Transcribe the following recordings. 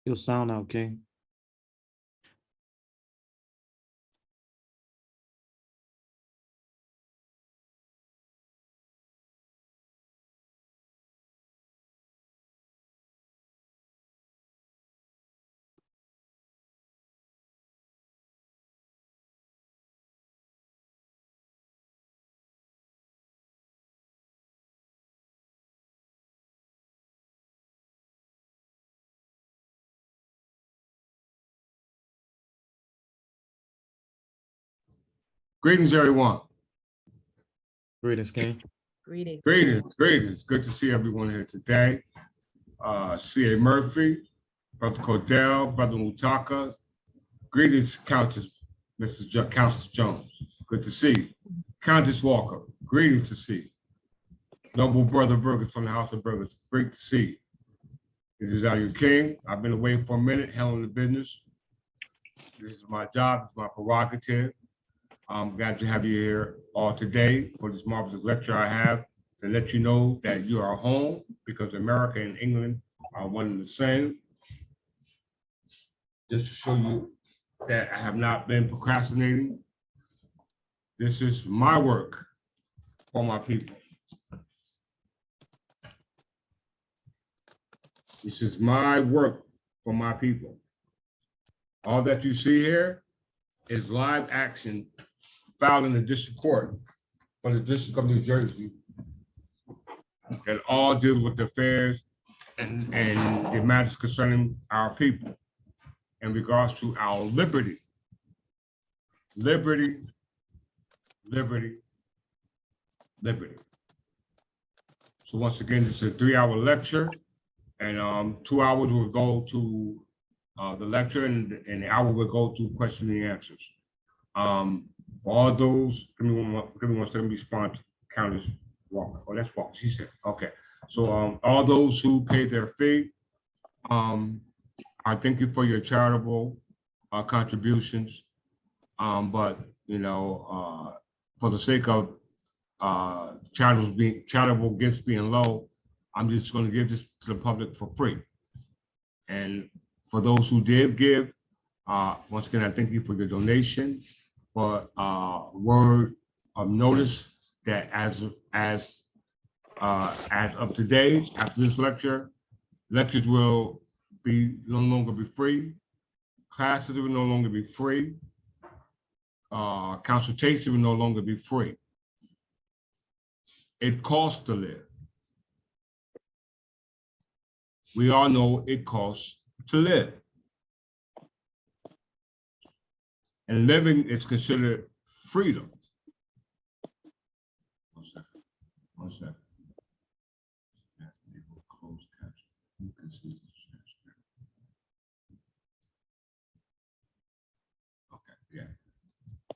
Your sound out, King. Greetings, everyone. Greetings, King. Greetings. Greetings, greetings. Good to see everyone here today. C.A. Murphy, Brother Cordell, Brother Mutaka. Greetings, Countess, Countess Jones. Good to see you. Countess Walker, greetings to see you. Noble Brother Burgers from the House of Burgers, great to see you. This is Al King. I've been away for a minute, handling the business. This is my job, it's my prerogative. I'm glad to have you here all today for this marvelous lecture I have to let you know that you are home because America and England are one and the same. Just to show you that I have not been procrastinating. This is my work for my people. This is my work for my people. All that you see here is live action filed in the district court for the District of New Jersey that all deals with the affairs and the matters concerning our people in regards to our liberty. Liberty, liberty, liberty. So once again, this is a 3-hour lecture, and 2 hours will go to the lecture, and an hour will go to questions and answers. For all those, give me one second, respond to Countess Walker. Oh, that's Walker, she said, okay. So all those who paid their fee, I thank you for your charitable contributions. But, you know, for the sake of charitable gifts being low, I'm just going to give this to the public for free. And for those who did give, once again, I thank you for your donation. For word of notice that as of today, after this lecture, lectures will no longer be free. Classes will no longer be free. Consultation will no longer be free. It costs to live. We all know it costs to live. And living is considered freedom. One second. Okay, yeah.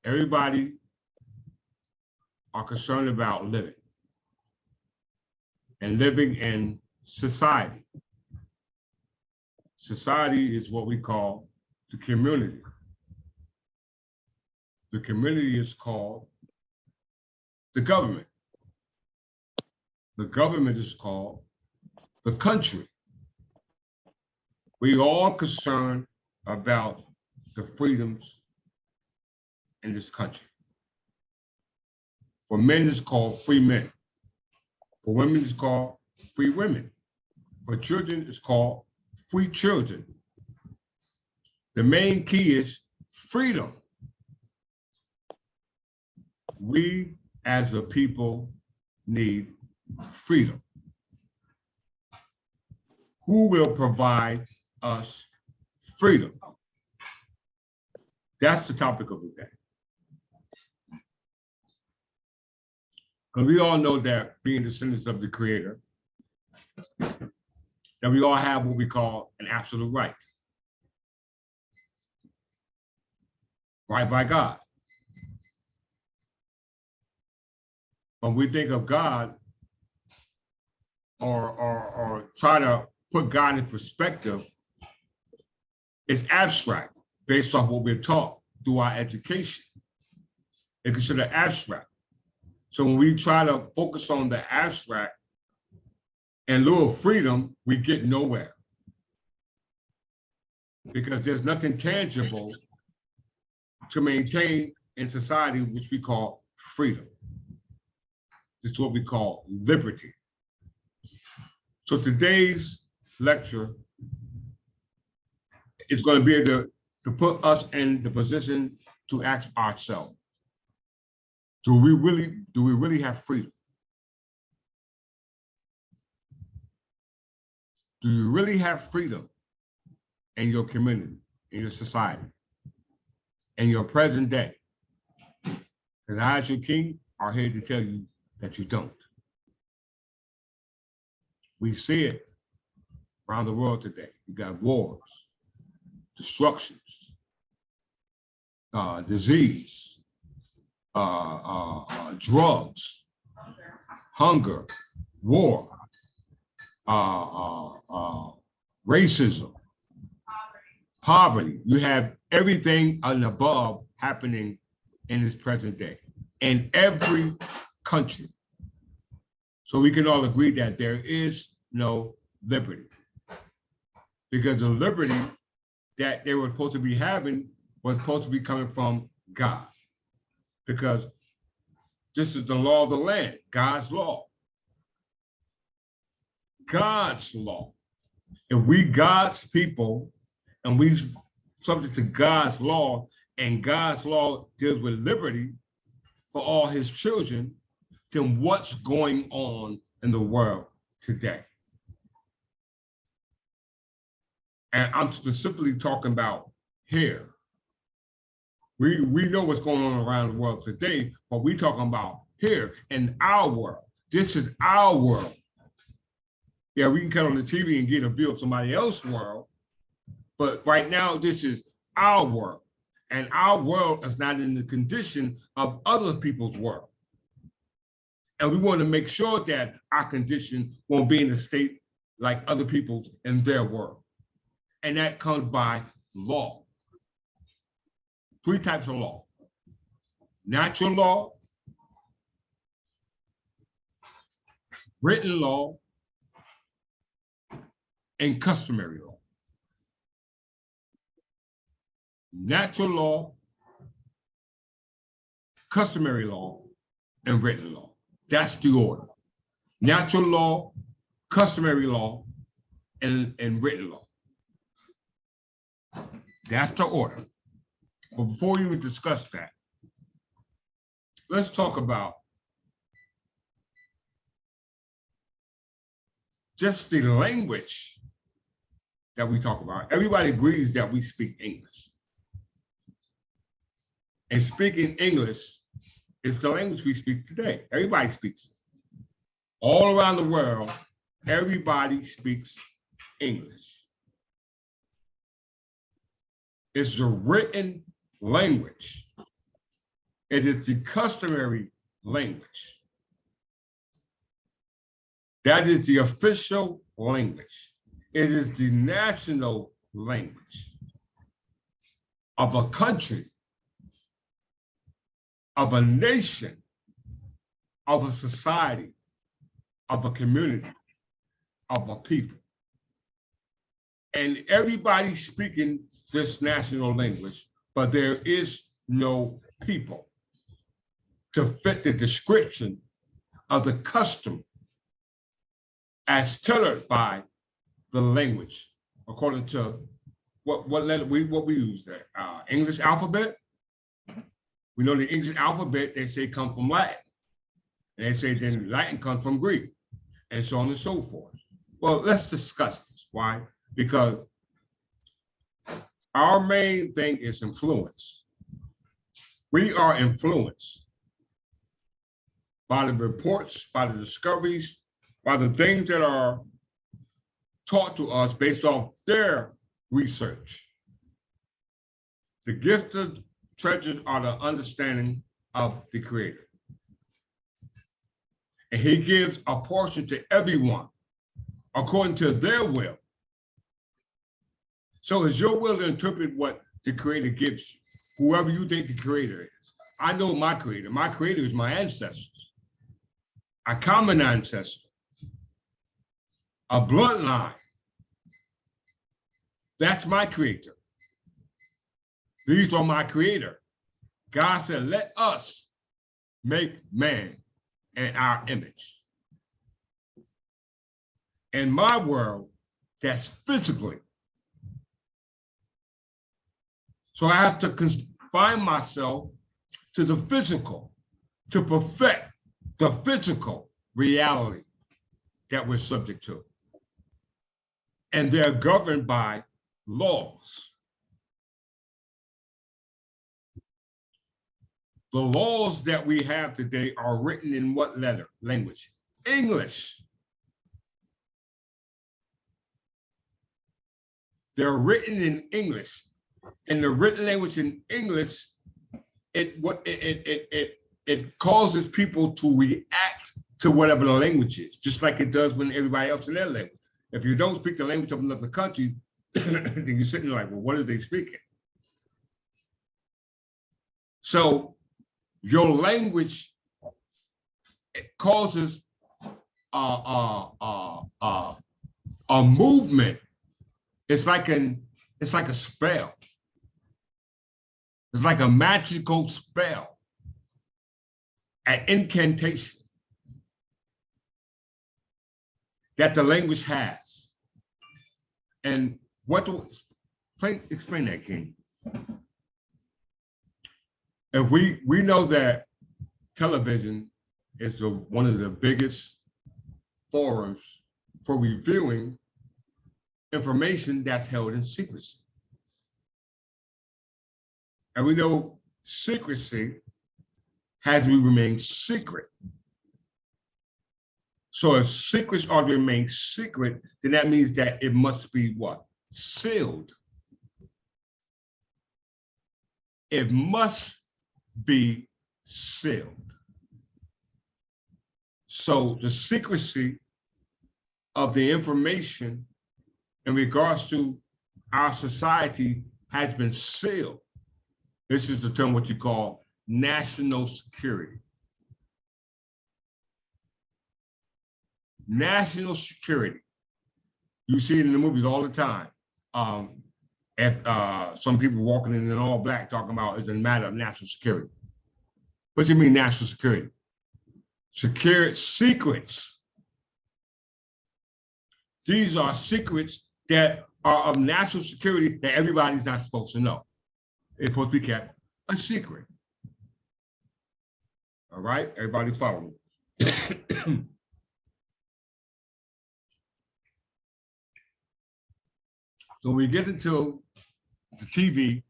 Everybody are concerned about living and living in society. Society is what we call the community. The community is called the government. The government is called the country. We all concerned about the freedoms in this country. For men, it's called free men. For women, it's called free women. For children, it's called free children. The main key is freedom. We as a people need freedom. Who will provide us freedom? That's the topic of the day. Because we all know that being descendants of the Creator, that we all have what we call an absolute right. Right by God. When we think of God or try to put God in perspective, it's abstract based off what we're taught through our education. It's considered abstract. So when we try to focus on the abstract in lieu of freedom, we get nowhere. because there's nothing tangible to maintain in society, which we call freedom. This is what we call liberty. So today's lecture is going to be able to put us in the position to ask ourselves, do we really have freedom? Do you really have freedom in your community, in your society, in your present day? Because I, as your king, are here to tell you that you don't. We see it around the world today. You got wars, destructions, disease, drugs, hunger, war, racism, poverty. You have everything and above happening in this present day in every country. So we can all agree that there is no liberty, because the liberty that they were supposed to be having was supposed to be coming from God, because this is the law of the land, God's law. God's law. If we God's people and we subject to God's law, and God's law deals with liberty for all his children, then what's going on in the world today? And I'm specifically talking about here. We know what's going on around the world today, but we're talking about here in our world. This is our world. Yeah, we can cut on the TV and get a view of somebody else's world, but right now this is our world, and our world is not in the condition of other people's world. And we want to make sure that our condition won't be in a state like other people's in their world. And that comes by law. 3 types of law: natural law, written law, and customary law. Natural law, customary law, and written law. That's the order. Natural law, customary law, and written law. That's the order. But before we even discuss that, let's talk about just the language that we talk about. Everybody agrees that we speak English. And speaking English is the language we speak today. Everybody speaks it. All around the world, everybody speaks English. It's the written language. It is the customary language. That is the official language. It is the national language of a country, of a nation, of a society, of a community, of a people. And everybody speaking this national language, but there is no people to fit the description of the custom as tailored by the language, according to what letter we use there. English alphabet. We know the English alphabet, they say, come from Latin. And they say then Latin comes from Greek, and so on and so forth. Well, let's discuss this. Why? Because our main thing is influence. We are influenced by the reports, by the discoveries, by the things that are taught to us based on their research. The gifted treasures are the understanding of the Creator. And he gives a portion to everyone according to their will. So it's your will to interpret what the Creator gives you, whoever you think the Creator is. I know my Creator. My Creator is my ancestors, a common ancestor, a bloodline That's my creator. These are my creator. God said, let us make man in our image. In my world, that's physically. So I have to confine myself to the physical, to perfect the physical reality that we're subject to. And they're governed by laws. The laws that we have today are written in what language? English. They're written in English. And the written language in English, it causes people to react to whatever the language is, just like it does when everybody else in their language. If you don't speak the language of another country, then you're sitting there like, well, what are they speaking? So your language, it causes a movement. It's like a spell. It's like a magical spell, an incantation that the language has. And what do explain that, King? And we know that television is one of the biggest forums for reviewing information that's held in secrecy. And we know secrecy has to remain secret. So if secrets are to remain secret, then that means that it must be what? Sealed. It must be sealed. So the secrecy of the information in regards to our society has been sealed. This is the term what you call national security. National security. You see it in the movies all the time. Some people walking in all black talking about it's a matter of national security. What do you mean national security? Secure secrets. These are secrets that are of national security that everybody's not supposed to know. It's supposed to be kept a secret. All right, everybody follow me. So when we get into the TV,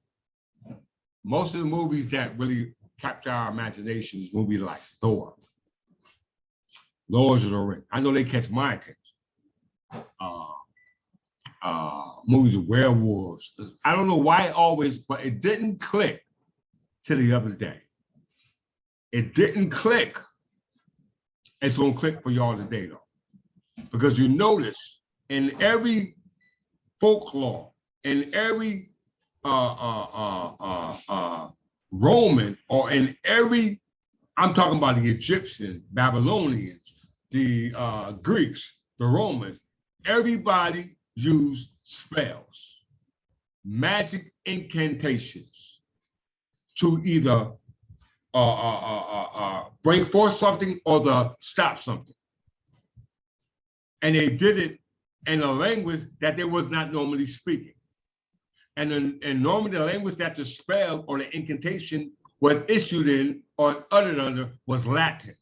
most of the movies that really capture our imaginations, movies like Thor, Lords of the Rings. I know they catch my attention. Movies of werewolves. I don't know why it always, but it didn't click till the other day. It didn't click. It's gonna click for y'all today though. Because you notice in every folklore, in every Roman, or in every, I'm talking about the Egyptians, Babylonians, the Greeks, the Romans, everybody used spells, magic incantations to either bring forth something or to stop something. And they did it in a language that they was not normally speaking. And normally the language that the spell or the incantation was issued in or uttered under was Latin.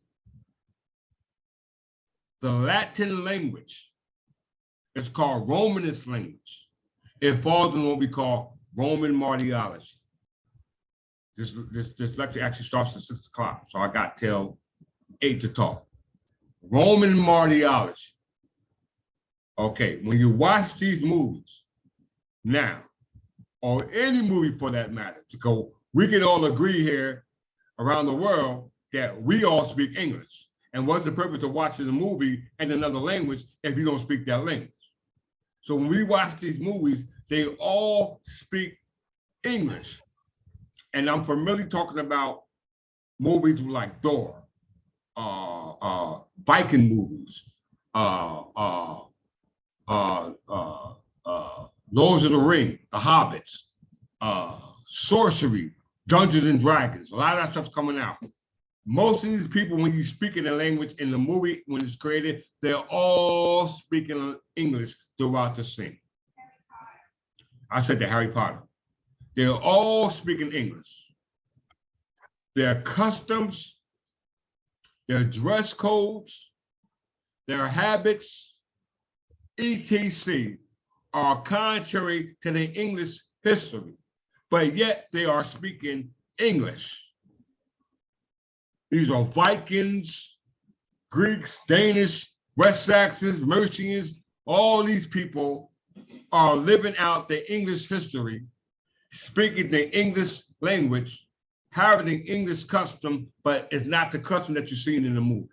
The Latin language is called Romanist language. It falls in what we call Roman martyrology. This lecture actually starts at 6 o'clock, so I got till 8 to talk. Roman martyrology. Okay, when you watch these movies now, or any movie for that matter, because we can all agree here around the world that we all speak English. And what's the purpose of watching a movie in another language if you don't speak that language? So when we watch these movies, they all speak English. And I'm familiar talking about movies like Thor, Viking movies, Lords of the Ring, The Hobbits, sorcery, Dungeons and Dragons. A lot of that stuff's coming out. Most of these people, when you speak in a language in the movie, when it's created, they're all speaking English throughout the scene. I said that Harry Potter. They're all speaking English. Their customs, their dress codes, their habits, etc., are contrary to the English history, but yet they are speaking English. These are Vikings, Greeks, Danish, West Saxons, Mercians. All these people are living out the English history, speaking the English language, having the English custom, but it's not the custom that you're seeing in the movie.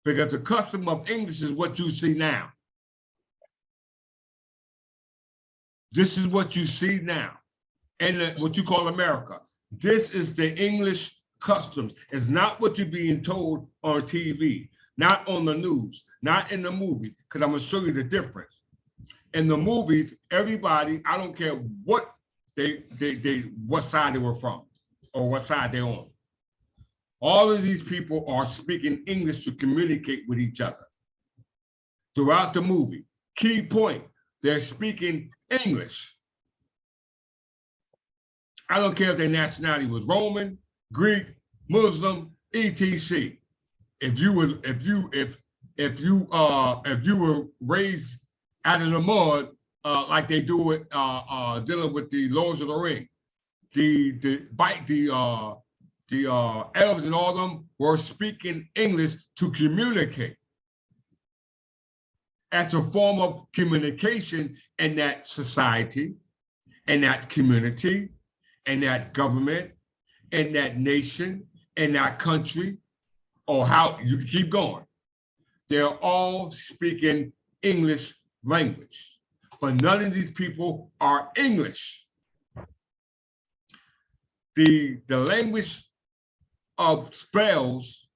Because the custom of English is what you see now. This is what you see now, and what you call America. This is the English customs. It's not what you're being told on TV, not on the news, not in the movie, because I'm gonna show you the difference. In the movies, everybody, I don't care what what side they were from or what side they're on. All of these people are speaking English to communicate with each other. Throughout the movie, key point, they're speaking English. I don't care if their nationality was Roman, Greek, Muslim, etc. If you were raised out of the mud, like they do it dealing with the Lords of the Ring, the elves and all of them were speaking English to communicate as a form of communication in that society, in that community, in that government, in that nation, in that country, or how you can keep going. They're all speaking English language, but none of these people are English. The language of spells,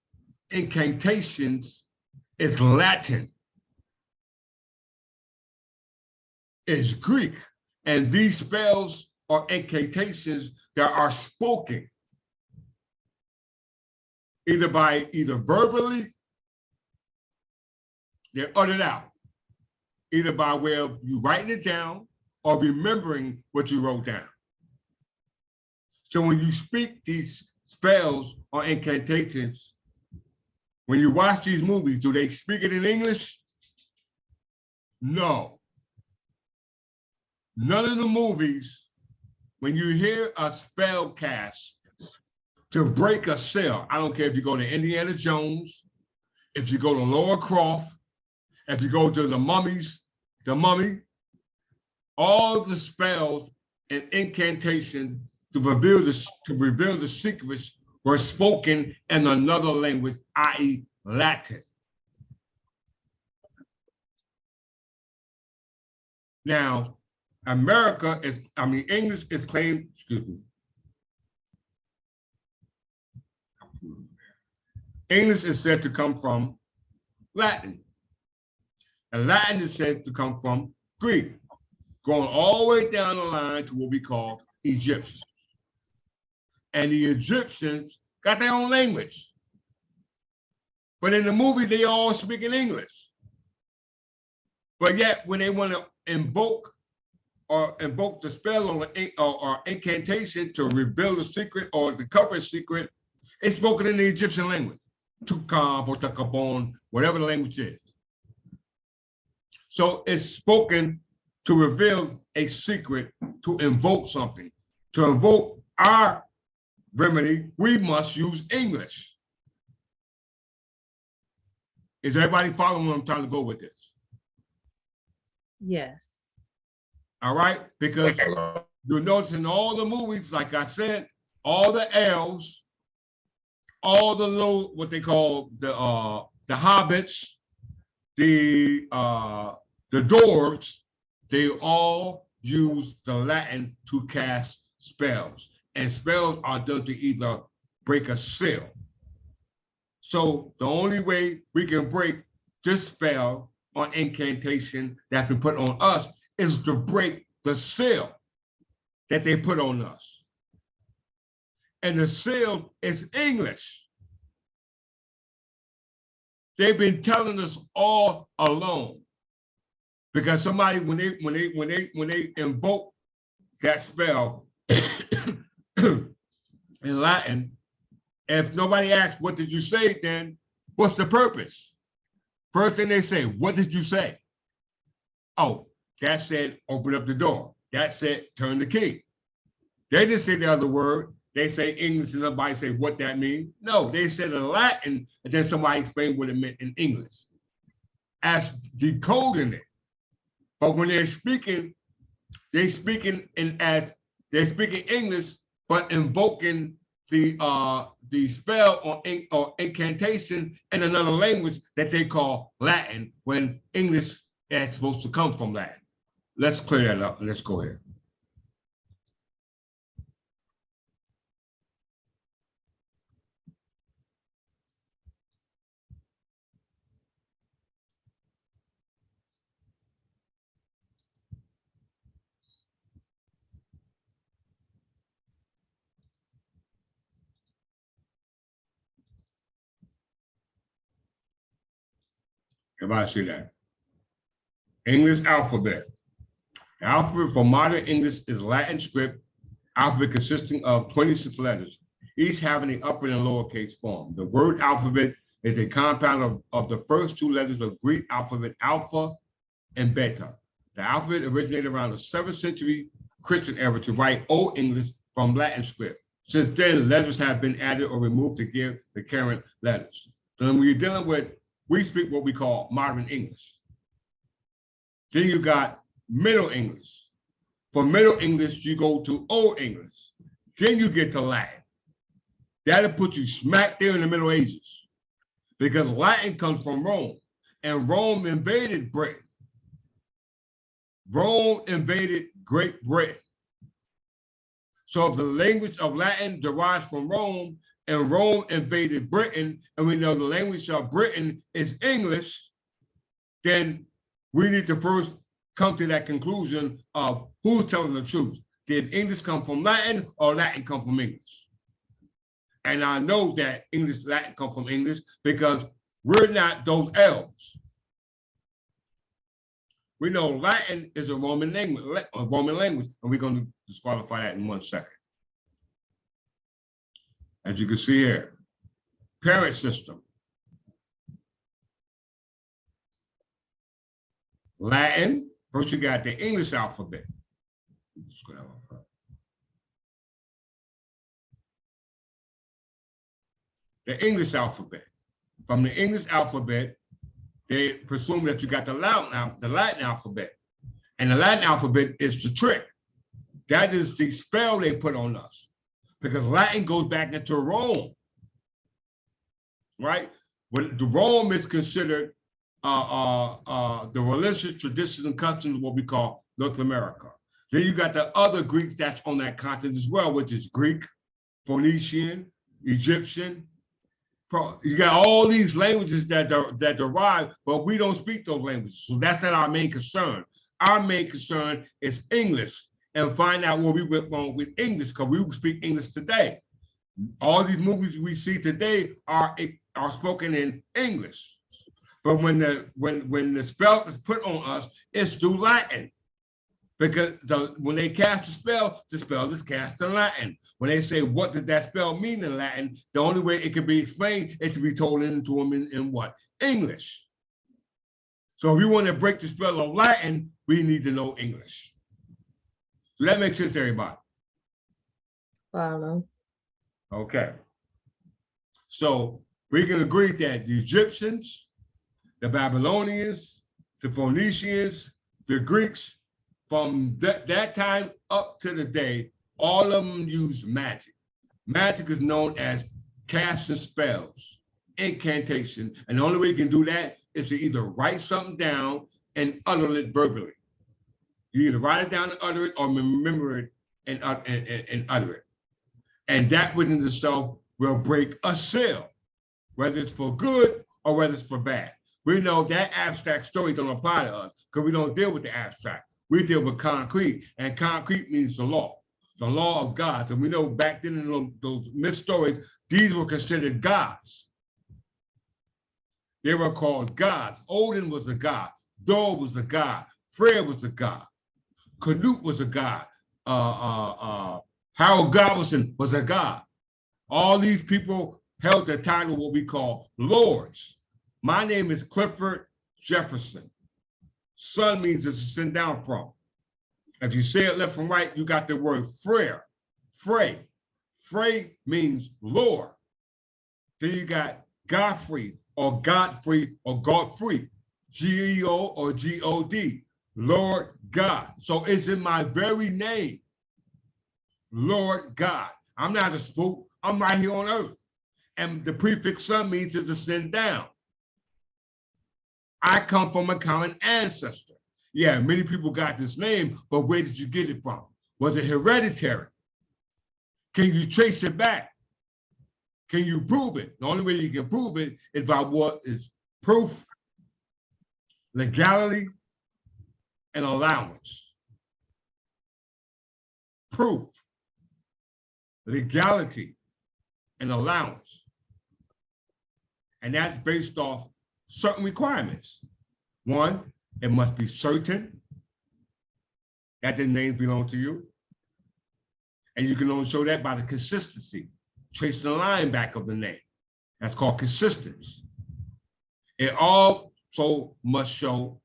incantations is Latin, is Greek, and these spells or incantations that are spoken either verbally, they're uttered out, either by way of you writing it down or remembering what you wrote down. So when you speak these spells or incantations, when you watch these movies, do they speak it in English? No. None of the movies, when you hear a spell cast to break a cell, I don't care if you go to Indiana Jones, if you go to Laura Croft, if you go to the Mummy, all the spells and incantations to reveal the secrets were spoken in another language, i.e. Latin. Now, English is claimed, English is said to come from Latin. And Latin is said to come from Greek, going all the way down the line to what we call Egyptian. And the Egyptians got their own language. But in the movie, they all speak in English. But yet, when they want to invoke the spell or incantation to reveal the secret or to cover a secret, it's spoken in the Egyptian language. Tukab or Takabon, whatever the language is. So it's spoken to reveal a secret, to invoke something. To invoke our remedy, we must use English. Is everybody following where I'm trying to go with this? Yes. All right, because you'll notice in all the movies, like I said, all the elves, all the little, what they call the hobbits, the dwarves, they all use the Latin to cast spells. And spells are done to either break a seal. So the only way we can break this spell or incantation that's been put on us is to break the seal that they put on us. And the seal is English. They've been telling us all along, because somebody, when they invoke that spell in Latin, if nobody asks, what did you say, then what's the purpose? First thing they say, what did you say? Oh, that said, open up the door. That said, turn the key. They didn't say the other word. They say English and nobody say what that means. No, they said in Latin, and then somebody explained what it meant in English as decoding it. But when they're speaking English, but invoking the spell or incantation in another language that they call Latin, when English is supposed to come from Latin. Let's clear that up and let's go ahead. Everybody see that? English alphabet. The alphabet for modern English is Latin script alphabet consisting of 26 letters, each having an upper and lowercase form. The word alphabet is a compound of the first two letters of Greek alphabet, alpha and beta. The alphabet originated around the 7th century Christian era to write Old English from Latin script. Since then, letters have been added or removed to give the current letters. So when you're dealing with, we speak what we call modern English. Then you got Middle English. For Middle English, you go to Old English. Then you get to Latin. That'll put you smack there in the Middle Ages, because Latin comes from Rome, and Rome invaded Britain. Rome invaded Great Britain. So if the language of Latin derives from Rome, and Rome invaded Britain, and we know the language of Britain is English, then we need to first come to that conclusion of who's telling the truth. Did English come from Latin or Latin come from English? And I know that Latin come from English because we're not those elves. We know Latin is a Roman language, and we're going to disqualify that in 1 second. As you can see here, parent system. Latin, first you got the English alphabet. The English alphabet. From the English alphabet, they presume that you got the Latin alphabet. And the Latin alphabet is the trick. That is the spell they put on us, because Latin goes back into Rome, right? When the Rome is considered the religious tradition and customs of what we call North America. Then you got the other Greeks that's on that continent as well, which is Greek, Phoenician, Egyptian. You got all these languages that derive, but we don't speak those languages. So that's not our main concern. Our main concern is English, and find out where we went wrong with English, because we speak English today. All these movies we see today are spoken in English. But when the spell is put on us, it's through Latin. Because when they cast the spell is cast in Latin. When they say, what did that spell mean in Latin? The only way it can be explained is to be told into them in what? English. So if we want to break the spell of Latin, we need to know English. Does that make sense to everybody? Follow. Okay. So we can agree that the Egyptians, the Babylonians, the Phoenicians, the Greeks, from that time up to the day, all of them use magic. Magic is known as casting spells, incantation, and the only way you can do that is to either write something down and utter it verbally. You either write it down and utter it, or remember it and utter it. And that within itself will break a seal, whether it's for good or whether it's for bad. We know that abstract story don't apply to us because we don't deal with the abstract. We deal with concrete, and concrete means the law of God. And we know back then in those myth stories, these were considered gods. They were called gods. Odin was a god. Thor was a god. Freya was a god. Canute was a god. Harold Godwinson was a god. All these people held the title what we call lords. My name is Clifford Jefferson. Son means to descend down from. If you say it left and right, you got the word Frere. Frey. Frey means Lord. Then you got Godfrey or Godfrey or Godfrey. G-E-O or G-O-D. Lord God. So it's in my very name. Lord God. I'm not a spook. I'm right here on earth. And the prefix son means to descend down. I come from a common ancestor. Yeah, many people got this name, but where did you get it from? Was it hereditary? Can you trace it back? Can you prove it? The only way you can prove it is by what is proof, legality, and allowance. Proof, legality, and allowance. And that's based off certain requirements. One, it must be certain that the names belong to you. And you can only show that by the consistency, tracing the line back of the name. That's called consistence. It also must show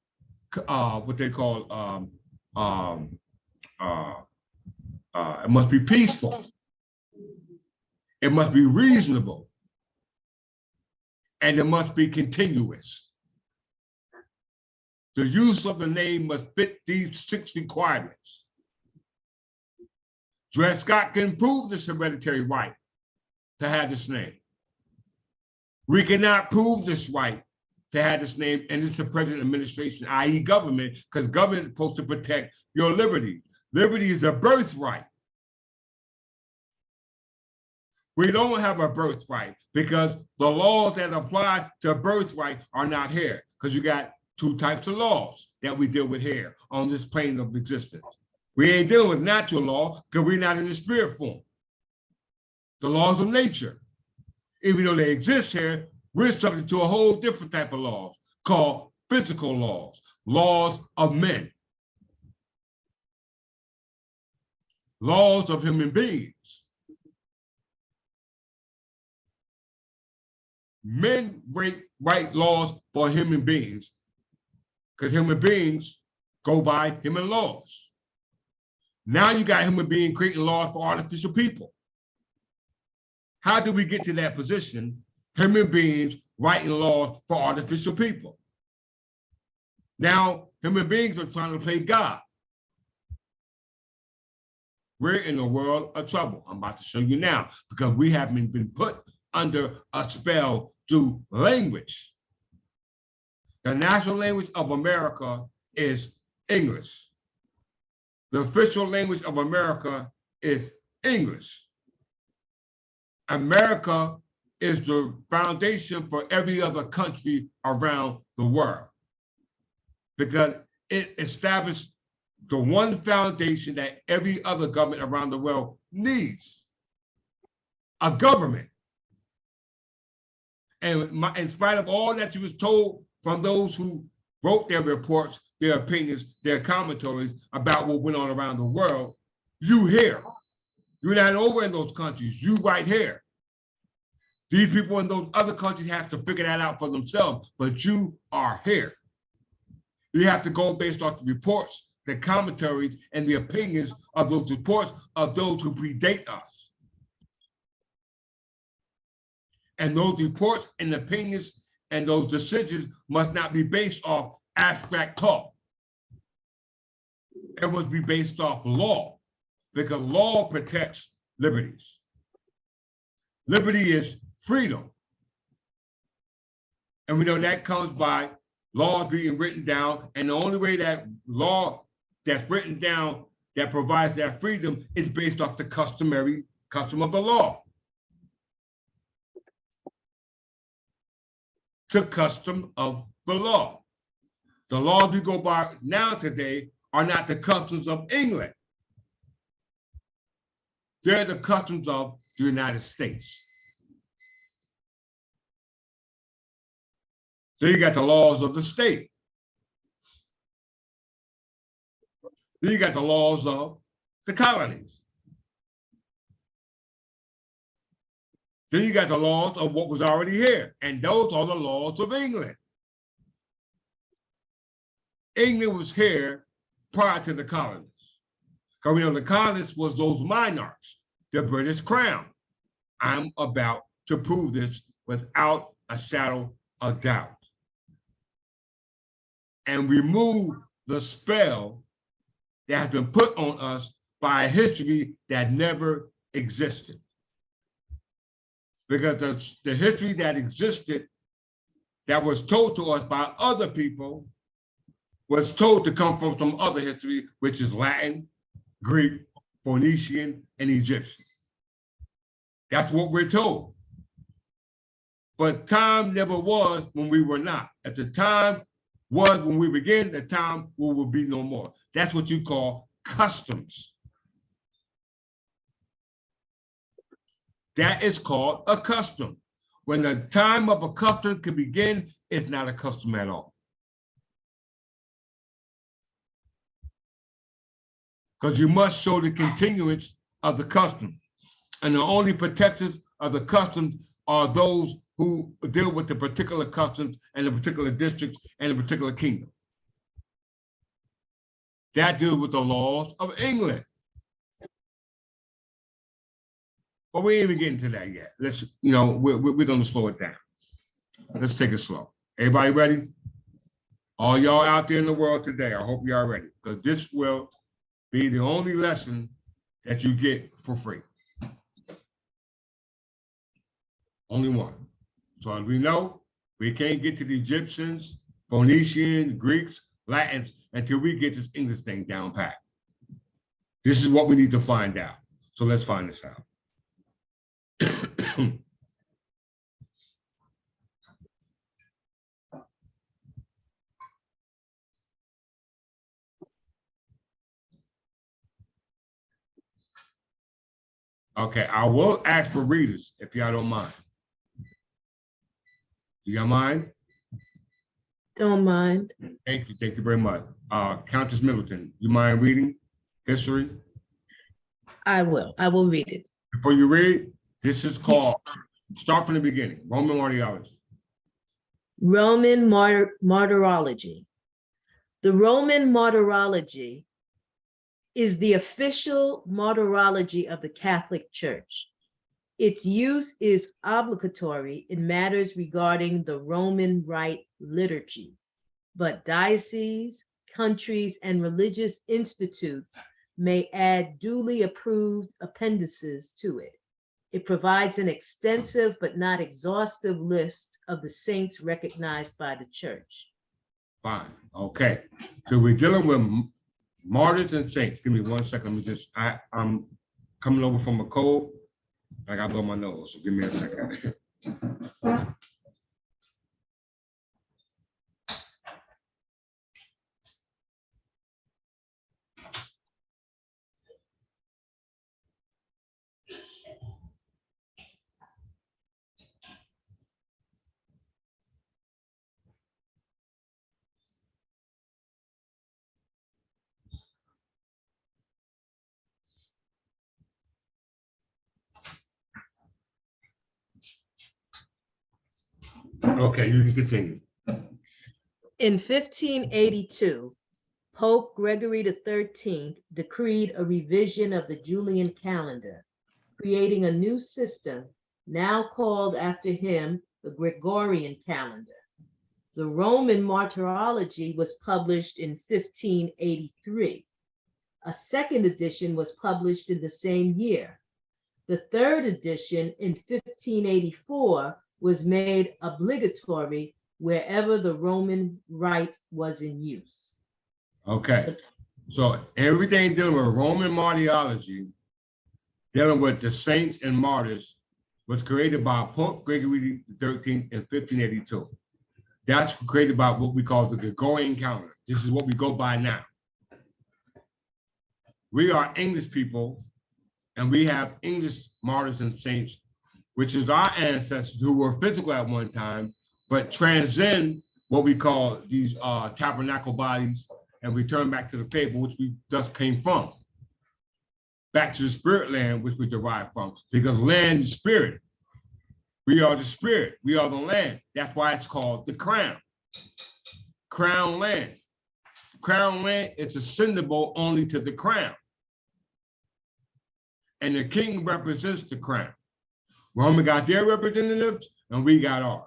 what they call, it must be peaceful. It must be reasonable. And it must be continuous. The use of the name must fit these 6 requirements. Dred Scott can prove this hereditary right to have this name. We cannot prove this right to have this name, and it's the present administration, i.e. government, because government is supposed to protect your liberty. Liberty is a birthright. We don't have a birthright because the laws that apply to birthright are not here, because you got 2 types of laws that we deal with here on this plane of existence. We ain't dealing with natural law because we're not in the spirit form. The laws of nature, even though they exist here, we're subject to a whole different type of laws called physical laws, laws of men, laws of human beings. Men write laws for human beings because human beings go by human laws. Now you got human beings creating laws for artificial people. How did we get to that position? Human beings writing laws for artificial people. Now, human beings are trying to play God. We're in a world of trouble. I'm about to show you now because we haven't been put under a spell through language. The national language of America is English. The official language of America is English. America is the foundation for every other country around the world because it established the one foundation that every other government around the world needs, a government. And in spite of all that you was told from those who wrote their reports, their opinions, their commentaries about what went on around the world, you here. You're not over in those countries, you right here. These people in those other countries have to figure that out for themselves, but you are here. You have to go based off the reports, the commentaries, and the opinions of those reports of those who predate us. And those reports and opinions and those decisions must not be based off abstract talk. It must be based off law, because law protects liberties. Liberty is freedom. And we know that comes by laws being written down, and the only way that law that's written down that provides that freedom is based off the custom of the law. To custom of the law. The laws we go by now today are not the customs of England. They're the customs of the United States. So you got the laws of the state. Then you got the laws of the colonies. Then you got the laws of what was already here, and those are the laws of England. England was here prior to the colonies. Because we know the colonies was those monarchs, the British crown. I'm about to prove this without a shadow of doubt. And remove the spell that has been put on us by a history that never existed. Because the history that existed, that was told to us by other people, was told to come from some other history, which is Latin, Greek, Phoenician, and Egyptian. That's what we're told. But time never was when we were not. At the time was when we begin, the time will be no more. That's what you call customs. That is called a custom. When the time of a custom can begin, it's not a custom at all. Because you must show the continuance of the custom. And the only protectors of the customs are those who deal with the particular customs and the particular districts and the particular kingdom. That deals with the laws of England. But we ain't even getting to that yet. Let's, we're gonna slow it down. Let's take it slow. Everybody ready? All y'all out there in the world today, I hope y'all ready, because this will be the only lesson that you get for free. Only one. So as we know, we can't get to the Egyptians, Phoenicians, Greeks, Latins until we get this English thing down pat. This is what we need to find out. So let's find this out. Okay, I will ask for readers if y'all don't mind. Do y'all mind? Don't mind. Thank you very much. Countess Middleton, you mind reading history? I will read it. Before you read, this is called, start from the beginning, Roman Martyrology. Roman Martyrology. The Roman Martyrology is the official martyrology of the Catholic Church. Its use is obligatory in matters regarding the Roman Rite liturgy, but dioceses, countries, and religious institutes may add duly approved appendices to it. It provides an extensive but not exhaustive list of the saints recognized by the Church. Fine, okay. So we're dealing with martyrs and saints. Give me 1 second. I'm coming over from a cold. I gotta blow my nose, so give me a second. Okay, you can continue. In 1582, Pope Gregory XIII decreed a revision of the Julian calendar, creating a new system now called after him the Gregorian calendar. The Roman Martyrology was published in 1583. A second edition was published in the same year. The third edition in 1584 was made obligatory wherever the Roman Rite was in use. Okay, so everything dealing with Roman Martyrology, dealing with the saints and martyrs, was created by Pope Gregory XIII in 1582. That's created by what we call the Gregorian calendar. This is what we go by now. We are English people, and we have English martyrs and saints, which is our ancestors who were physical at one time, but transcend what we call these tabernacle bodies and return back to the faith which we thus came from. Back to the spirit land, which we derive from, because land is spirit. We are the spirit, we are the land. That's why it's called the crown. Crown land. Crown land is ascendable only to the crown. And the king represents the crown. Rome got their representatives and we got ours.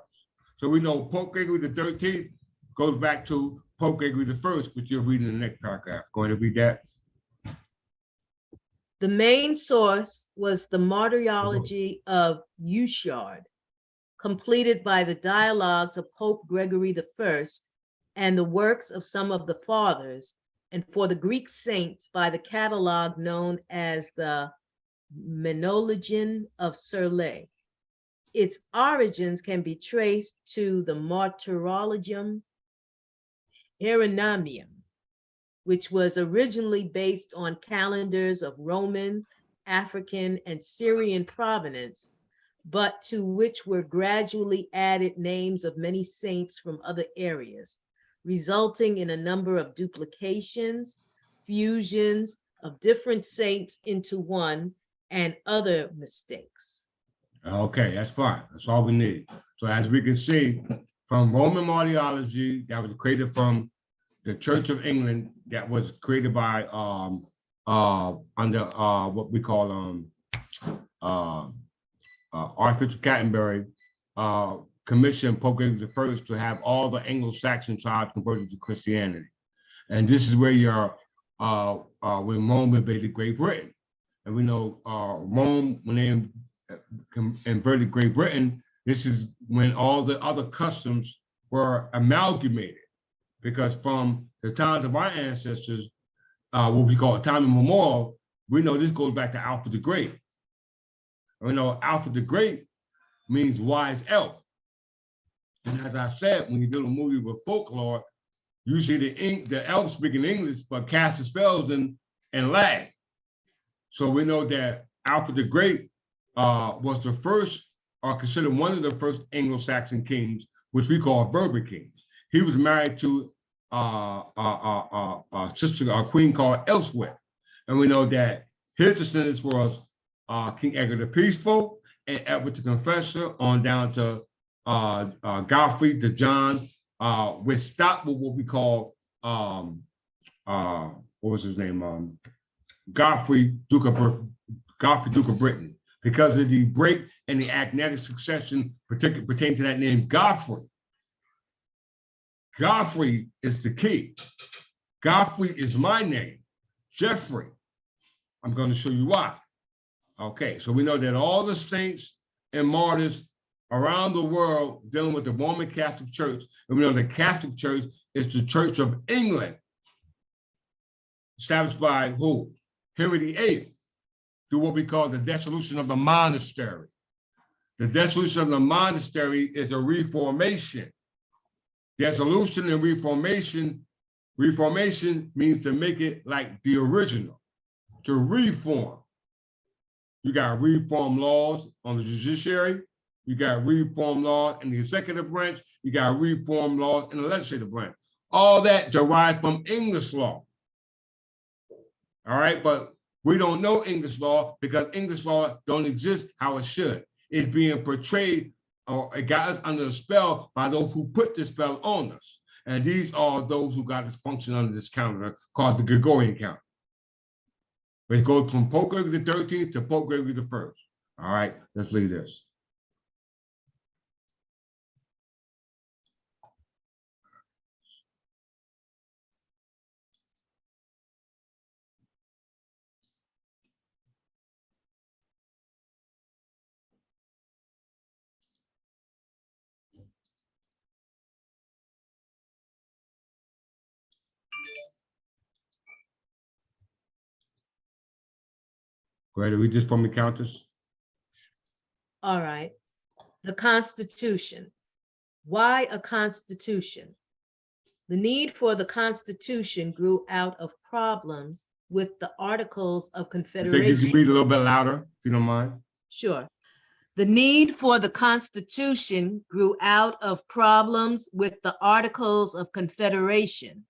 So we know Pope Gregory the 13th goes back to Pope Gregory the 1st, which you'll read in the next paragraph. Going to read that. The main source was the Martyrology of Euchard, completed by the dialogues of Pope Gregory I and the works of some of the fathers, and for the Greek saints by the catalog known as the Menologion of Surley. Its origins can be traced to the Martyrologium Hieronymium, which was originally based on calendars of Roman, African, and Syrian provenance, but to which were gradually added names of many saints from other areas, resulting in a number of duplications, fusions of different saints into one, and other mistakes. Okay, that's fine. That's all we need. So as we can see, from Roman Martyrology that was created from the Church of England, that was created by under what we call Archbishop Canterbury, commissioned Pope Gregory I to have all the Anglo-Saxon tribes converted to Christianity. And this is where you're when Rome invaded Great Britain. And we know Rome, when they invaded Great Britain, this is when all the other customs were amalgamated. Because from the times of our ancestors, what we call time immemorial, we know this goes back to Alfred the Great. We know Alfred the Great means wise elf. And as I said, when you do a movie with folklore, you see the elf speaking English, but casting spells in Latin. So we know that Alfred the Great was the first, or considered one of the first Anglo-Saxon kings, which we call Berber kings. He was married to a sister, a queen called Elsewhere. And we know that his descendants was King Edgar the Peaceful and Edward the Confessor, on down to Godfrey the John, which stopped with what we call, what was his name? Godfrey, Duke of Britain, because of the break in the agnatic succession pertaining to that name, Godfrey. Godfrey is the key. Godfrey is my name, Jeffrey. I'm going to show you why. Okay, so we know that all the saints and martyrs around the world dealing with the Roman Catholic Church, and we know the Catholic Church is the Church of England, established by who? Henry VIII, through what we call the dissolution of the monastery. The dissolution of the monastery is a reformation. Dissolution and reformation means to make it like the original, to reform. You got reform laws on the judiciary, you got reform laws in the executive branch, you got reform laws in the legislative branch. All that derived from English law. All right, but we don't know English law because English law don't exist how it should. It's being portrayed, or it got us under a spell by those who put this spell on us. And these are those who got us function under this calendar called the Gregorian calendar. It goes from Pope Gregory the 13th to Pope Gregory the 1st. All right, let's leave this. Go ahead and read this for me, Countess. All right. The Constitution. Why a Constitution? The need for the Constitution grew out of problems with the Articles of I think you Confederation. can read a little bit louder, if you don't mind. Sure. The need for the Constitution grew out of problems with the Articles of Confederation,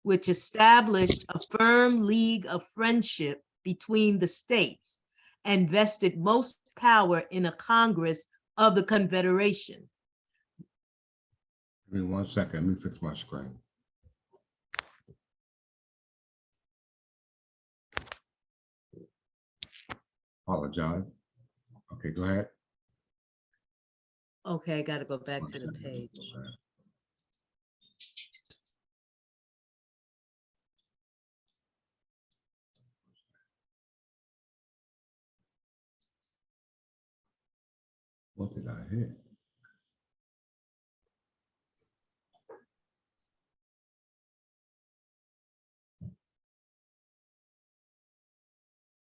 which established a firm league of friendship between the states and vested most power in a Congress of the Confederation. Give me 1 second, let me fix my screen. Apologize. Okay, go ahead. Okay, I got to go back 1 to the second. page. Okay. What did I hit?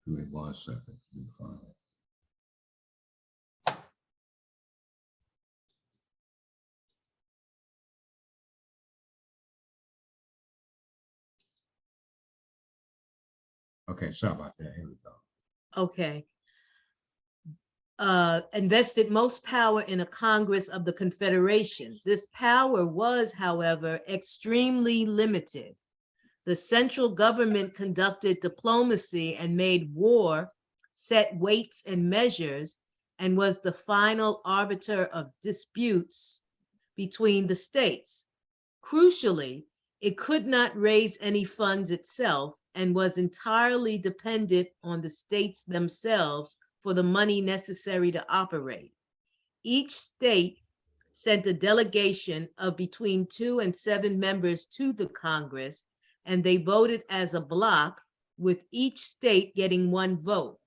Give me 1 second. Let me find it. Okay, sorry about that. Here we go. Okay. Invested most power in a Congress of the Confederation. This power was, however, extremely limited. The central government conducted diplomacy and made war, set weights and measures, and was the final arbiter of disputes between the states. Crucially, it could not raise any funds itself and was entirely dependent on the states themselves for the money necessary to operate. Each state sent a delegation of between 2 and 7 members to the Congress, and they voted as a block, with each state getting 1 vote.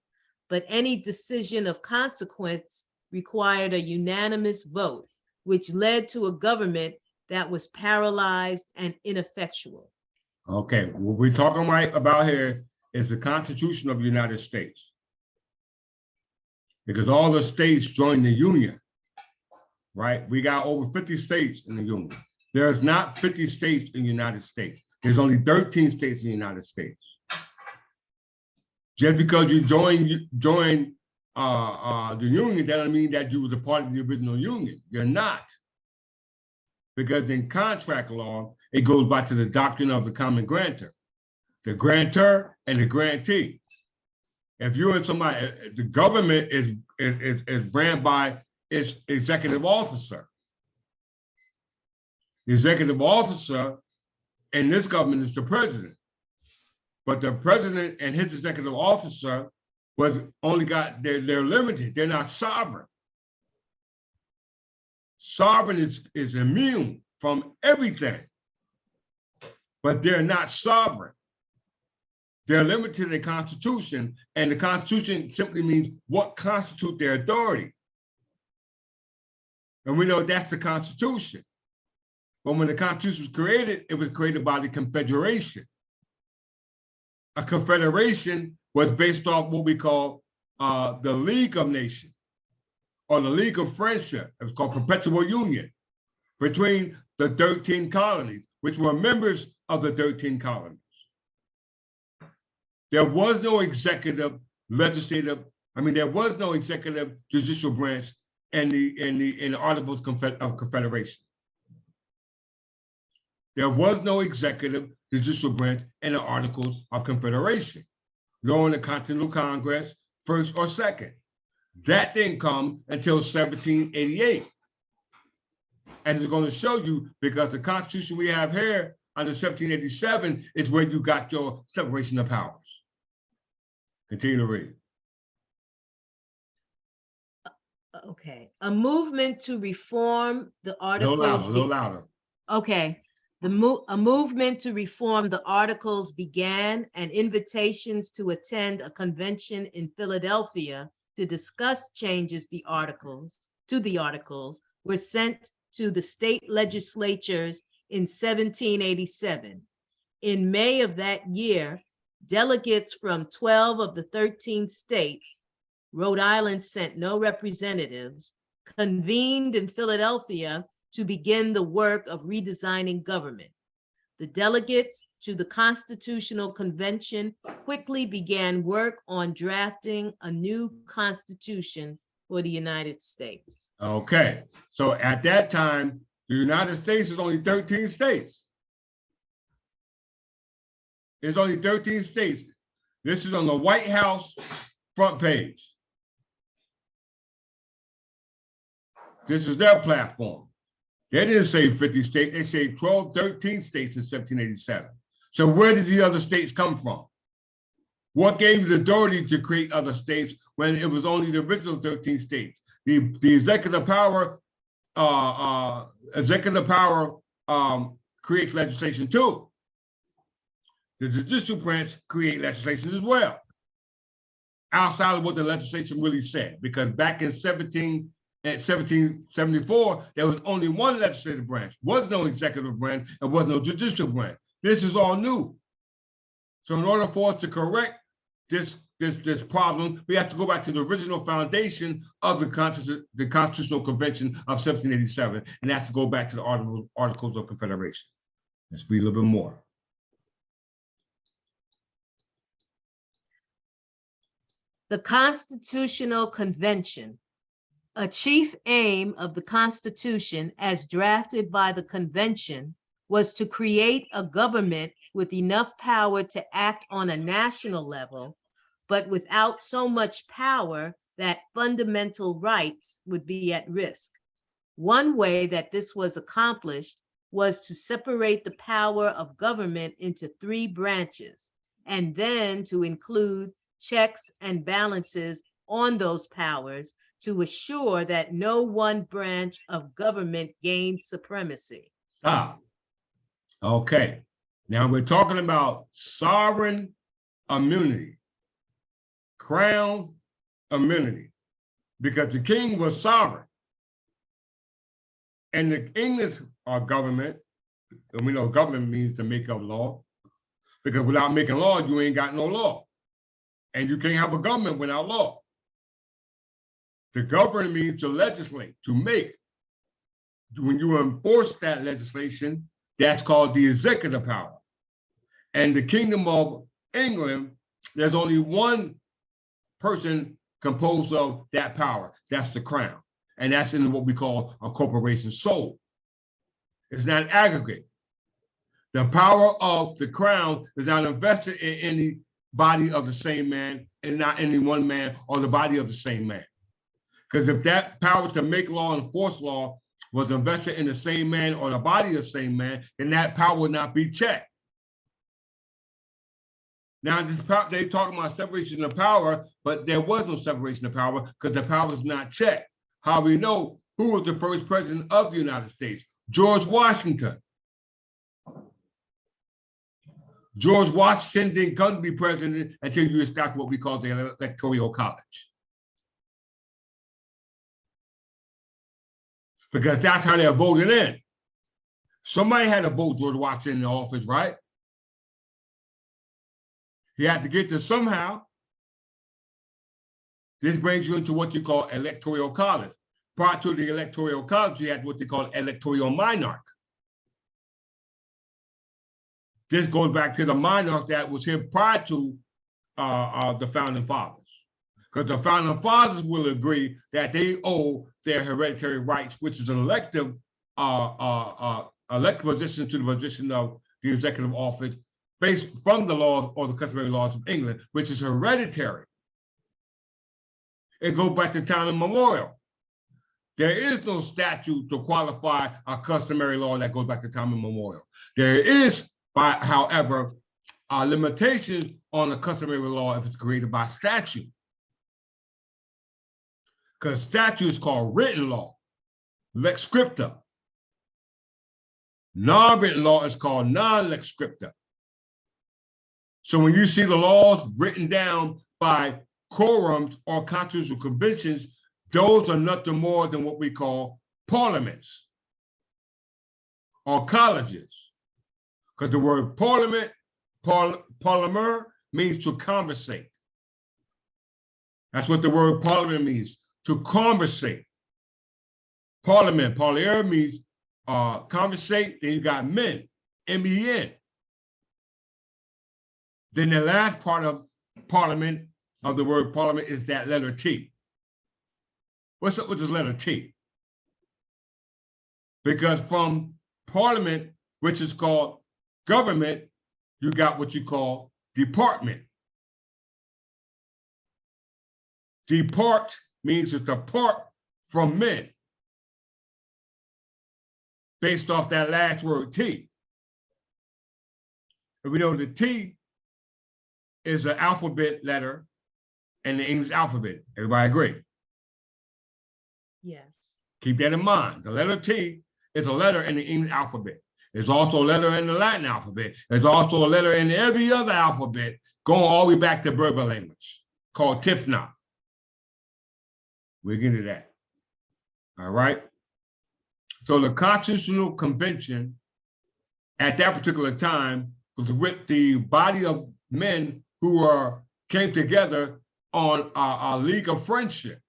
But any decision of consequence required a unanimous vote, which led to a government that was paralyzed and ineffectual. Okay, what we're talking about here is the Constitution of the United States. Because all the states joined the Union, right? We got over 50 states in the Union. There's not 50 states in the United States. There's only 13 states in the United States. Just because you join the Union doesn't mean that you was a part of the original Union. You're not. Because in contract law, it goes back to the doctrine of the common grantor. The grantor and the grantee. If you're in somebody, the government is ran by its executive officer. The executive officer in this government is the president. But the president and his executive officer they're limited. They're not sovereign. Sovereign is immune from everything, but they're not sovereign. They're limited to the Constitution, and the Constitution simply means what constitutes their authority. And we know that's the Constitution. But when the Constitution was created, it was created by the Confederation. A confederation was based off what we call the League of Nations, or the League of Friendship. It was called Perpetual Union between the 13 colonies, which were members of the 13 colonies. There was no executive, legislative, there was no executive judicial branch in the Articles of Confederation. There was no executive judicial branch in the Articles of Confederation, nor in the Continental Congress, first or second. That didn't come until 1788. And it's going to show you, because the Constitution we have here under 1787 is where you got your separation of powers. Continue to read. Okay, a movement to reform the Articles. A little louder. Okay, a movement to reform the Articles began, and invitations to attend a convention in Philadelphia to discuss changes to the Articles were sent to the state legislatures in 1787. In May of that year, delegates from 12 of the 13 states, Rhode Island sent no representatives, convened in Philadelphia to begin the work of redesigning government. The delegates to the Constitutional Convention quickly began work on drafting a new constitution for the United States. Okay, so at that time, the United States is only 13 states. It's only 13 states. This is on the White House front page. This is their platform. They didn't say 50 states, they say 12, 13 states in 1787. So where did the other states come from? What gave the authority to create other states when it was only the original 13 states? The executive power, creates legislation too. The judicial branch create legislation as well, outside of what the legislation really said, because back in 1774, there was only one legislative branch, was no executive branch, and was no judicial branch. This is all new. So in order for us to correct this problem, we have to go back to the original foundation of the Constitutional Convention of 1787, and that's to go back to the Articles of Confederation. Let's read a little bit more. The Constitutional Convention. A chief aim of the Constitution, as drafted by the Convention, was to create a government with enough power to act on a national level, but without so much power that fundamental rights would be at risk. One way that this was accomplished was to separate the power of government into three branches, and then to include checks and balances on those powers to assure that no one branch of government gained supremacy. Stop. Okay, now we're talking about sovereign immunity, crown immunity, because the king was sovereign. And the English government, and we know government means to make up law, because without making law, you ain't got no law. And you can't have a government without law. The government means to legislate, to make. When you enforce that legislation, that's called the executive power. And the Kingdom of England, there's only one person composed of that power. That's the crown. And that's in what we call a corporation soul. It's not aggregate. The power of the crown is not invested in any body of the same man and not any one man or the body of the same man. Because if that power to make law and enforce law was invested in the same man or the body of the same man, then that power would not be checked. Now, they talking about separation of power, but there was no separation of power because the power is not checked. How we know who was the first president of the United States? George Washington. George Washington didn't come to be president until you established what we call the Electoral College. Because that's how they're voted in. Somebody had to vote George Washington in office, right? He had to get to somehow. This brings you into what you call Electoral College. Prior to the Electoral College, you had what they call Electoral Monarch. This goes back to the monarch that was here prior to the Founding Fathers. Because the Founding Fathers will agree that they owe their hereditary rights, which is an elective position to the position of the executive office based from the laws or the customary laws of England, which is hereditary. It goes back to time immemorial. There is no statute to qualify a customary law that goes back to time immemorial. There is, however, limitations on the customary law if it's created by statute. Because statute is called written law, lex scripta. Non-written law is called non-lex scripta. So when you see the laws written down by quorums or constitutional conventions, those are nothing more than what we call parliaments or colleges. Because the word parliament, parliament means to conversate. That's what the word parliament means, to conversate. Parliament, parlier means conversate, then you got men. M-E-N. Then the last part of parliament, of the word parliament, is that letter T. What's up with this letter T? Because from parliament, which is called government, you got what you call department. Depart means to depart from men, based off that last word T. And we know the T is an alphabet letter in the English alphabet. Everybody agree? Yes. Keep that in mind. The letter T is a letter in the English alphabet. There's also a letter in the Latin alphabet. There's also a letter in every other alphabet, going all the way back to Berber language, called Tifna. We'll get into that. All right. So the Constitutional Convention at that particular time was with the body of men who came together on a league of friendship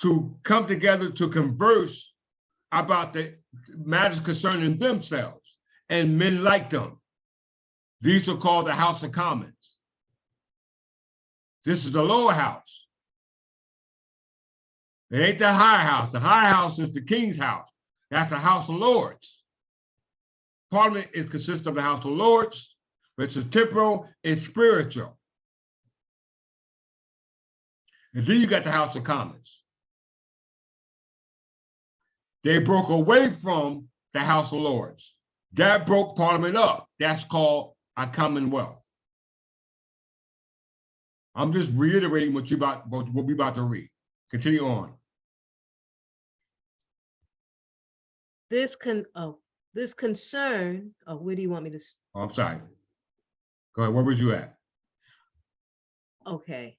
to come together to converse about the matters concerning themselves and men like them. These are called the House of Commons. This is the lower house. It ain't the higher house. The higher house is the king's house. That's the House of Lords. Parliament consists of the House of Lords, which is temporal and spiritual. And then you got the House of Commons. They broke away from the House of Lords. That broke Parliament up. That's called a Commonwealth. I'm just reiterating what we're about to read. Continue on. This concern, where do you want me to? Oh, I'm sorry. Go ahead. Where was you at? Okay.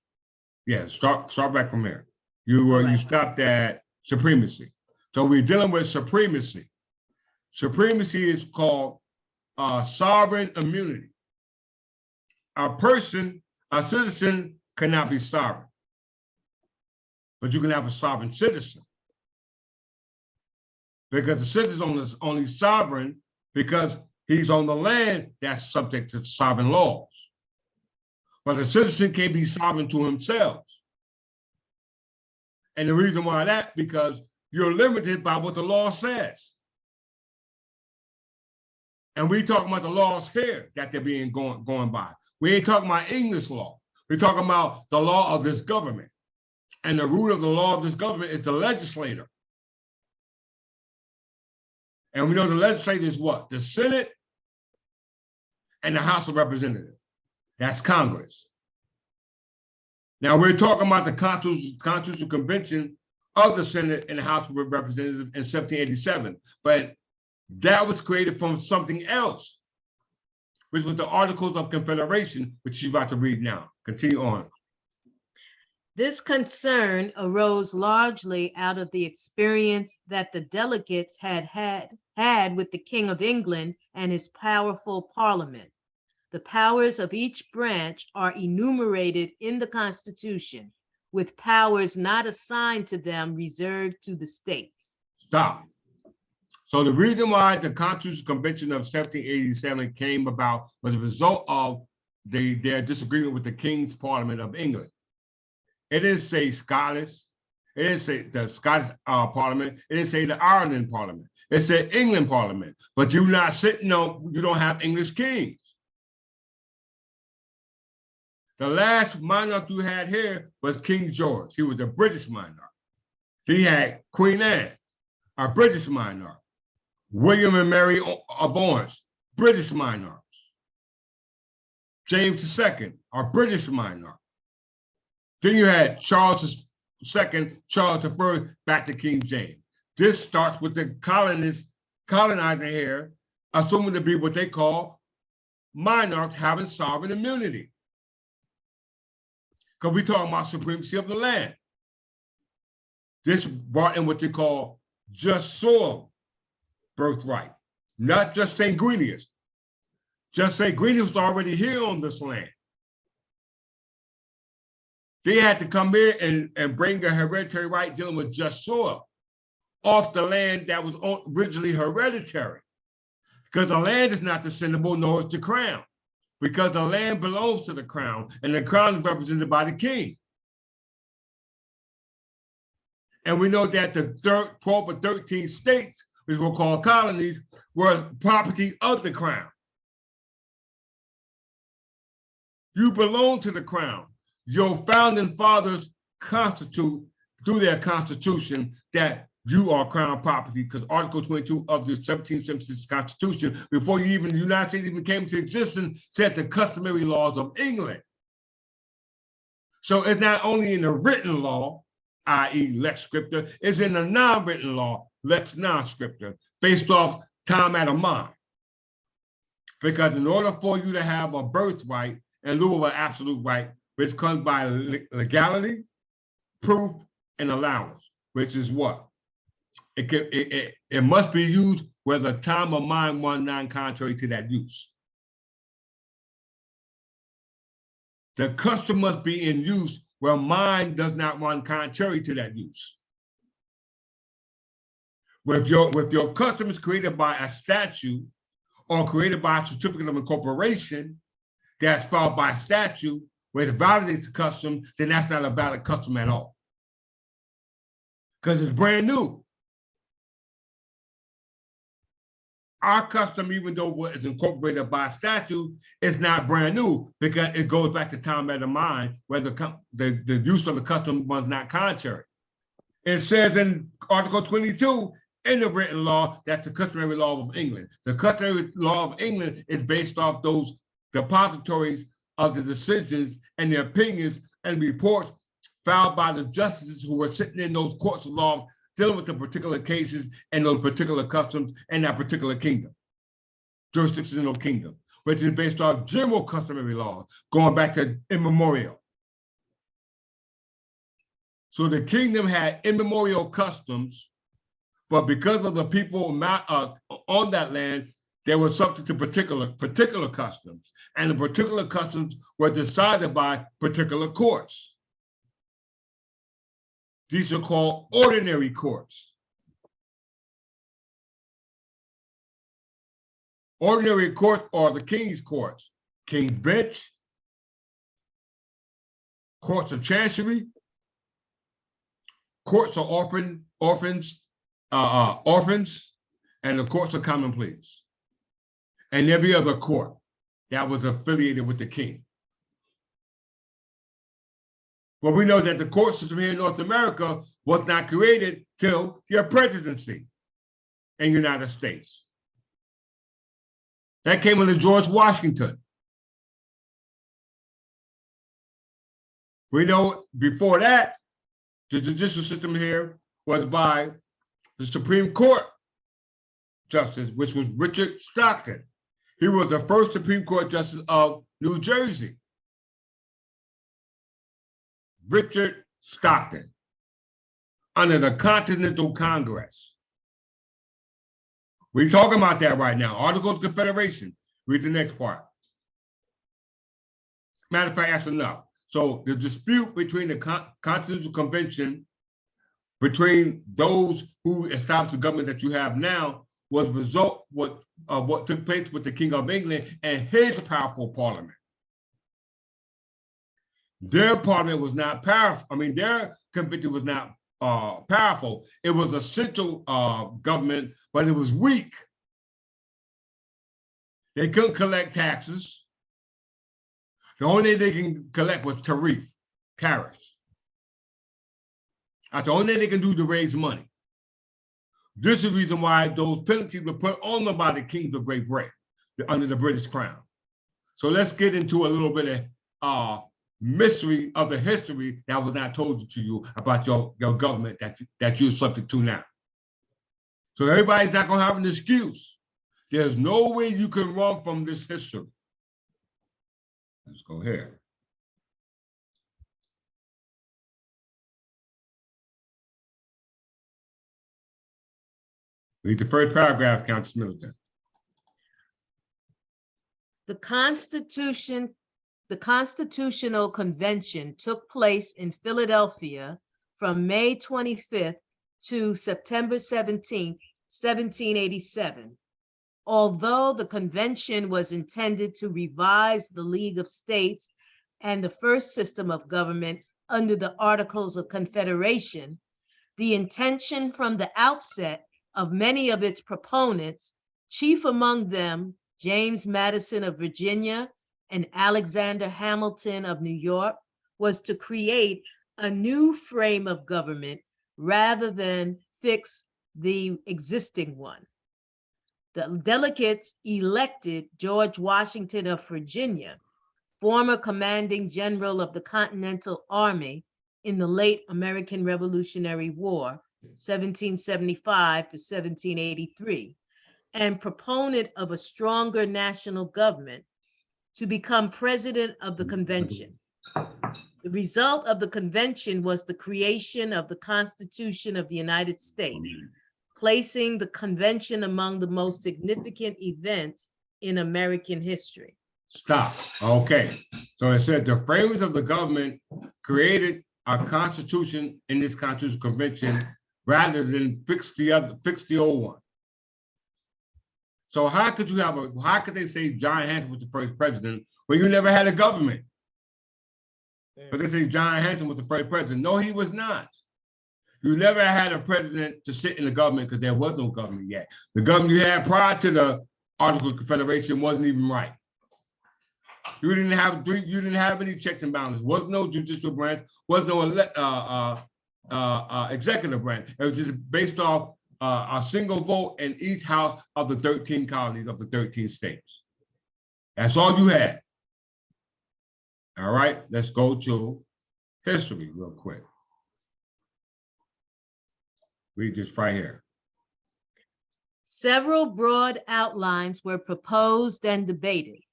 Yeah, start back from there. You Right. stopped at supremacy. So we're dealing with supremacy. Supremacy is called sovereign immunity. A citizen cannot be sovereign, but you can have a sovereign citizen. Because the citizen is only sovereign because he's on the land that's subject to sovereign laws. But the citizen can't be sovereign to himself. And the reason why that, because you're limited by what the law says. And we talking about the laws here that they're being going by. We ain't talking about English law. We're talking about the law of this government. And the root of the law of this government is the legislator. And we know the legislature is what? The Senate and the House of Representatives. That's Congress. Now we're talking about the Constitutional Convention of the Senate and the House of Representatives in 1787, but that was created from something else, which was the Articles of Confederation, which you're about to read now. Continue on. This concern arose largely out of the experience that the delegates had with the King of England and his powerful parliament. The powers of each branch are enumerated in the Constitution, with powers not assigned to them reserved to the states. Stop. So the reason why the Constitutional Convention of 1787 came about was a result of their disagreement with the King's Parliament of England. It didn't say Scottish. It didn't say the Scottish Parliament. It didn't say the Ireland Parliament. It said England Parliament. But you're not sitting on, you don't have English kings. The last monarch you had here was King George. He was a British monarch. He had Queen Anne, a British monarch. William and Mary of Orange, British monarchs. James II, a British monarch. Then you had Charles II, Charles I, back to King James. This starts with the colonizer here, assuming to be what they call monarchs having sovereign immunity. Because we're talking about supremacy of the land. This brought in what they call just soil birthright, not just sanguineous. Just sanguineous was already here on this land. They had to come here and bring a hereditary right dealing with just soil off the land that was originally hereditary. because the land is not descendable, nor is the crown, because the land belongs to the crown, and the crown is represented by the king. And we know that the 12 or 13 states, which we'll call colonies, were property of the crown. You belong to the crown. Your founding fathers constitute through their constitution that you are crown property, because Article 22 of the 1776 Constitution, before the United States even came into existence, said the customary laws of England. So it's not only in the written law, i.e. lex scripta, it's in the non-written law, lex non-scripta, based off time out of mind. Because in order for you to have a birthright in lieu of an absolute right, which comes by legality, proof, and allowance, which is what? It must be used where the time of mind runs non-contrary to that use. The custom must be in use where mind does not run contrary to that use. If your custom is created by a statute or created by a certificate of incorporation that's filed by statute, where it validates the custom, then that's not a valid custom at all, because it's brand new. Our custom, even though it's incorporated by statute, is not brand new, because it goes back to time out of mind, where the use of the custom was not contrary. It says in Article 22 in the written law that the customary law of England. The customary law of England is based off those depositories of the decisions and the opinions and reports filed by the justices who were sitting in those courts of law dealing with the particular cases and those particular customs and that particular kingdom, jurisdictional kingdom, which is based on general customary laws going back to immemorial. So the kingdom had immemorial customs, but because of the people on that land, they were subject to particular customs, and the particular customs were decided by particular courts. These are called ordinary courts. Ordinary courts are the king's courts, king's bench, courts of chancery, courts of orphans, and the courts of common pleas, and every other court that was affiliated with the king. Well, we know that the court system here in North America was not created till your presidency in the United States. That came under George Washington. We know before that, the judicial system here was by the Supreme Court Justice, which was Richard Stockton. He was the first Supreme Court Justice of New Jersey. Richard Stockton, under the Continental Congress. We're talking about that right now. Articles of Confederation. Read the next part. Matter of fact, that's enough. So the dispute between the Continental Convention, between those who established the government that you have now, was the result of what took place with the King of England and his powerful parliament. Their parliament was not powerful. I mean, their convention was not powerful. It was a central government, but it was weak. They couldn't collect taxes. The only thing they can collect was tariffs. That's the only thing they can do to raise money. This is the reason why those penalties were put on them by the kings of Great Britain under the British Crown. So let's get into a little bit of mystery of the history that was not told to you about your government that you're subject to now. So everybody's not going to have an excuse. There's no way you can run from this history. Let's go here. Read the first paragraph, Countess Middleton. The Constitutional Convention took place in Philadelphia from May 25th to September 17th, 1787. Although the convention was intended to revise the League of States and the first system of government under the Articles of Confederation, the intention from the outset of many of its proponents, chief among them James Madison of Virginia and Alexander Hamilton of New York, was to create a new frame of government rather than fix the existing one. The delegates elected George Washington of Virginia, former commanding general of the Continental Army in the late American Revolutionary War, 1775 to 1783, and proponent of a stronger national government, to become president of the convention. The result of the convention was the creation of the Constitution of the United States, placing the convention among the most significant events in American history. Stop. Okay. So it said the framers of the government created a constitution in this constitutional convention rather than fix the old one. So how could they say John Hanson was the first president when you never had a government? But they say John Hanson was the first president. No, he was not. You never had a president to sit in the government because there was no government yet. The government you had prior to the Articles of Confederation wasn't even right. You didn't have any checks and balances. Was no judicial branch. Was no executive branch. It was just based off a single vote in each house of the 13 colonies of the 13 states. That's all you had. All right, let's go to history real quick. Read this right here. Several broad outlines were proposed and debated,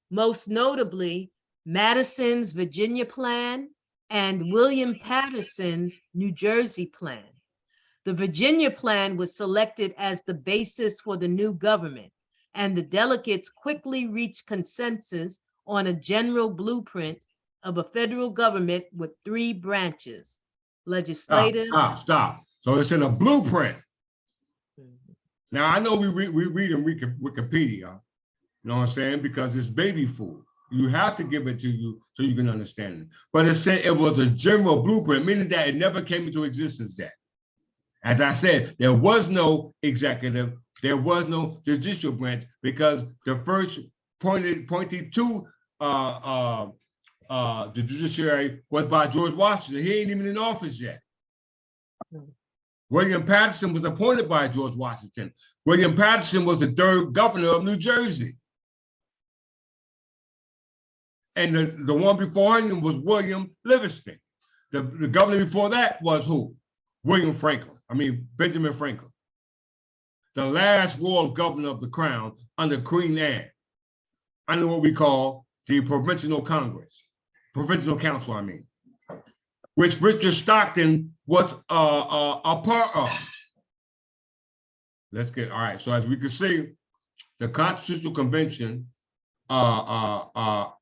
most notably Madison's Virginia Plan and William Patterson's New Jersey Plan. The Virginia Plan was selected as the basis for the new government, and the delegates quickly reached consensus on a general blueprint of a federal government with 3 branches: legislative. Stop. So it's in a blueprint. Now I know we read in Wikipedia, you know what I'm saying, because it's baby food. You have to give it to you so you can understand it. But it said it was a general blueprint, meaning that it never came into existence yet. As I said, there was no executive, there was no judicial branch, because the first appointee to the judiciary was by George Washington. He ain't even in office yet. William Patterson was appointed by George Washington. William Patterson was the 3rd governor of New Jersey. And the one before him was William Livingston. The governor before that was who? Benjamin Franklin. The last royal governor of the crown under Queen Anne, under what we call the Provincial Council, which Richard Stockton was a part of. Let's get, all right, so as we can see, the Constitutional Convention was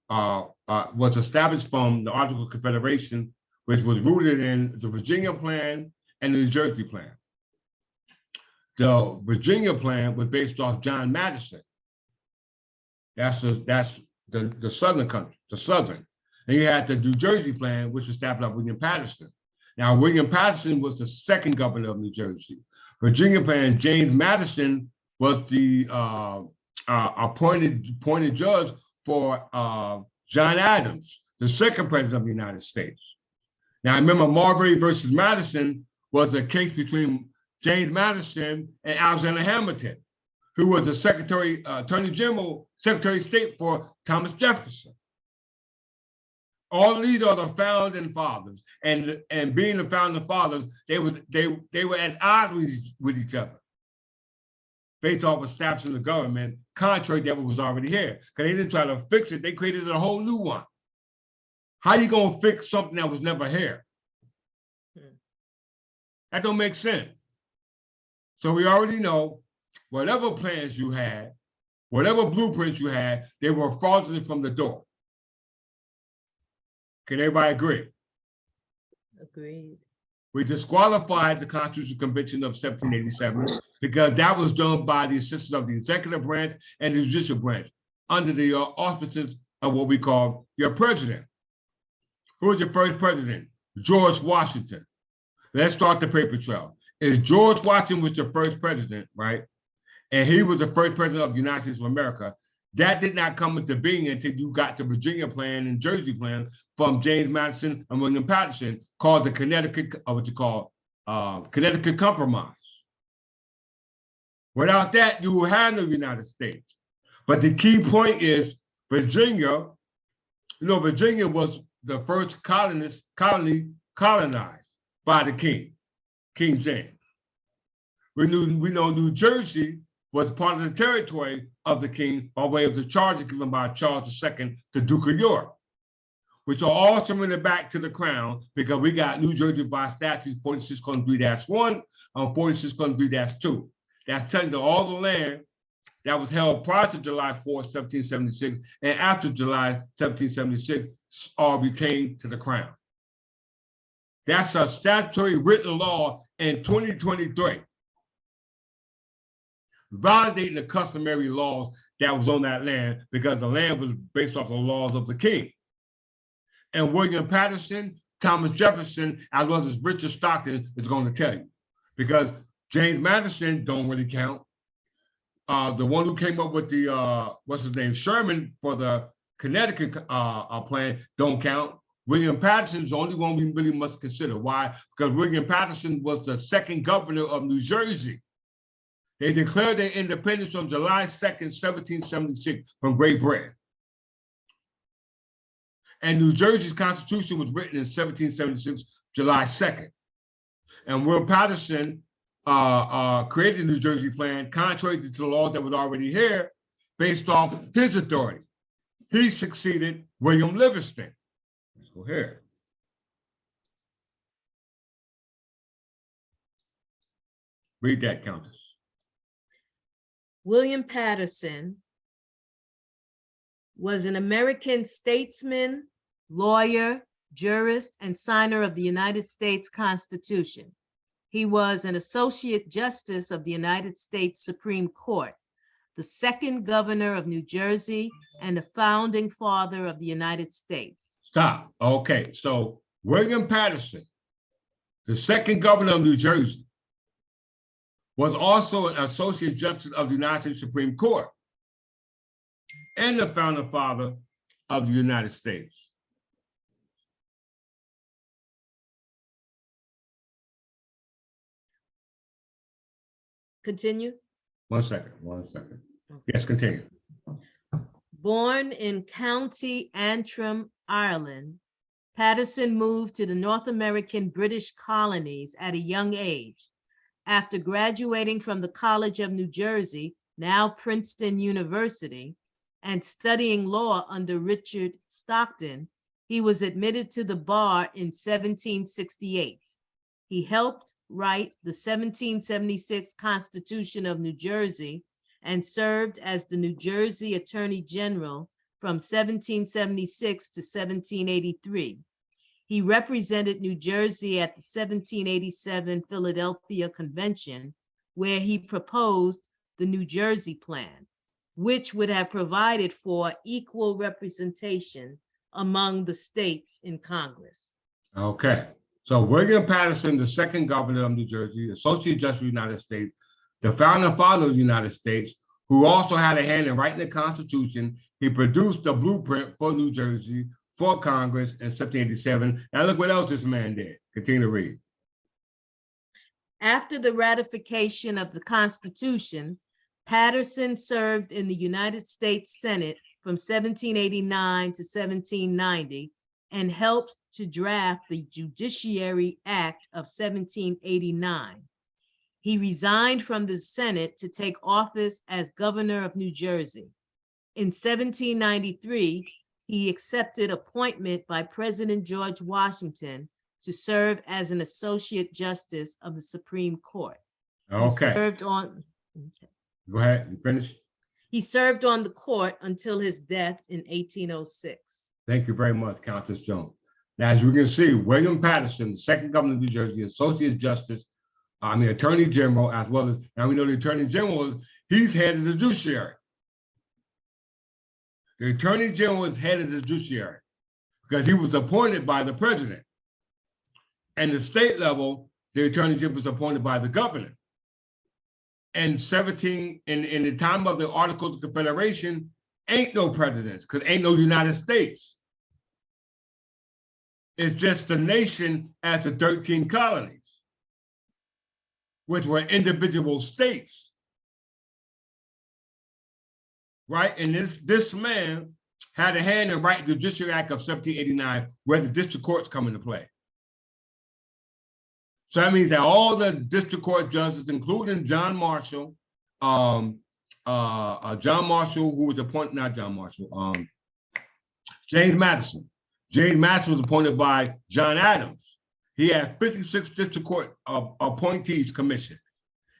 established from the Articles of Confederation, which was rooted in the Virginia Plan and the New Jersey Plan. The Virginia Plan was based off John Madison. That's the southern country, the southern. And you had the New Jersey Plan, which was established by William Patterson. Now, William Patterson was the 2nd governor of New Jersey. Virginia Plan, James Madison was the appointed judge for John Adams, the 2nd president of the United States. Now, I remember Marbury versus Madison was a case between James Madison and Alexander Hamilton, who was the Attorney General, Secretary of State for Thomas Jefferson. All these are the founding fathers, and being the founding fathers, they were at odds with each other, based off establishing the government, contrary to what was already here. Because they didn't try to fix it; they created a whole new one. How you gonna fix something that was never here? That don't make sense. So we already know whatever plans you had, whatever blueprints you had, they were fraudulent from the door. Can everybody agree? Agreed. We disqualified the Constitutional Convention of 1787 because that was done by the assistance of the executive branch and the judicial branch under the auspices of what we call your president. Who was your first president? George Washington. Let's start the paper trail. If George Washington was your first president, right? And he was the first president of the United States of America, that did not come into being until you got the Virginia plan and Jersey plan from James Madison and William Patterson, called the Connecticut, Connecticut Compromise. Without that, you will have no United States. But the key point is Virginia, Virginia was the first colony colonized by the king, King James. We know New Jersey was part of the territory of the king by way of the charges given by Charles II to Duke of York, which are all surrendered back to the crown because we got New Jersey by statutes 46:3-1 and 46:3-2. That's telling you all the land that was held prior to July 4, 1776, and after July 1776 are retained to the crown. That's a statutory written law in 2023. Validating the customary laws that was on that land because the land was based off the laws of the king. And William Patterson, Thomas Jefferson, as well as Richard Stockton is going to tell you. Because James Madison don't really count. The one who came up with the, Sherman for the Connecticut plan don't count. William Patterson is the only one we really must consider. Why? Because William Patterson was the second governor of New Jersey. They declared their independence on July 2nd, 1776 from Great Britain. And New Jersey's Constitution was written in 1776, July 2nd. And Will Patterson created the New Jersey plan contrary to the laws that was already here based off his authority. He succeeded William Livingston. Let's go here. Read that, Countess. William Patterson was an American statesman, lawyer, jurist, and signer of the United States Constitution. He was an Associate Justice of the United States Supreme Court, the second governor of New Jersey, and the founding father of the United States. Stop. Okay, so William Patterson, the second governor of New Jersey, was also an Associate Justice of the United States Supreme Court and the founding father of the United States. Continue. One second. Yes, continue. Born in County Antrim, Ireland, Patterson moved to the North American British colonies at a young age. After graduating from the College of New Jersey, now Princeton University, and studying law under Richard Stockton, he was admitted to the bar in 1768. He helped write the 1776 Constitution of New Jersey and served as the New Jersey Attorney General from 1776 to 1783. He represented New Jersey at the 1787 Philadelphia Convention, where he proposed the New Jersey Plan, which would have provided for equal representation among the states in Congress. Okay, so William Patterson, the second governor of New Jersey, Associate Justice of the United States, the founding father of the United States, who also had a hand in writing the Constitution. He produced the blueprint for New Jersey for Congress in 1787. Now look what else this man did. Continue to read. After the ratification of the Constitution, Patterson served in the United States Senate from 1789 to 1790 and helped to draft the Judiciary Act of 1789. He resigned from the Senate to take office as governor of New Jersey. In 1793, he accepted appointment by President George Washington to serve as an Associate Justice of the Supreme Court. Okay. He served on, Go ahead, you finish? He served on the court until his death in 1806. Thank you very much, Countess Jones. Now, as you can see, William Patterson, the second governor of New Jersey, Associate Justice, Attorney General, as well as, now we know the Attorney General, he's head of the judiciary. The Attorney General is head of the judiciary because he was appointed by the president. And the state level, the Attorney General was appointed by the governor. And in the time of the Articles of Confederation, ain't no presidents because ain't no United States. It's just the nation as the 13 colonies, which were individual states. Right? And this man had a hand in writing the Judiciary Act of 1789, where the district courts come into play. So that means that all the district court judges, including John Marshall, who was appointed, not John Marshall, James Madison. James Madison was appointed by John Adams. He had 56 district court appointees commissioned,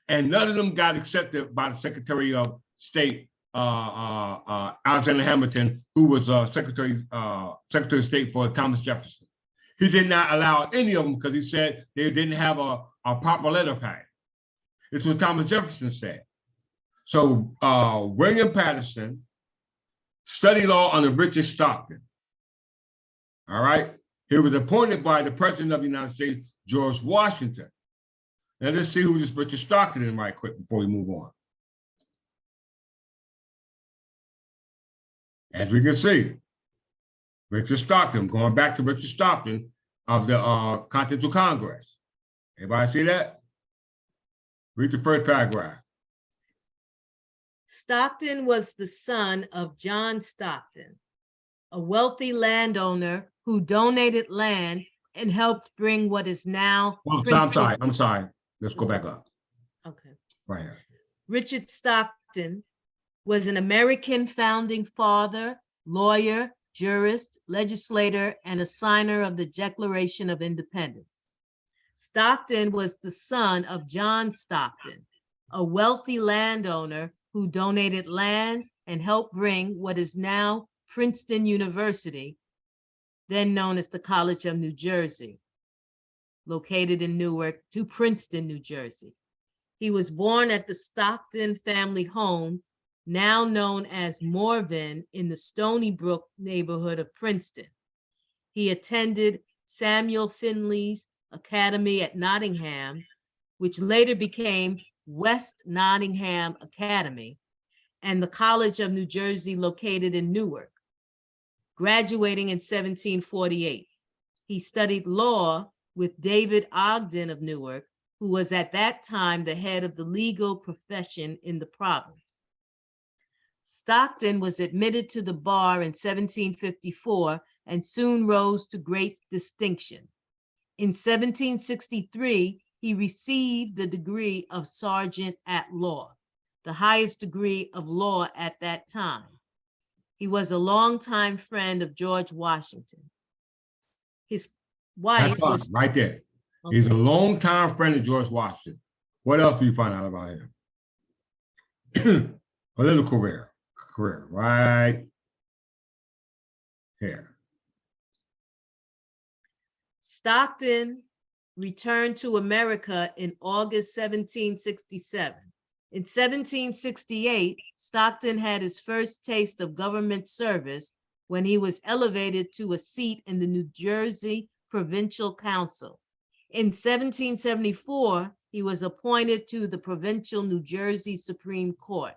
and none of them got accepted by the Secretary of State, Alexander Hamilton, who was Secretary of State for Thomas Jefferson. He did not allow any of them because he said they didn't have a proper letter pad. It's what Thomas Jefferson said. So William Patterson studied law under Richard Stockton. All right. He was appointed by the President of the United States, George Washington. Now let's see who this Richard Stockton is right quick before we move on. As we can see, Richard Stockton, going back to Richard Stockton of the Continental Congress. Everybody see that? Read the first paragraph. Stockton was the son of John Stockton, a wealthy landowner who donated land and helped bring what is now. Well, I'm sorry. Let's go back up. Okay. Right here. Richard Stockton was an American founding father, lawyer, jurist, legislator, and a signer of the Declaration of Independence. Stockton was the son of John Stockton, a wealthy landowner who donated land and helped bring what is now Princeton University, then known as the College of New Jersey, located in Newark, to Princeton, New Jersey. He was born at the Stockton family home, now known as Morven, in the Stony Brook neighborhood of Princeton. He attended Samuel Finley's Academy at Nottingham, which later became West Nottingham Academy, and the College of New Jersey located in Newark. Graduating in 1748, he studied law with David Ogden of Newark, who was at that time the head of the legal profession in the province. Stockton was admitted to the bar in 1754 and soon rose to great distinction. In 1763, he received the degree of Sergeant at Law, the highest degree of law at that time. He was a longtime friend of George Washington. His wife was right there. Okay. He's a longtime friend of George Washington. What else do you find out about him? Political career, right here. Stockton returned to America in August 1767. In 1768, Stockton had his first taste of government service when he was elevated to a seat in the New Jersey Provincial Council. In 1774, he was appointed to the Provincial New Jersey Supreme Court.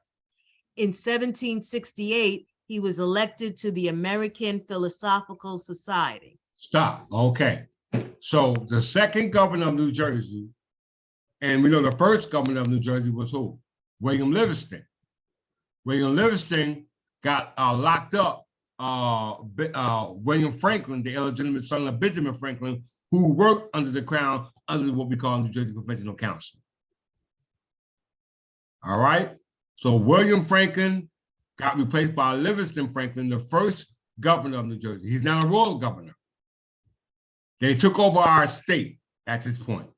In 1768, he was elected to the American Philosophical Society. Stop. Okay. So the second governor of New Jersey, and we know the first governor of New Jersey was who? William Livingston. William Livingston got locked up William Franklin, the illegitimate son of Benjamin Franklin, who worked under the crown under what we call New Jersey Provincial Council. All right. So William Franklin got replaced by Livingston Franklin, the first governor of New Jersey. He's now a royal governor. They took over our state at this point.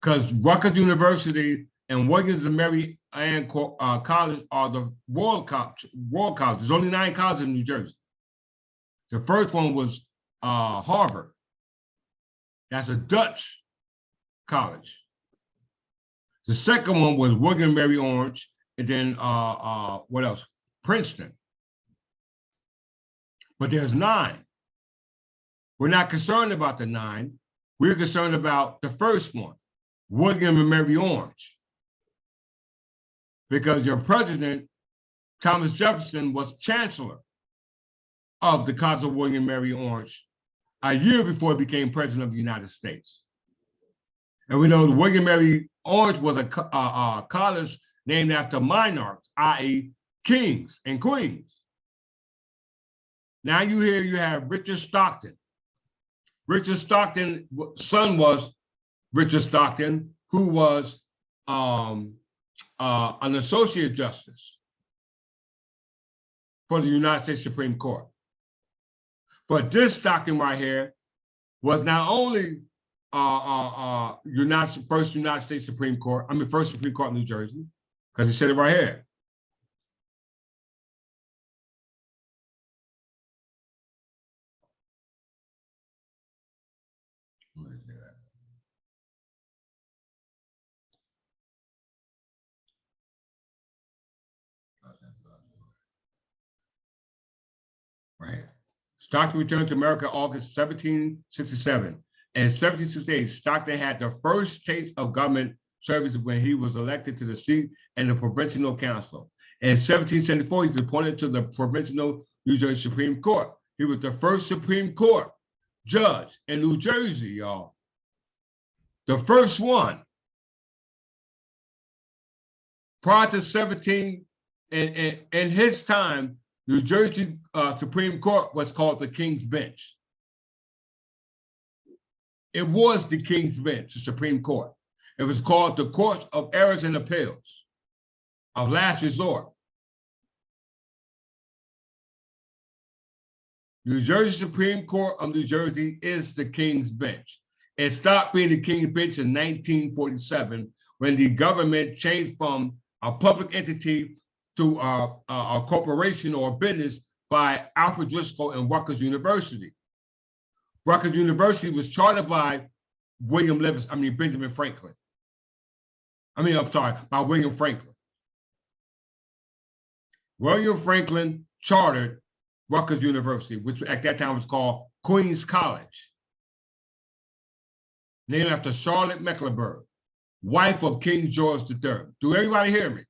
Because Rutgers University and Williams and Mary Ann College are the royal colleges. There's only 9 colleges in New Jersey. The first one was Harvard. That's a Dutch college. The second one was William Mary Orange, and then what else? Princeton. But there's 9. We're not concerned about the 9. We're concerned about the first one, William and Mary Orange. Because your president, Thomas Jefferson, was chancellor of the College of William and Mary Orange a year before he became president of the United States. And we know William and Mary Orange was a college named after monarchs, i.e. kings and queens. Now you have Richard Stockton. Richard Stockton's son was Richard Stockton, who was an associate justice for the United States Supreme Court. But this Stockton right here was not only first United States Supreme Court, first Supreme Court in New Jersey, because he said it right here. Right. Stockton returned to America August 1767. And in 1768, Stockton had the first taste of government service when he was elected to the seat and the provincial council. In 1774, he was appointed to the provincial New Jersey Supreme Court. He was the first Supreme Court judge in New Jersey, y'all. The first one. Prior to in his time, New Jersey Supreme Court was called the King's Bench. It was the King's Bench, the Supreme Court. It was called the Court of Errors and Appeals of Last Resort. New Jersey Supreme Court of New Jersey is the King's Bench. It stopped being the King's Bench in 1947 when the government changed from a public entity to a corporation or a business by Alfred Driscoll and Rutgers University. Rutgers University was chartered by Benjamin Franklin. By William Franklin. William Franklin chartered Rutgers University, which at that time was called Queens College, named after Charlotte Mecklenburg, wife of King George III. Do everybody hear me?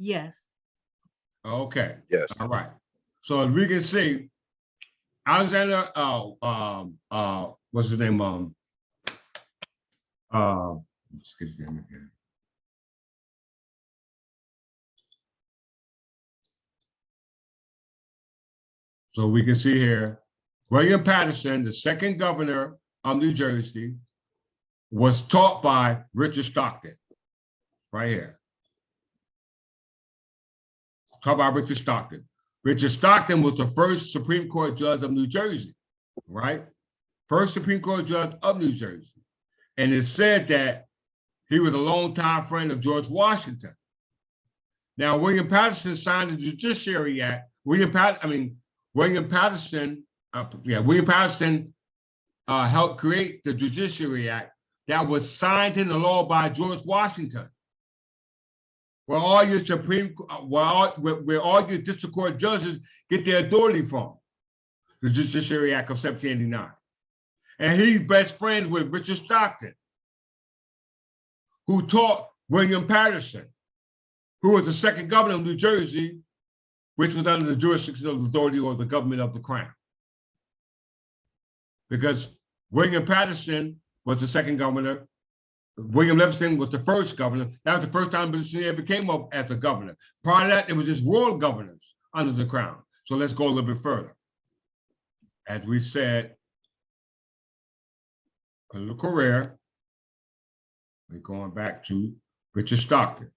Yes. Okay. Yes. All right. So as we can see, Alexander, what's his name? Let's get his name again. So we can see here, William Patterson, the second governor of New Jersey, was taught by Richard Stockton, right here. Taught by Richard Stockton. Richard Stockton was the first Supreme Court judge of New Jersey, right? First Supreme Court judge of New Jersey. And it said that he was a longtime friend of George Washington. Now, William Patterson signed the Judiciary Act. William Patterson helped create the Judiciary Act that was signed into law by George Washington. Where all your where all your district court judges get their authority from, the Judiciary Act of 1789. And he's best friends with Richard Stockton, who taught William Patterson, who was the second governor of New Jersey, which was under the jurisdiction of the authority or the government of the crown. Because William Patterson was the second governor. William Livingston was the first governor. That was the first time he ever came up as a governor. Prior to that, it was just world governors under the crown. So let's go a little bit further. As we said, a little career, we're going back to Richard Stockton.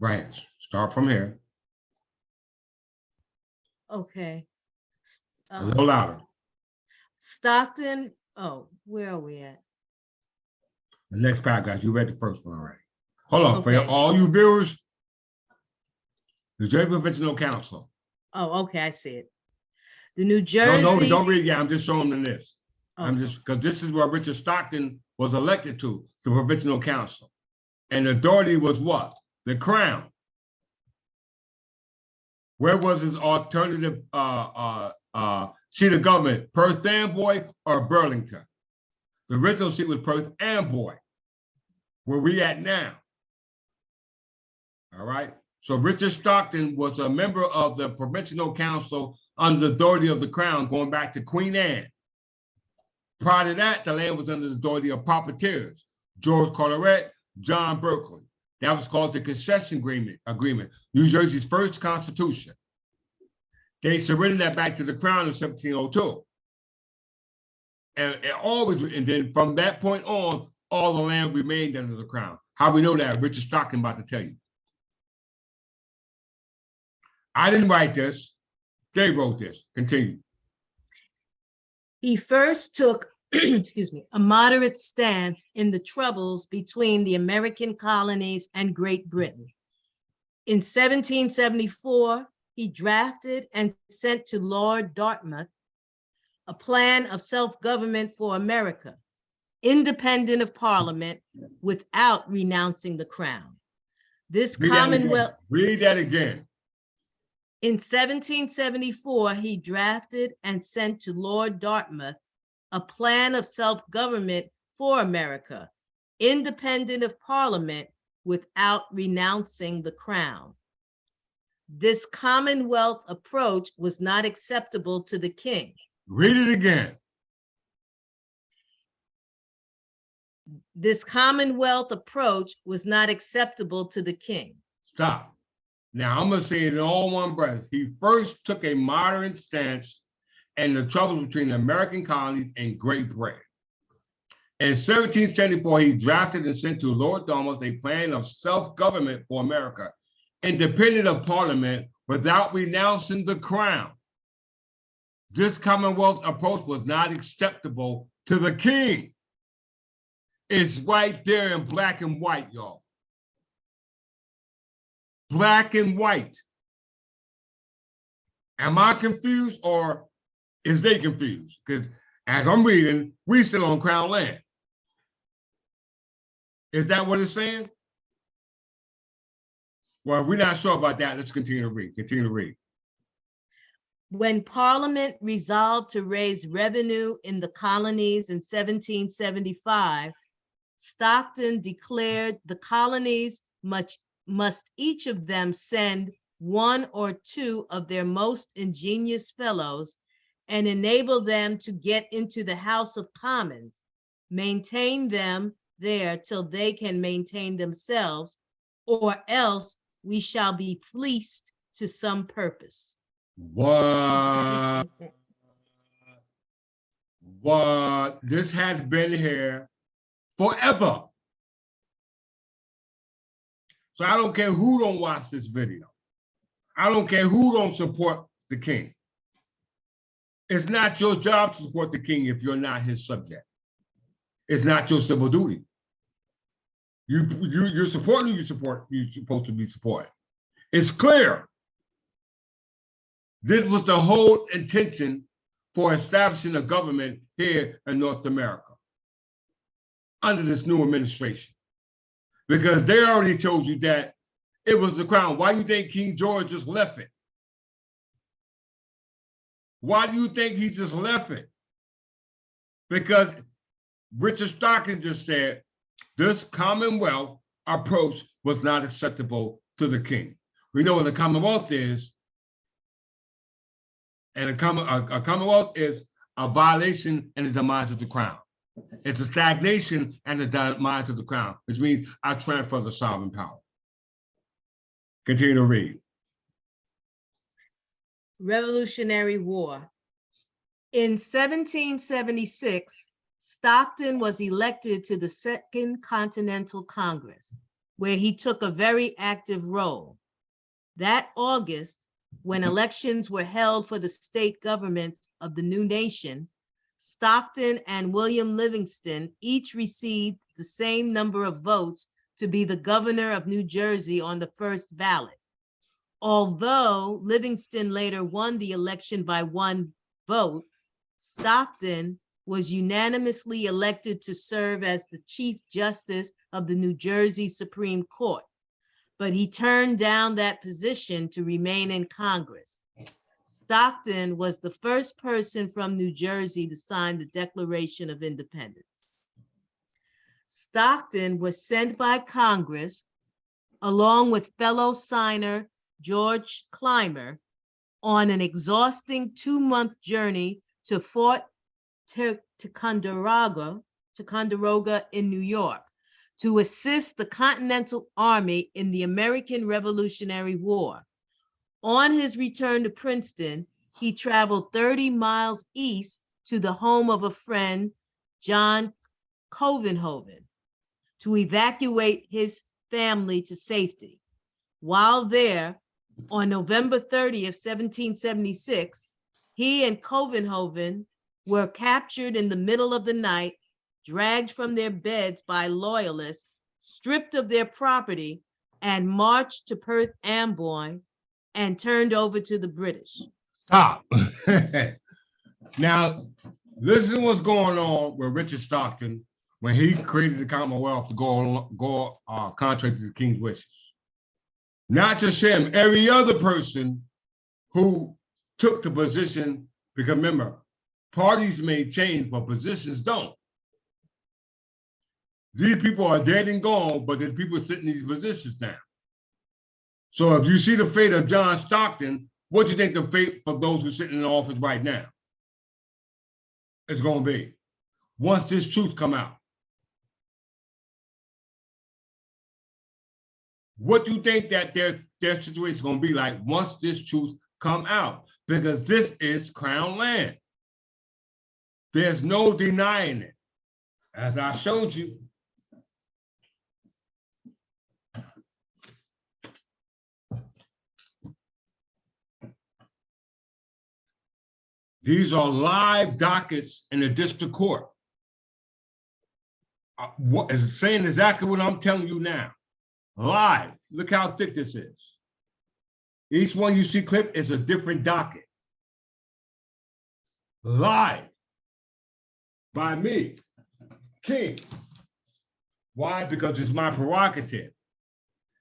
Right, start from here. Okay. A little louder. Stockton, oh, where are we at? The next paragraph, you read the first one already. Hold on, for Okay. all you viewers, the Jersey Provincial Council. Oh, okay, I see it. The New No, Jersey. don't read it. I'm just showing them this. I'm Okay. just, because this is where Richard Stockton was elected to, the Provincial Council. And the authority was what? The Crown. Where was his alternative seat of government? Perth Amboy or Burlington? The original seat was Perth Amboy. Where we at now? All right. So Richard Stockton was a member of the Provincial Council under the authority of the Crown, going back to Queen Anne. Prior to that, the land was under the authority of profiteers, George Carteret, John Berkeley. That was called the Concession Agreement, New Jersey's first constitution. They surrendered that back to the Crown in 1702. And then from that point on, all the land remained under the Crown. How we know that? Richard Stockton about to tell you. I didn't write this. They wrote this. Continue. He first took, excuse me, a moderate stance in the troubles between the American colonies and Great Britain. In 1774, he drafted and sent to Lord Dartmouth a plan of self-government for America, independent of Parliament, without renouncing the Crown. This Commonwealth. Read that again. In 1774, he drafted and sent to Lord Dartmouth a plan of self-government for America, independent of Parliament, without renouncing the Crown. This Commonwealth approach was not acceptable to the king. Read it again. This Commonwealth approach was not acceptable to the king. Stop. Now, I'm going to say it in all one breath. He first took a moderate stance in the troubles between the American colonies and Great Britain. In 1774, he drafted and sent to Lord Dartmouth a plan of self-government for America, independent of Parliament, without renouncing the Crown. This Commonwealth approach was not acceptable to the king. It's right there in black and white, y'all. Black and white. Am I confused or is they confused? Because as I'm reading, we still on Crown land. Is that what it's saying? Well, if we're not sure about that, let's continue to read. Continue to read. When Parliament resolved to raise revenue in the colonies in 1775, Stockton declared the colonies must each of them send one or two of their most ingenious fellows and enable them to get into the House of Commons, maintain them there till they can maintain themselves, or else we shall be fleeced to some purpose. What? What? This has been here forever. So I don't care who don't watch this video. I don't care who don't support the king. It's not your job to support the king if you're not his subject. It's not your civil duty. You're supporting who you're supposed to be supporting. It's clear. This was the whole intention for establishing a government here in North America under this new administration. Because they already told you that it was the Crown. Why do you think King George just left it? Why do you think he just left it? Because Richard Stockton just said this Commonwealth approach was not acceptable to the king. We know what the Commonwealth is, and a Commonwealth is a violation and the demise of the Crown. It's a stagnation and the demise of the Crown, which means I transfer the sovereign power. Continue to read. Revolutionary War. In 1776, Stockton was elected to the Second Continental Congress, where he took a very active role. That August, when elections were held for the state governments of the new nation, Stockton and William Livingston each received the same number of votes to be the governor of New Jersey on the first ballot. Although Livingston later won the election by 1 vote, Stockton was unanimously elected to serve as the Chief Justice of the New Jersey Supreme Court, but he turned down that position to remain in Congress. Stockton was the first person from New Jersey to sign the Declaration of Independence. Stockton was sent by Congress, along with fellow signer George Clymer, on an exhausting 2-month journey to Fort Ticonderoga in New York to assist the Continental Army in the American Revolutionary War. On his return to Princeton, he traveled 30 miles east to the home of a friend, John Covenhoven, to evacuate his family to safety. While there, on November 30th, 1776, he and Covenhoven were captured in the middle of the night, dragged from their beds by loyalists, stripped of their property, and marched to Perth Amboy and turned over to the British. Stop. Now, listen to what's going on with Richard Stockton when he created the Commonwealth to go contrary to the King's wishes. Not just him, every other person who took the position, because remember, parties may change, but positions don't. These people are dead and gone, but there's people sitting in these positions now. So if you see the fate of John Stockton, what do you think the fate for those who are sitting in the office right now is going to be once this truth come out? What do you think that their situation is going to be like once this truth come out? Because this is Crown land. There's no denying it. As I showed you, these are live dockets in the district court. What is saying exactly what I'm telling you now. Live. Look how thick this is. Each one you see clipped is a different docket. Live. By me, King. Why? Because it's my prerogative.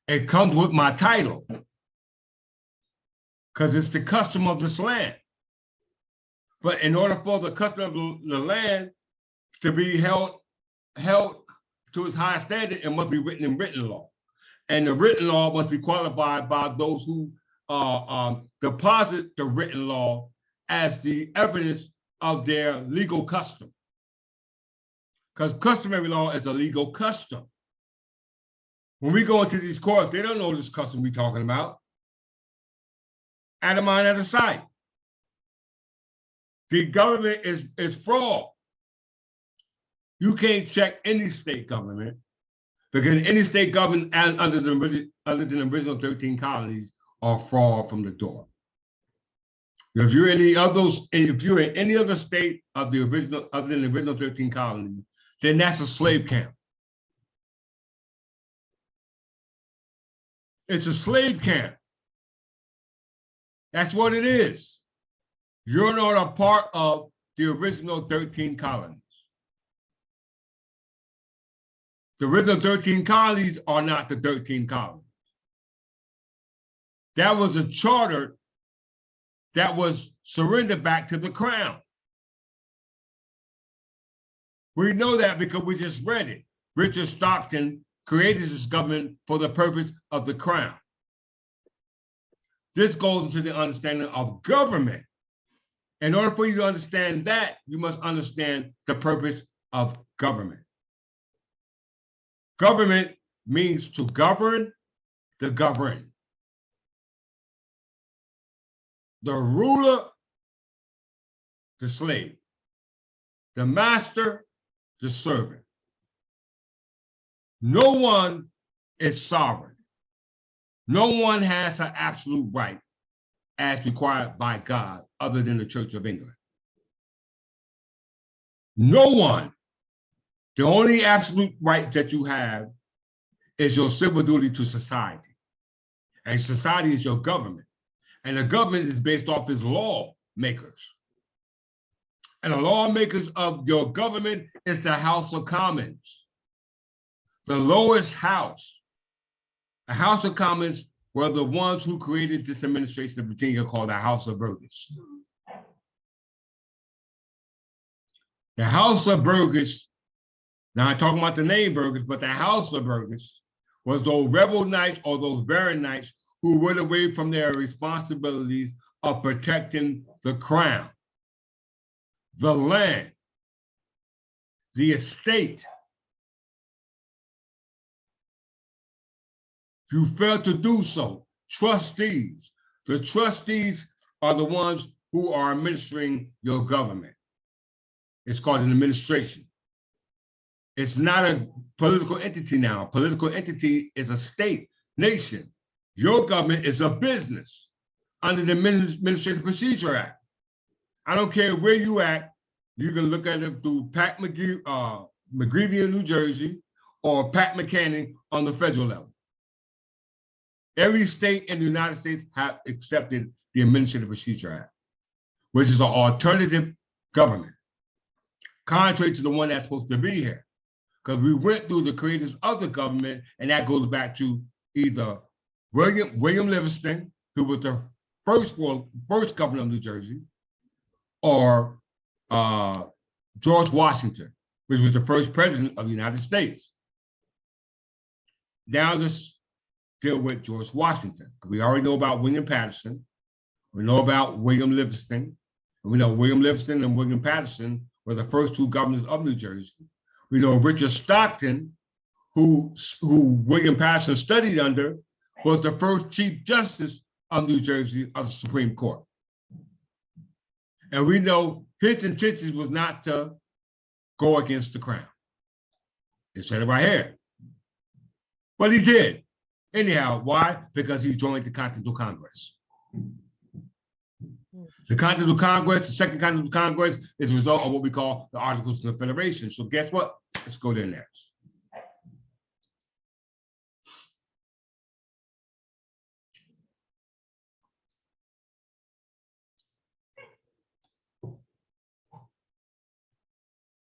It comes with my title. Because it's the custom of this land. But in order for the custom of the land to be held to its high standard, it must be written in written law. And the written law must be qualified by those who deposit the written law as the evidence of their legal custom. Because customary law is a legal custom. When we go into these courts, they don't know this custom we're talking about. Out of mind, out of sight. The government is fraud. You can't check any state government because any state government other than the original 13 colonies are fraud from the door. If you're in any other state of the original, other than the original 13 colonies, then that's a slave camp. It's a slave camp. That's what it is. You're not a part of the original 13 colonies. The original 13 colonies are not the 13 colonies. That was a charter that was surrendered back to the crown. We know that because we just read it. Richard Stockton created this government for the purpose of the crown. This goes into the understanding of government. In order for you to understand that, you must understand the purpose of government. Government means to govern the governed. The ruler, the slave. The master, the servant. No one is sovereign. No one has an absolute right as required by God other than the Church of England. No one The only absolute right that you have is your civil duty to society. And society is your government. And the government is based off its lawmakers. And the lawmakers of your government is the House of Commons, the lowest house. The House of Commons were the ones who created this administration of Virginia called the House of Burgess. The House of Burgess, now I'm talking about the name Burgess, but the House of Burgess was those rebel knights or those baron knights who went away from their responsibilities of protecting the crown, the land, the estate. You failed to do so. Trustees. The trustees are the ones who are administering your government. It's called an administration. It's not a political entity now. A political entity is a state, nation. Your government is a business under the Administrative Procedure Act. I don't care where you at. You can look at it through Pat McGreevy in New Jersey or Pat McCanning on the federal level. Every state in the United States have accepted the Administrative Procedure Act, which is an alternative government, contrary to the one that's supposed to be here. Because we went through the creators of the government, and that goes back to either William Livingston, who was the first governor of New Jersey, or George Washington, which was the first president of the United States. Now let's deal with George Washington. We already know about William Patterson. We know about William Livingston. And we know William Livingston and William Patterson were the first two governors of New Jersey. We know Richard Stockton, who William Patterson studied under, was the first Chief Justice of New Jersey of the Supreme Court. And we know his intention was not to go against the crown. It said it right here. But he did. Anyhow, why? Because he joined the Continental Congress. The Continental Congress, the Second Continental Congress, is a result of what we call the Articles of Confederation. So guess what? Let's go there next.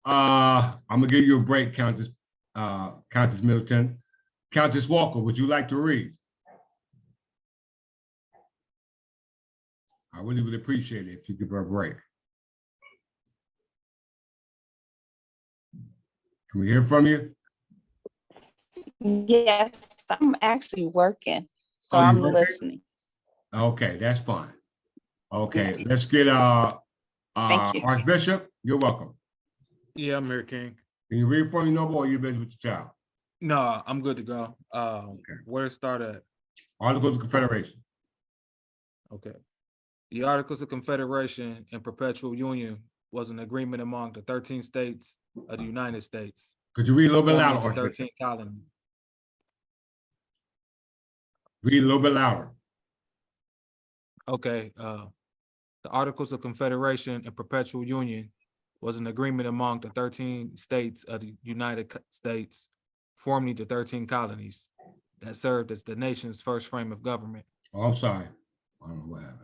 I'm gonna give you a break, Countess Middleton. Countess Walker, would you like to read? I really would appreciate it if you give her a break. Can we hear from you? Yes, I'm actually working, so Oh, you I'm working? listening. Okay, that's fine. Okay, Yes. let's get Thank you. Archbishop, you're welcome. Yeah, I'm here, King. Can you read for me, Noble, or are you busy with the child? No, I'm good to go. Where to start at? Articles of Confederation. Okay. The Articles of Confederation and Perpetual Union was an agreement among the 13 states of the United States. Could you read a little bit forming louder, the Archbishop? 13 colonies. Read a little bit louder. Okay. The Articles of Confederation and Perpetual Union was an agreement among the 13 states of the United States, forming the 13 colonies that served as the nation's first frame of government. Oh, I'm sorry. I don't know what happened.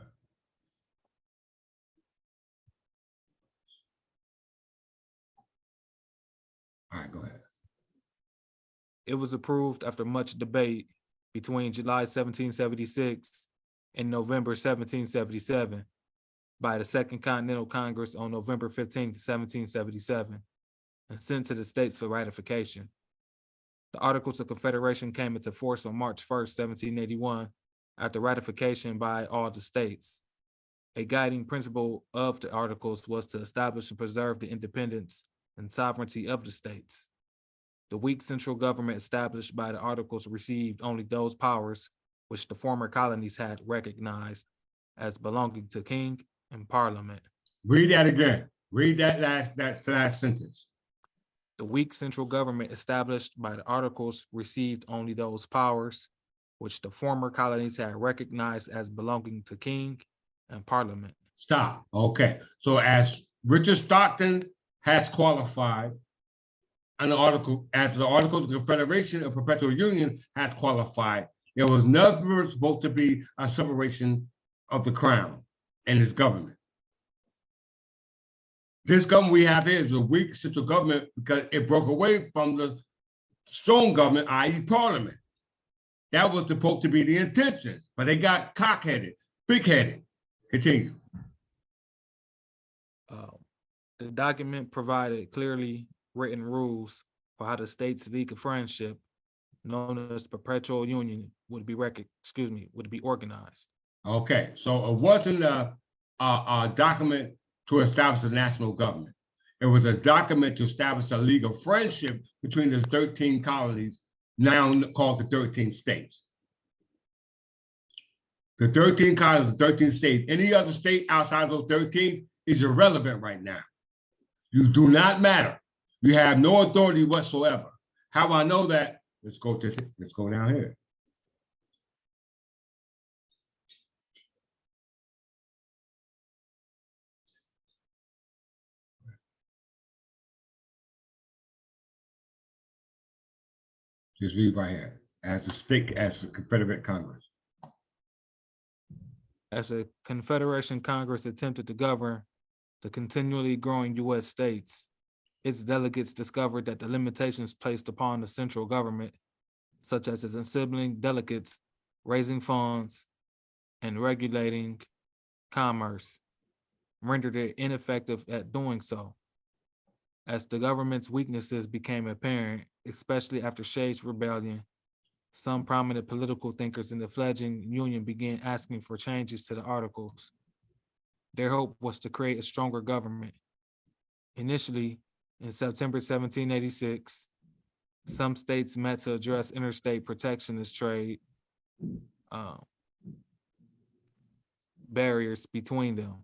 All right, go ahead. It was approved after much debate between July 1776 and November 1777 by the Second Continental Congress on November 15, 1777, and sent to the states for ratification. The Articles of Confederation came into force on March 1st, 1781, after ratification by all the states. A guiding principle of the Articles was to establish and preserve the independence and sovereignty of the states. The weak central government established by the Articles received only those powers which the former colonies had recognized as belonging to King and Parliament. Read that again. Read that last sentence. The weak central government established by the Articles received only those powers which the former colonies had recognized as belonging to King and Parliament. Stop. Okay. So as Richard Stockton has qualified, an article, as the Articles of Confederation and Perpetual Union has qualified, there was never supposed to be a separation of the crown and its government. This government we have here is a weak central government because it broke away from the strong government, i.e. Parliament. That was supposed to be the intention, but they got cock-headed, big-headed. Continue. The document provided clearly written rules for how the states' League of Friendship, known as Perpetual Union, would be organized. Okay, so it wasn't a document to establish a national government. It was a document to establish a League of Friendship between the 13 colonies, now called the 13 states. The 13 colonies, the 13 states, any other state outside of those 13 is irrelevant right now. You do not matter. You have no authority whatsoever. How I know that? Let's go down here. Just read right here. As the Confederate Congress. As the Confederation Congress attempted to govern the continually growing U.S. states, its delegates discovered that the limitations placed upon the central government, such as its assembling delegates, raising funds, and regulating commerce, rendered it ineffective at doing so. As the government's weaknesses became apparent, especially after Shays' Rebellion, some prominent political thinkers in the fledgling union began asking for changes to the Articles. Their hope was to create a stronger government. Initially, in September 1786, some states met to address interstate protectionist trade barriers between them.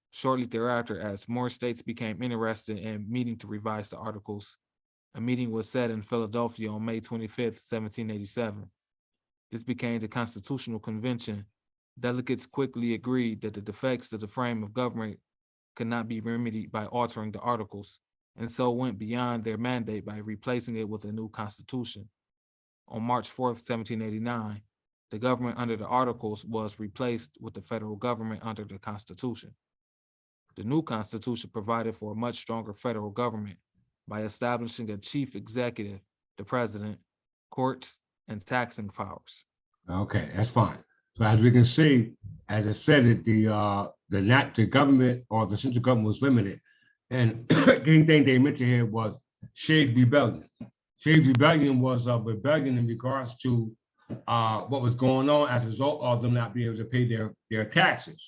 Shortly thereafter, as more states became interested in meeting to revise the Articles, a meeting was set in Philadelphia on May 25th, 1787. This became the Constitutional Convention. Delegates quickly agreed that the defects of the frame of government could not be remedied by altering the Articles, and so went beyond their mandate by replacing it with a new constitution. On March 4th, 1789, the government under the Articles was replaced with the federal government under the Constitution. The new Constitution provided for a much stronger federal government by establishing a chief executive, the president, courts, and taxing powers. Okay, that's fine. So as we can see, as I said, the government or the central government was limited. And the thing they mentioned here was Shays' Rebellion. Shays' Rebellion was a rebellion in regards to what was going on as a result of them not being able to pay their taxes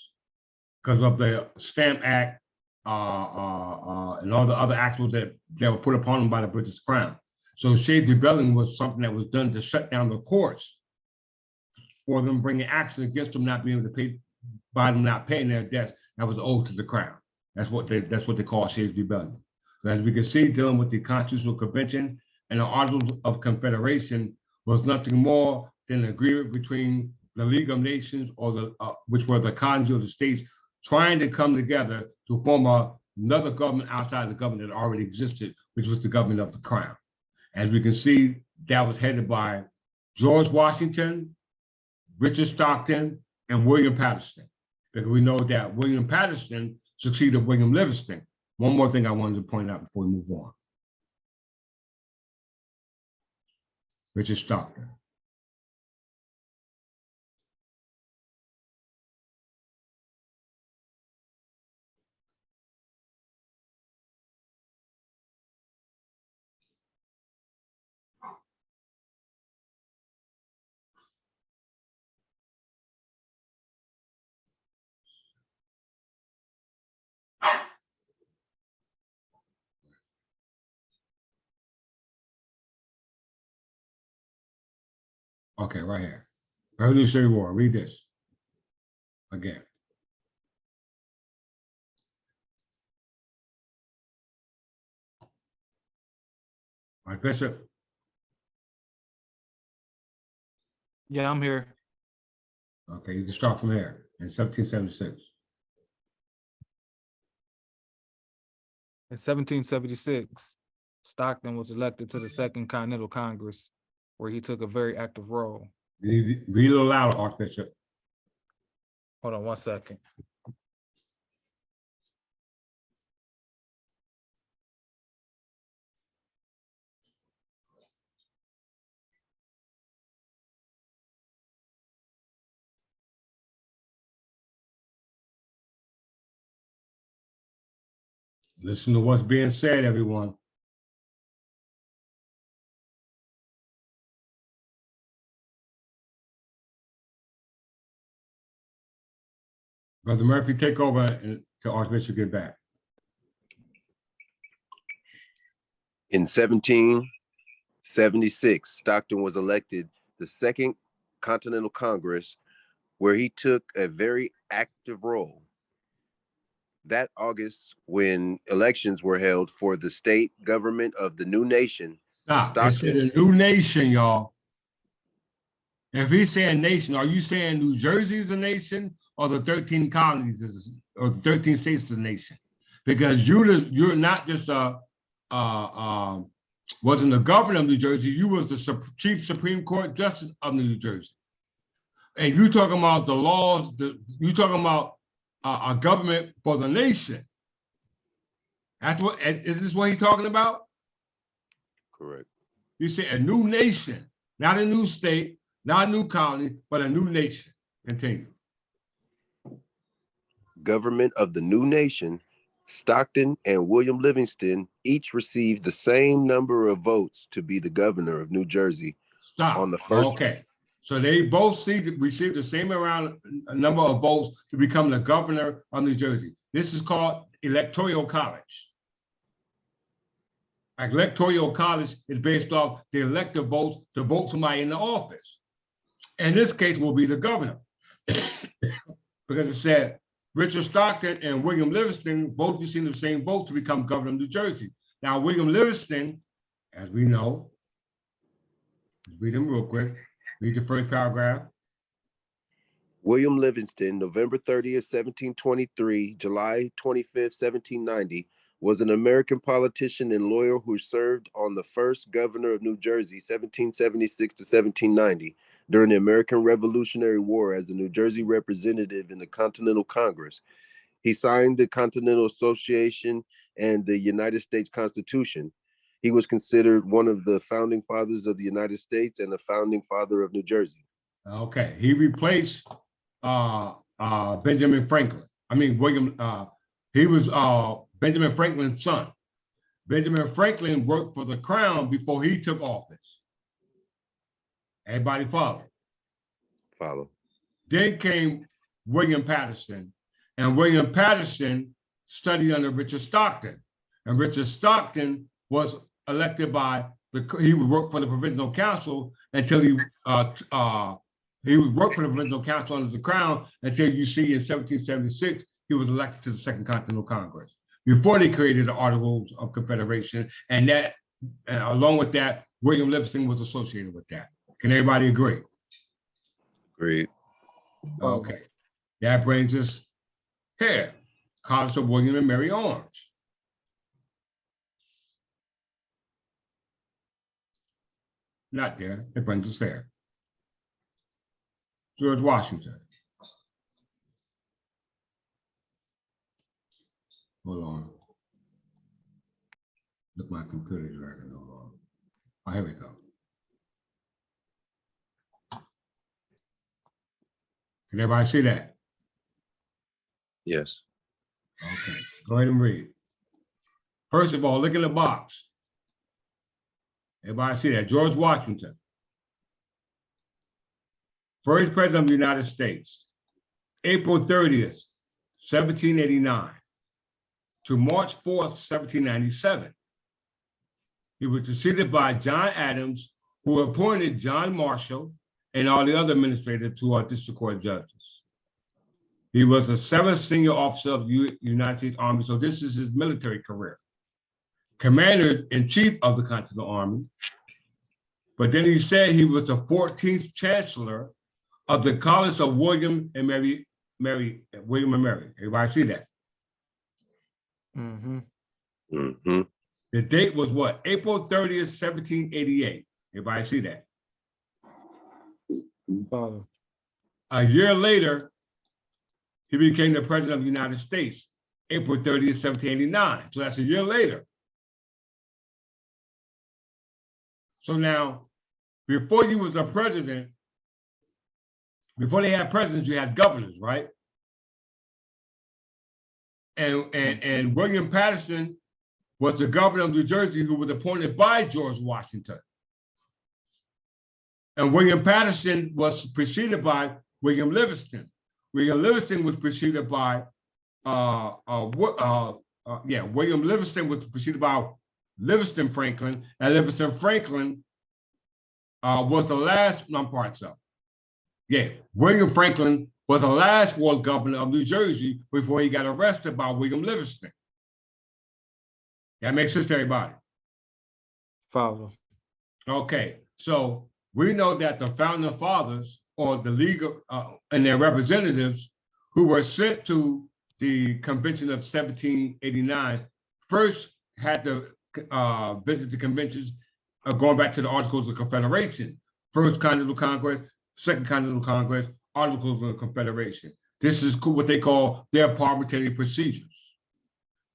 because of the Stamp Act and all the other acts that were put upon them by the British Crown. So Shays' Rebellion was something that was done to shut down the courts for them bringing action against them not being able to pay, by them not paying their debts that was owed to the crown. That's what they call Shays' Rebellion. So as we can see, dealing with the Constitutional Convention and the Articles of Confederation was nothing more than an agreement between the League of Nations, or which were the colonies of the states, trying to come together to form another government outside the government that already existed, which was the government of the crown. As we can see, that was headed by George Washington, Richard Stockton, and William Patterson. Because we know that William Patterson succeeded William Livingston. One more thing I wanted to point out before we move on. Richard Stockton. Okay, right here. Revolutionary War. Read this again. All right, Bishop. Yeah, I'm here. Okay, you can start from here in 1776. In 1776, Stockton was elected to the Second Continental Congress, where he took a very active role. You need to read a little louder, Archbishop. Hold on 1 second. Listen to what's being said, everyone. Brother Murphy, take over until Archbishop get back. In 1776, Stockton was elected the Second Continental Congress, where he took a very active role. That August, when elections were held for the state government of the new nation. Stop. It said a new nation, y'all. If he's saying nation, are you saying New Jersey is a nation or the 13 colonies or the 13 states is a nation? Because you're not just wasn't the governor of New Jersey, you was the chief Supreme Court Justice of New Jersey. And you talking about the laws, you talking about a government for the nation. That's what, is this what he's talking about? Correct. You say a new nation, not a new state, not a new colony, but a new nation. Continue. Government of the new nation, Stockton and William Livingston each received the same number of votes to be the governor of New Jersey. Stop. On the first. Okay. So they both received the same number of votes to become the governor of New Jersey. This is called electoral college. Electoral college is based off the elective votes to vote somebody in the office. In this case, will be the governor. Because it said Richard Stockton and William Livingston both received the same vote to become governor of New Jersey. Now, William Livingston, as we know, read him real quick. Read the first paragraph. William Livingston, November 30th, 1723, July 25th, 1790, was an American politician and lawyer who served on the first governor of New Jersey, 1776 to 1790, during the American Revolutionary War as a New Jersey representative in the Continental Congress. He signed the Continental Association and the United States Constitution. He was considered one of the founding fathers of the United States and the founding father of New Jersey. Okay, he replaced Benjamin Franklin. I mean, he was Benjamin Franklin's son. Benjamin Franklin worked for the crown before he took office. Everybody follow? Follow. Then came William Patterson, and William Patterson studied under Richard Stockton. And Richard Stockton was elected he would work for the Provincial Council until he would work for the Provincial Council under the Crown until you see in 1776, he was elected to the Second Continental Congress. Before they created the Articles of Confederation, and that, along with that, William Livingston was associated with that. Can everybody agree? Agreed. Okay, that brings us here, College of William and Mary Orange. Not there, it brings us there. George Washington. Hold on. Look, my computer's dragging along. Oh, here we go. Can everybody see that? Yes. Okay, go ahead and read. First of all, look in the box. Everybody see that? George Washington. First President of the United States, April 30th, 1789 to March 4th, 1797. He was succeeded by John Adams, who appointed John Marshall and all the other administrators to our district court judges. He was the 7th senior officer of the United States Army, so this is his military career. Commander-in-Chief of the Continental Army, but then he said he was the 14th Chancellor of the College of William and Mary. Everybody see that? Mm-hmm. Mm-hmm. The date was what? April 30th, 1788. Everybody see that? Follow. A year later, he became the president of the United States, April 30th, 1789. So that's a year later. So now, before you was a president, before they had presidents, you had governors, right? And William Patterson was the governor of New Jersey who was appointed by George Washington. And William Patterson was preceded by William Livingston. William Livingston was preceded by, William Livingston was preceded by Livingston Franklin, and Livingston Franklin was the last, William Franklin was the last world governor of New Jersey before he got arrested by William Livingston. That makes sense to everybody. Follow. Okay, so we know that the founding fathers or the league and their representatives who were sent to the convention of 1789 first had to visit the conventions going back to the Articles of Confederation. First Continental Congress, Second Continental Congress, Articles of Confederation. This is what they call their parliamentary procedures.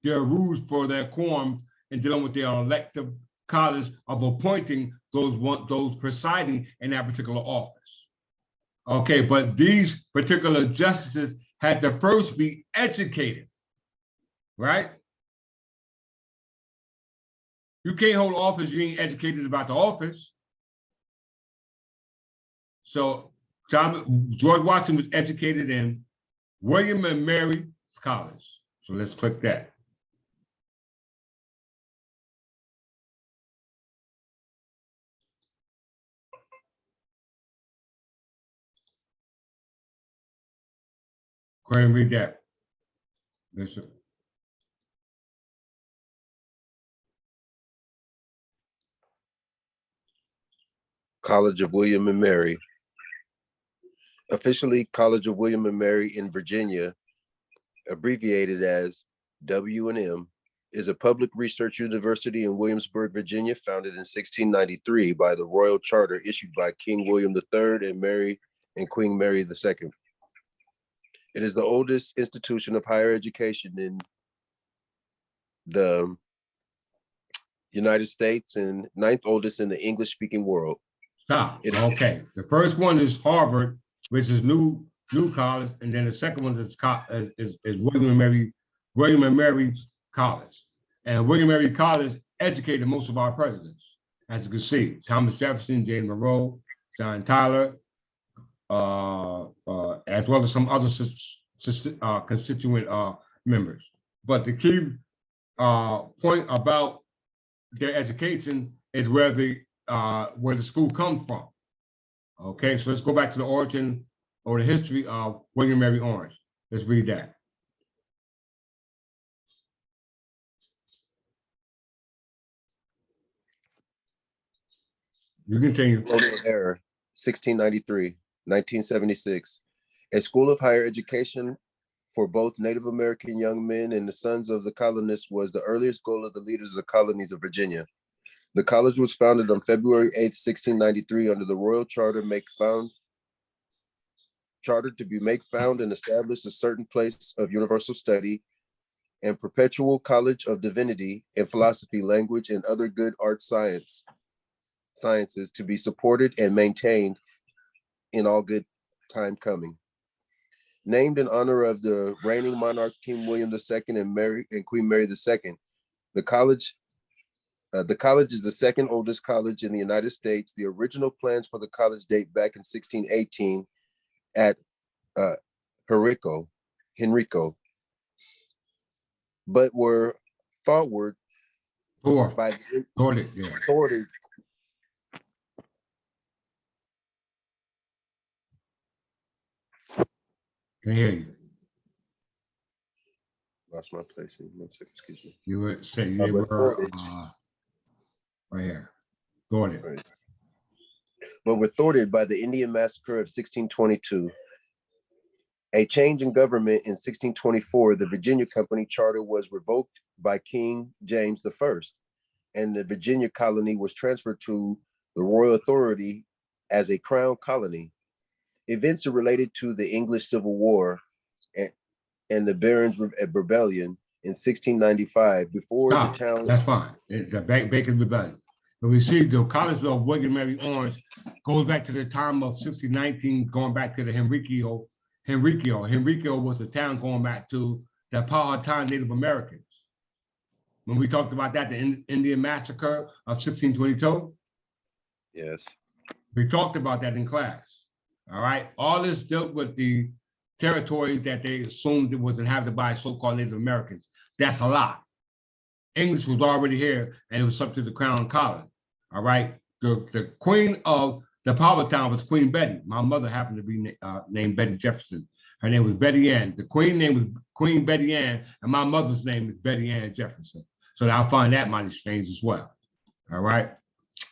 Their rules for their quorum and dealing with their elective college of appointing those presiding in that particular office. Okay, but these particular justices had to first be educated, right? You can't hold office if you ain't educated about the office. So George Washington was educated in William and Mary College. So let's click that. Go ahead and read that. Listen. College of William and Mary. Officially, College of William and Mary in Virginia, abbreviated as W&M, is a public research university in Williamsburg, Virginia, founded in 1693 by the Royal Charter issued by King William III and Queen Mary II. It is the oldest institution of higher education in the United States and ninth oldest in the English-speaking world. Stop. Okay. The first one is Harvard, which is new college, and then the second one is William and Mary College. And William and Mary College educated most of our presidents, as you can see: Thomas Jefferson, James Monroe, John Tyler, as well as some other constituent members. But the key point about their education is where the school comes from. Okay, so let's go back to the origin or the history of William Mary Orange. Let's read that. You continue. Error, 1693, 1976. A school of higher education for both Native American young men and the sons of the colonists was the earliest goal of the leaders of the colonies of Virginia. The college was founded on February 8th, 1693 under the Royal Charter to be make found and establish a certain place of universal study and perpetual college of divinity and philosophy, language, and other good arts sciences to be supported and maintained in all good time coming. Named in honor of the reigning monarch King William II and Queen Mary II, the college is the second oldest college in the United States. The original plans for the college date back in 1618 at Henrico, but were thwarted by thwarted. Can hear you. Lost my place. One second, excuse me. You were saying you were right here. Thwarted. Right. But were thwarted by the Indian Massacre of 1622. A change in government in 1624, the Virginia Company charter was revoked by King James I. and the Virginia colony was transferred to the royal authority as a crown colony. Events are related to the English Civil War and the Barons' Rebellion in 1695 before Stop. the town. That's fine. The Bacon Rebellion. But we see the College of William Mary Orange goes back to the time of 1619, going back to the Henriqueo. Henriqueo was the town going back to the Powhatan Native Americans. When we talked about that, the Indian Massacre of 1622, Yes. we talked about that in class. All right. All this dealt with the territories that they assumed it was inhabited by so-called Native Americans. That's a lot. English was already here, and it was up to the Crown Colony. All right. The queen of the Powhatan was Queen Betty. My mother happened to be named Betty Jefferson. Her name was Betty Ann. The queen name was Queen Betty Ann, and my mother's name is Betty Ann Jefferson. So I find that mighty strange as well. All right.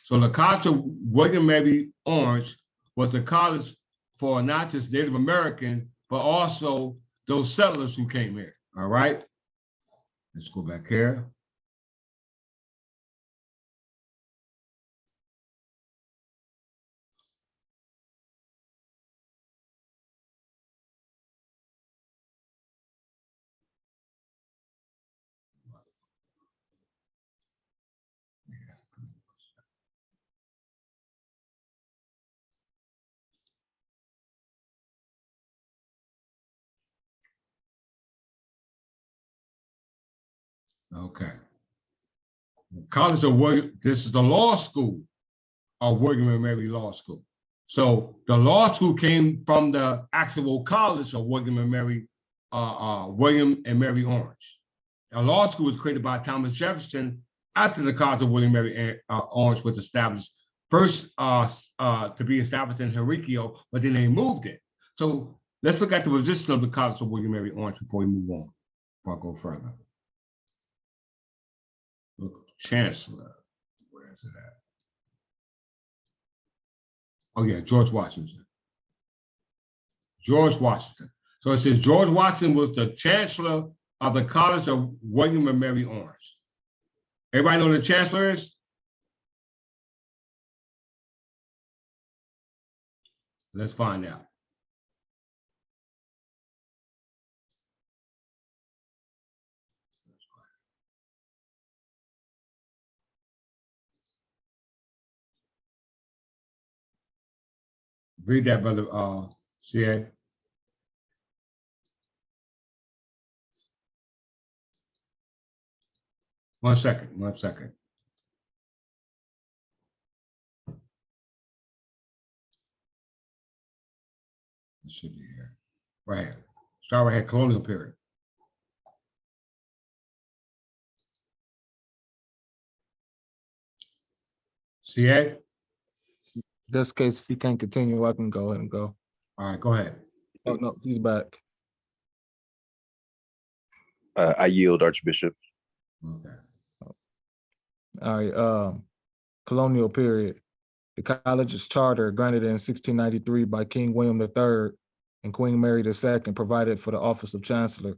So the College of William Mary Orange was the college for not just Native Americans, but also those settlers who came here. All right. Let's go back here. Okay. College of William, this is the law school of William and Mary Law School. So the law school came from the actual college of William and Mary Orange. The law school was created by Thomas Jefferson after the College of William and Mary Orange was established. First to be established in Henriqueo, but then they moved it. So let's look at the position of the College of William and Mary Orange before we move on, before I go further. Look, Chancellor, where is it at? Oh yeah, George Washington. George Washington. So it says George Washington was the Chancellor of the College of William and Mary Orange. Everybody know who the Chancellor is? Let's find out. Read that, brother CA. One second. It should be here. Right here. Start right here, colonial period. CA? This case, if he can't continue, I can go ahead and go. All right, go ahead. Oh, no, he's back. I yield, Archbishop. Okay. All right, colonial period. The college's charter, granted in 1693 by King William III and Queen Mary II, provided for the office of chancellor.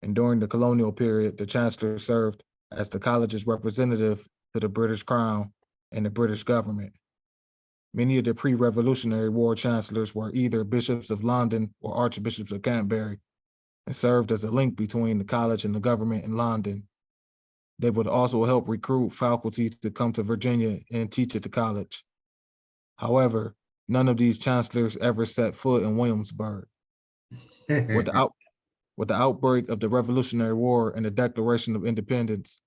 And during the colonial period, the chancellor served as the college's representative to the British Crown and the British government. Many of the pre-Revolutionary War chancellors were either bishops of London or archbishops of Canterbury and served as a link between the college and the government in London. They would also help recruit faculty to come to Virginia and teach at the college. However, none of these chancellors ever set foot in Williamsburg. With the outbreak of the Revolutionary War and the Declaration of Independence,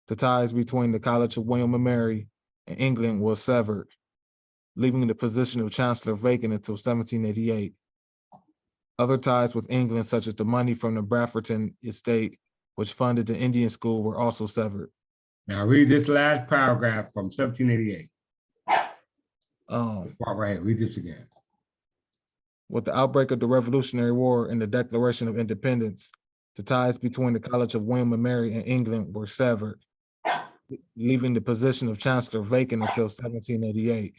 the ties between the College of William and Mary and England was severed, leaving the position of chancellor vacant until 1788. Other ties with England, such as the money from the Bradfordton estate, which funded the Indian school, were also severed. Now read this last paragraph from 1788. Right here, read this again. With the outbreak of the Revolutionary War and the Declaration of Independence, the ties between the College of William and Mary and England were severed, leaving the position of chancellor vacant until 1788.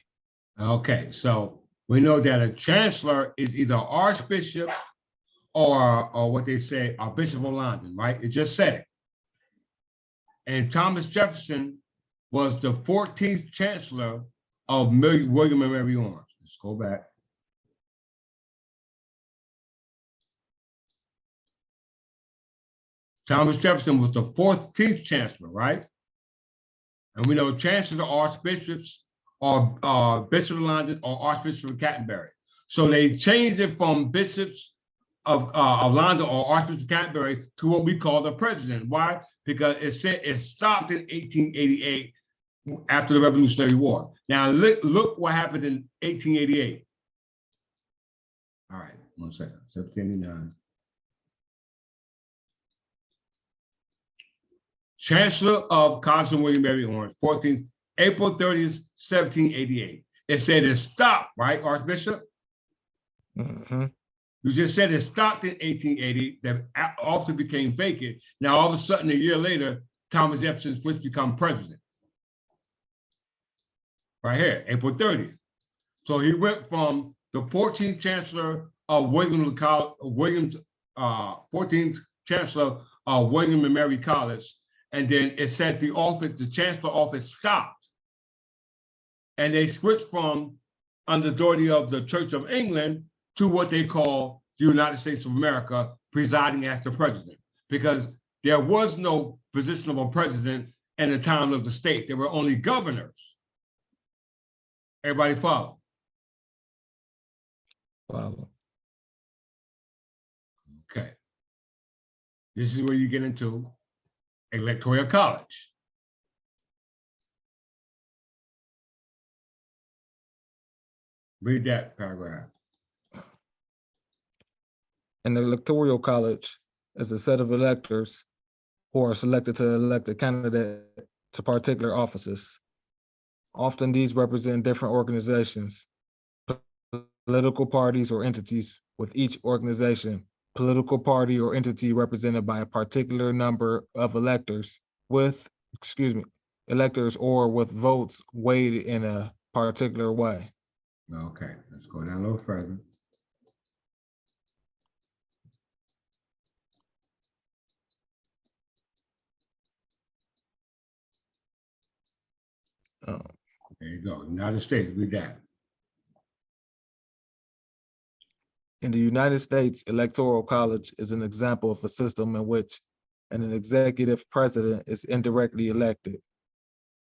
Okay, so we know that a chancellor is either archbishop or what they say, a bishop of London, right? It just said it. And Thomas Jefferson was the 14th Chancellor of William and Mary Orange. Let's go back. Thomas Jefferson was the 14th Chancellor, right? And we know chancellors are archbishops or Bishop of London or Archbishop of Canterbury. So they changed it from bishops of London or Archbishop of Canterbury to what we call the president. Why? Because it said it stopped in 1888 after the Revolutionary War. Now look what happened in 1888. All right, 1 second, 1789. Chancellor of College of William Mary Orange, 14th, April 30th, 1788. It said it stopped, right, Archbishop? Mhm. You just said it stopped in 1880, that office became vacant. Now, all of a sudden, a year later, Thomas Jefferson switched to become president. Right here, April 30th. So he went from the 14th Chancellor of 14th Chancellor of William and Mary College, and then it said the office, the Chancellor office stopped. And they switched from under the authority of the Church of England to what they call the United States of America, presiding as the president, because there was no position of a president in the time of the state. There were only governors. Everybody follow? Wow. Okay. This is where you get into electoral college. Read that paragraph. An electoral college is a set of electors who are selected to elect a candidate to particular offices. Often these represent different organizations, political parties or entities, with each organization, political party or entity represented by a particular number of electors electors or with votes weighed in a particular way. Okay, let's go down a little further. Um, There you go, United States, read that. In the United States, electoral college is an example of a system in which an executive president is indirectly elected,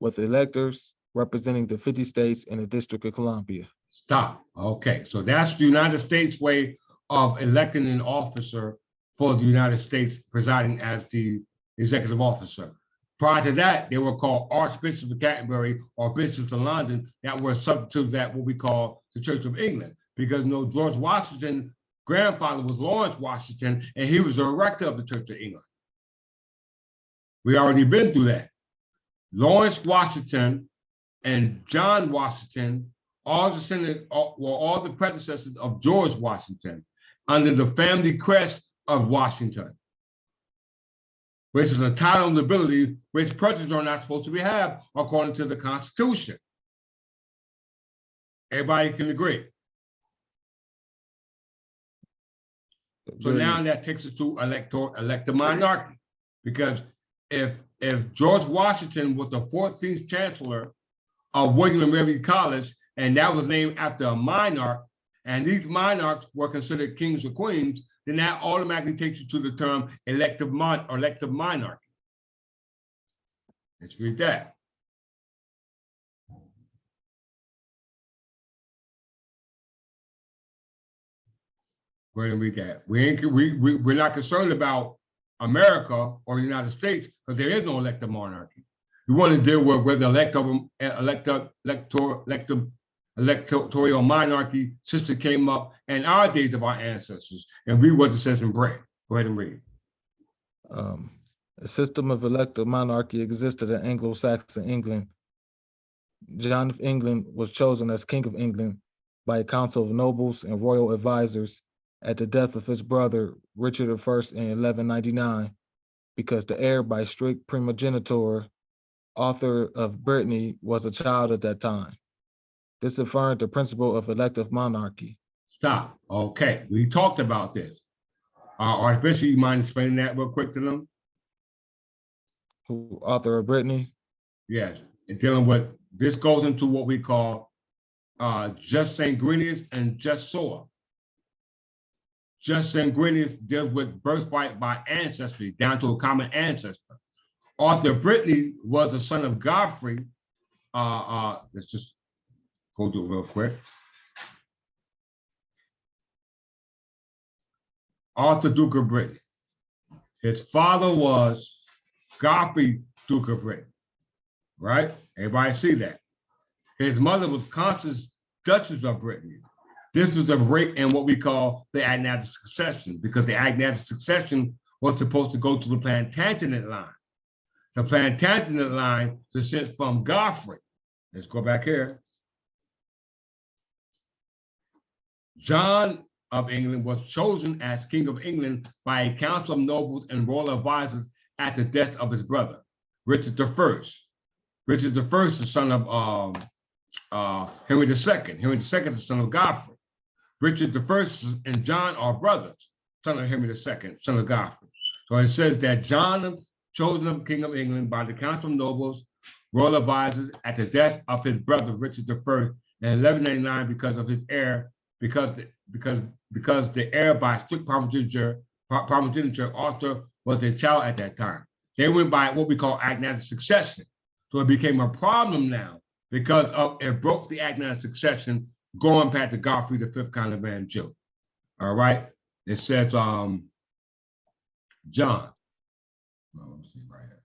with electors representing the 50 states and the District of Columbia. Stop. Okay, so that's the United States way of electing an officer for the United States, presiding as the executive officer. Prior to that, they were called Archbishops of Canterbury or Bishops of London that were subject to that what we call the Church of England. Because you know, George Washington's grandfather was Lawrence Washington, and he was the rector of the Church of England. We already been through that. Lawrence Washington and John Washington, all descended were all the predecessors of George Washington under the family crest of Washington, which is a title of nobility which presidents are not supposed to have according to the Constitution. Everybody can agree. So now that takes us to elective monarchy, because if George Washington was the 14th Chancellor of William and Mary College, and that was named after a monarch, and these monarchs were considered kings or queens, then that automatically takes you to the term elective monarchy. Let's read that. Go ahead and read that. We're not concerned about America or the United States because there is no elective monarchy. We want to deal with where the electoral monarchy system came up in our days of our ancestors, and we what it says in bread. Go ahead and read. A system of elective monarchy existed in Anglo-Saxon England. John of England was chosen as King of England by a council of nobles and royal advisors at the death of his brother Richard I in 1199, because the heir by strict primogeniture, Arthur of Brittany, was a child at that time. This affirmed the principle of elective monarchy. Stop. Okay, we talked about this. Archbishop, you mind explaining that real quick to them? Who, Arthur of Brittany? Yes. and dealing with, this goes into what we call just ingredients and just soil. Just ingredients deals with birthright by ancestry, down to a common ancestor. Arthur Brittany was the son of Godfrey. Let's just go do it real quick. Arthur, Duke of Brittany. His father was Godfrey, Duke of Brittany, right? Everybody see that. His mother was Constance, Duchess of Brittany. This was the rate in what we call the agnatic succession, because the agnatic succession was supposed to go to the Plantagenet line. The Plantagenet line descends from Godfrey. Let's go back here. John of England was chosen as King of England by a council of nobles and royal advisors at the death of his brother, Richard I. Richard I is the son of Henry II. Henry II is the son of Godfrey. Richard I and John are brothers, son of Henry II, son of Godfrey. So it says that John, chosen King of England by the council of nobles, royal advisors at the death of his brother, Richard I, in 1199 because of his heir, because the heir by strict primogeniture, Arthur was their child at that time. They went by what we call agnatic succession. So it became a problem now because of it broke the agnatic succession going back to Godfrey, the fifth kind of man Jew. All right. It says John. Let me see right here.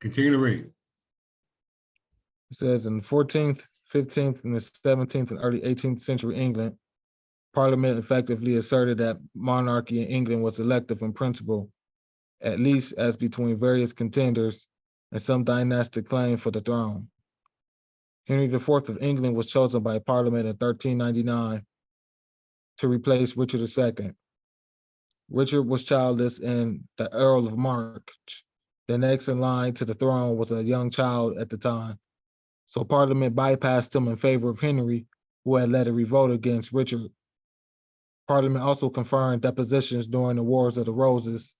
Continue to read. It says in the 14th, 15th, and the 17th and early 18th century England, Parliament effectively asserted that monarchy in England was elective in principle, at least as between various contenders and some dynastic claim for the throne. Henry IV of England was chosen by Parliament in 1399 to replace Richard II. Richard was childless, and the Earl of March, the next in line to the throne, was a young child at the time. So Parliament bypassed him in favor of Henry, who had led a revolt against Richard. Parliament also confirmed depositions during the Wars of the Roses,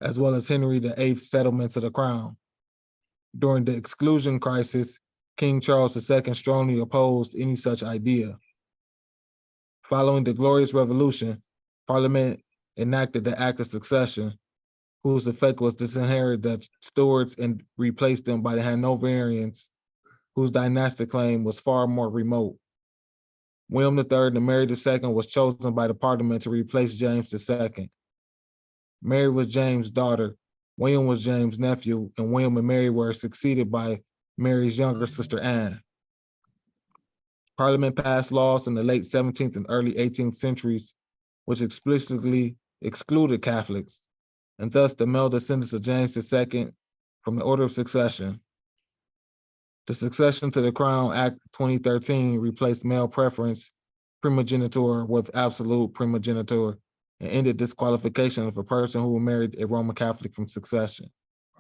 as well as Henry VIII's settlements of the crown. During the exclusion crisis, King Charles II strongly opposed any such idea. Following the Glorious Revolution, Parliament enacted the Act of Succession, whose effect was to disinherit the Stuarts and replace them by the Hanoverians, whose dynastic claim was far more remote. William III and Mary II was chosen by the Parliament to replace James II. Mary was James' daughter, William was James' nephew, and William and Mary were succeeded by Mary's younger sister, Anne. Parliament passed laws in the late 17th and early 18th centuries, which explicitly excluded Catholics, and thus the male descendants of James II from the order of succession. The Succession to the Crown Act 2013 replaced male preference primogeniture with absolute primogeniture and ended disqualification of a person who married a Roman Catholic from succession.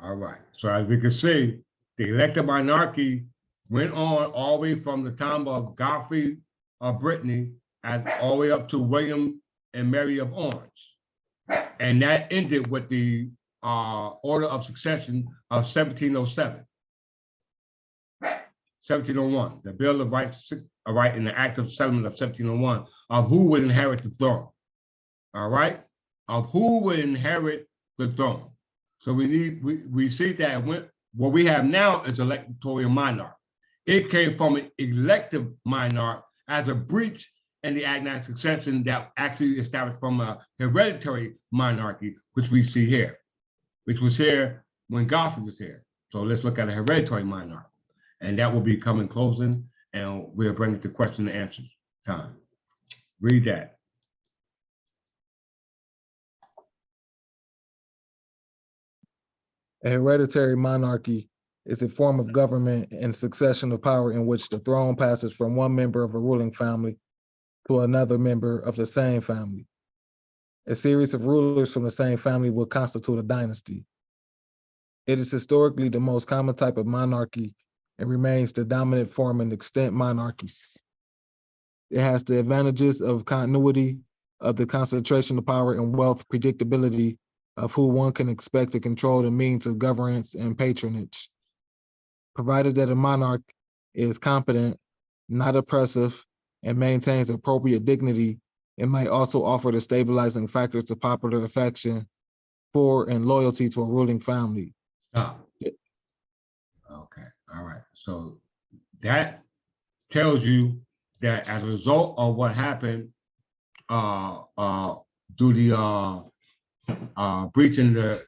All right. So as we can see, the elective monarchy went on all the way from the time of Godfrey of Brittany and all the way up to William and Mary of Orange. And that ended with the order of succession of 1707. 1701, the Bill of Rights, right, in the Act of Settlement of 1701, of who would inherit the throne. All right, of who would inherit the throne. So we see that what we have now is electoral monarch. It came from an elective monarch as a breach in the agnatic succession that actually established from a hereditary monarchy, which we see here, which was here when Godfrey was here. So let's look at a hereditary monarch. And that will be coming closing, and we'll bring it to question and answer time. Read that. A hereditary monarchy is a form of government and succession of power in which the throne passes from one member of a ruling family to another member of the same family. A series of rulers from the same family will constitute a dynasty. It is historically the most common type of monarchy and remains the dominant form in extant monarchies. It has the advantages of continuity, of the concentration of power and wealth, predictability, of who one can expect to control the means of governance and patronage. Provided that a monarch is competent, not oppressive, and maintains appropriate dignity, it might also offer the stabilizing factor to popular affection for and loyalty to a ruling family. Stop. Okay, all right. So that tells you that as a result of what happened through the breaching the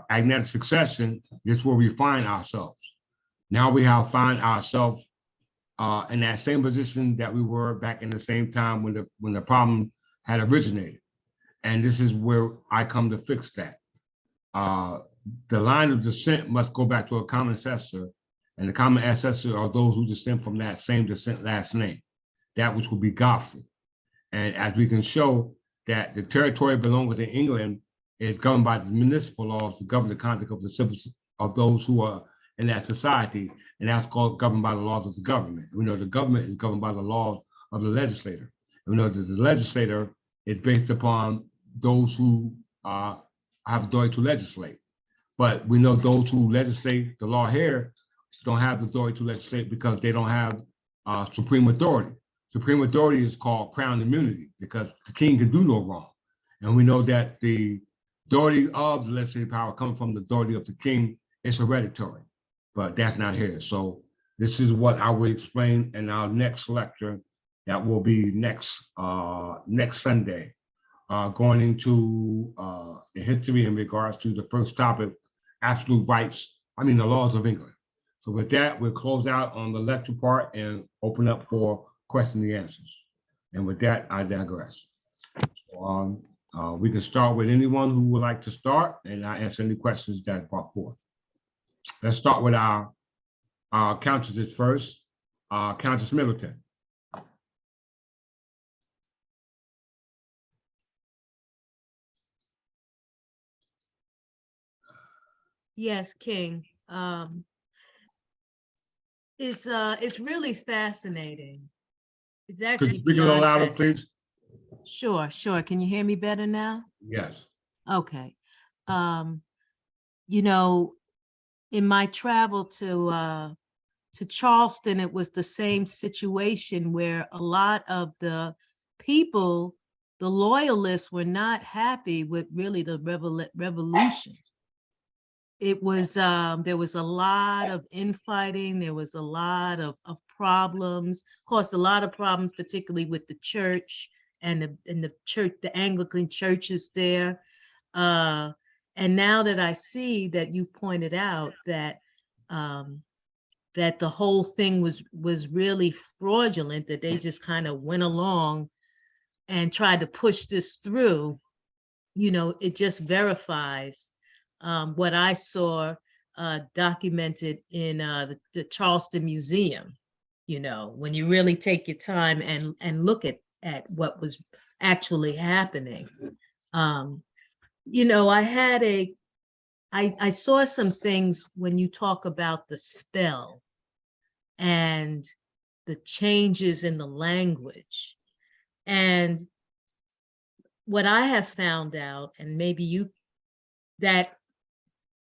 agnatic succession, this is where we find ourselves. Now we have find ourselves in that same position that we were back in the same time when the problem had originated. And this is where I come to fix that. The line of descent must go back to a common ancestor, and the common ancestor are those who descend from that same descent last name, that which will be Godfrey. And as we can show that the territory belonging to England is governed by the municipal laws to govern the conduct of the citizens of those who are in that society, and that's called governed by the laws of the government. We know the government is governed by the laws of the legislator. And we know that the legislator is based upon those who have authority to legislate. But we know those who legislate the law here don't have the authority to legislate because they don't have supreme authority. Supreme authority is called crown immunity because the king can do no wrong. And we know that the authority of the legislative power comes from the authority of the king. It's hereditary, but that's not here. So this is what I will explain in our next lecture that will be next Sunday, going into the history in regards to the first topic, absolute rights, the laws of England. So with that, we'll close out on the lecture part and open up for questions and answers. And with that, I digress. So, we can start with anyone who would like to start, and I answer any questions that are brought forth. Let's start with our countesses first. Countess Middleton. Yes, King. It's really fascinating. It's Could you actually speak a little beyond louder, fascinating. please? Sure. Can you hear me better now? Yes. Okay. You know, in my travel to Charleston, it was the same situation where a lot of the people, the loyalists, were not happy with really the revolution. It was there was a lot of infighting. There was a lot of problems. Caused a lot of problems, particularly with the church and the church, the Anglican churches there. And now that I see that you pointed out that that the whole thing was really fraudulent, that they just kind of went along and tried to push this through, it just verifies what I saw documented in the Charleston Museum. When you really take your time and look at what was actually happening. I saw some things when you talk about the spell and the changes in the language. And what I have found out, and maybe that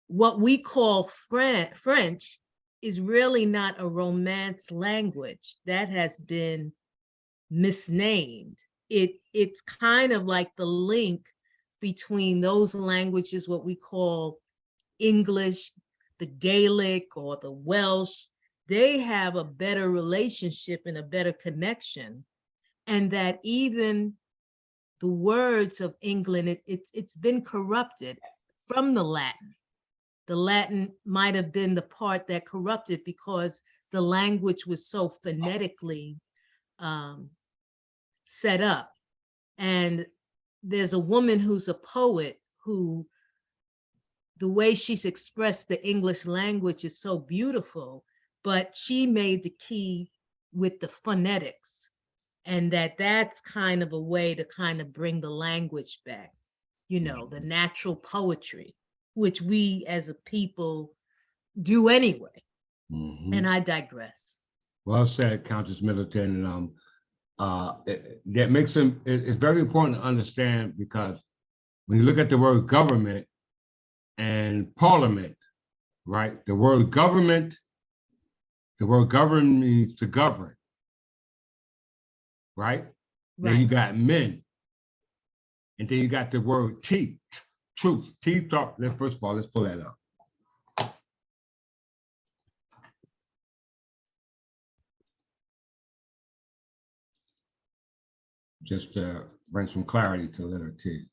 what we call French is really not a Romance language. That has been misnamed. It's kind of like the link between those languages, what we call English, the Gaelic, or the Welsh. They have a better relationship and a better connection. And that even the words of England, it's been corrupted from the Latin. The Latin might have been the part that corrupted because the language was so phonetically set up. And there's a woman who's a poet who, the way she's expressed the English language is so beautiful, but she made the key with the phonetics, and that's kind of a way to kind of bring the language back, the natural poetry, which we as a people do anyway. Mm-hmm. And I digress. Well said, Countess Middleton. That makes it's very important to understand because when you look at the word government and parliament, right? The word govern means to govern, right? Then you Right. got men. And then you got the word teeth, truth. Teeth talk, first of all, let's pull that up. Just to bring some clarity to letter T.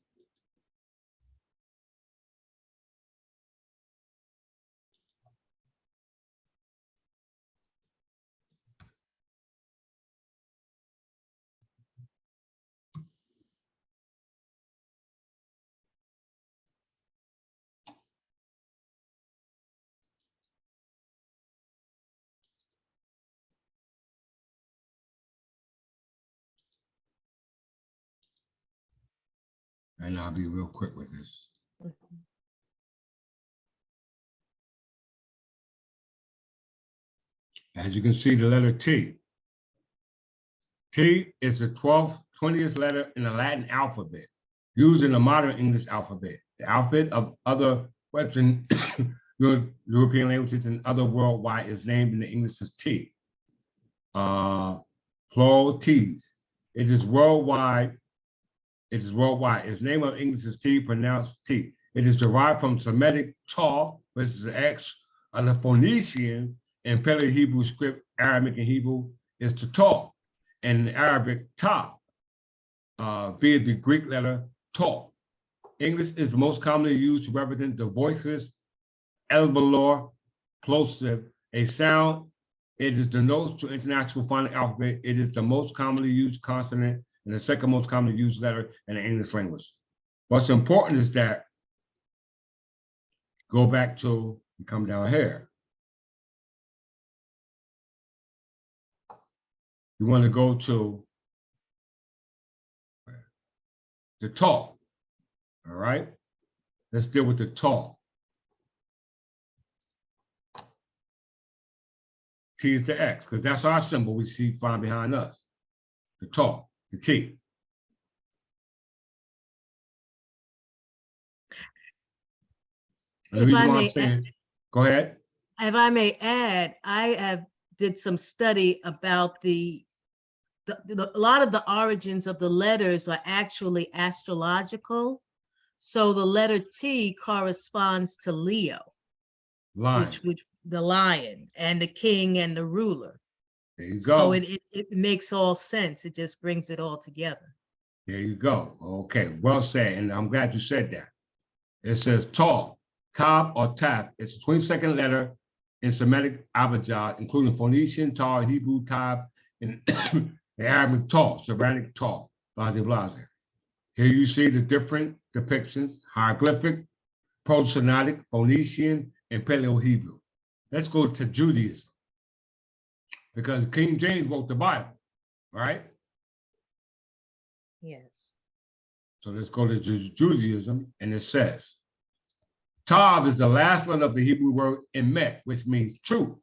And I'll be real quick with this. As you can see, the letter T. T is the 12th, 20th letter in the Latin alphabet, used in the modern English alphabet. The alphabet of other Western European languages and other worldwide is named in the English as T. Plural T's. It is worldwide. It is worldwide. Its name of English is T, pronounced T. It is derived from Semitic Taw, which is the X of the Phoenician and Paleo-Hebrew script. Arabic and Hebrew is to Taw, and in Arabic Ta, via the Greek letter Taw. English is most commonly used to represent the voiceless alveolar plosive, a sound. It is the notes to international phonic alphabet. It is the most commonly used consonant and the second most commonly used letter in the English language. What's important is that, go back to, come down here. You want to go to the talk, all right? Let's deal with the talk. T is the X, because that's our symbol we see find behind us. The talk, the T. And the If reason I why I'm may, saying, go ahead. if I may add, I have did some study about a lot of the origins of the letters are actually astrological. So the letter T corresponds to Leo, Line. which would the lion and the king and the ruler. There you So go. it makes all sense. It just brings it all together. There you go. Okay, well said. And I'm glad you said that. It says tall, tab or taf. It's the 22nd letter in Semitic Abjad, including Phoenician, Tar, Hebrew, tab, and the Arabic tall, Saranic tall, blase blase. Here you see the different depictions: hieroglyphic, Proto-Synodic, Phoenician, and Paleo-Hebrew. Let's go to Judaism, because King James wrote the Bible, right? Yes. So let's go to Judaism, and it says, Tav is the last letter of the Hebrew word emet, which means truth.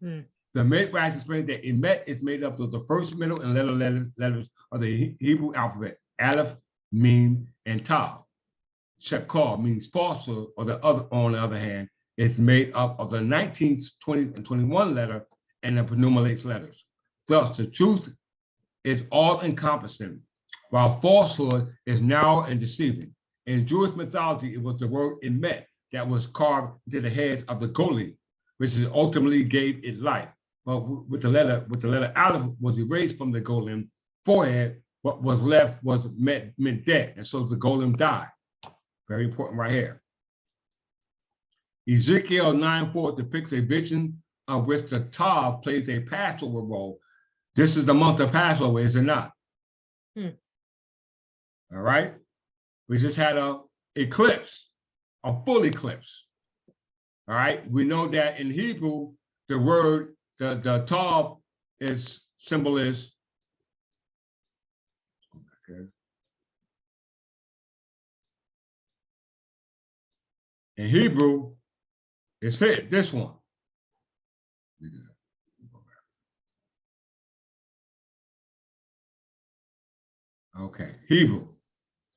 Hmm. The Midrash explains that emet is made up of the first, middle, and letters of the Hebrew alphabet, Aleph, Mem, and Tav. Shekar means falsehood, or the other, on the other hand, is made up of the 19th, 20th, and 21 letter and the pronumerates letters. Thus, the truth is all-encompassing, while falsehood is narrow and deceiving. In Jewish mythology, it was the word emet that was carved into the heads of the golem, which is ultimately gave it life. But with the letter Aleph was erased from the golem forehead, what was left was meant dead, and so the golem died. Very important right here. Ezekiel 9:4 depicts a vision of which the Tav plays a Passover role. This is the month of Passover, is it not? Hmm. All right. We just had a eclipse, a full eclipse. All right. We know that in Hebrew, the word, the Tav is symbol is, okay. In Hebrew, it's hit, this one. Okay, Hebrew.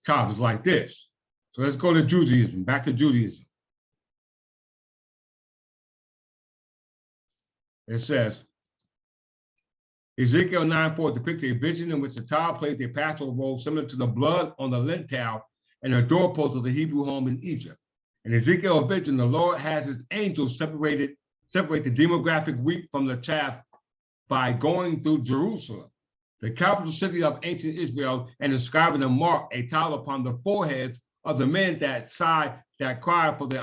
Tav is like this. So let's go to Judaism, back to Judaism. It says, Ezekiel 9:4 depicts a vision in which the child plays a pastoral role similar to the blood on the lintel and the doorpost of the Hebrew home in Egypt. In Ezekiel's vision, the Lord has his angels separate the demographic wheat from the chaff by going through Jerusalem, the capital city of ancient Israel, and inscribing a mark, a tile upon the foreheads of the men that sigh, that cry for the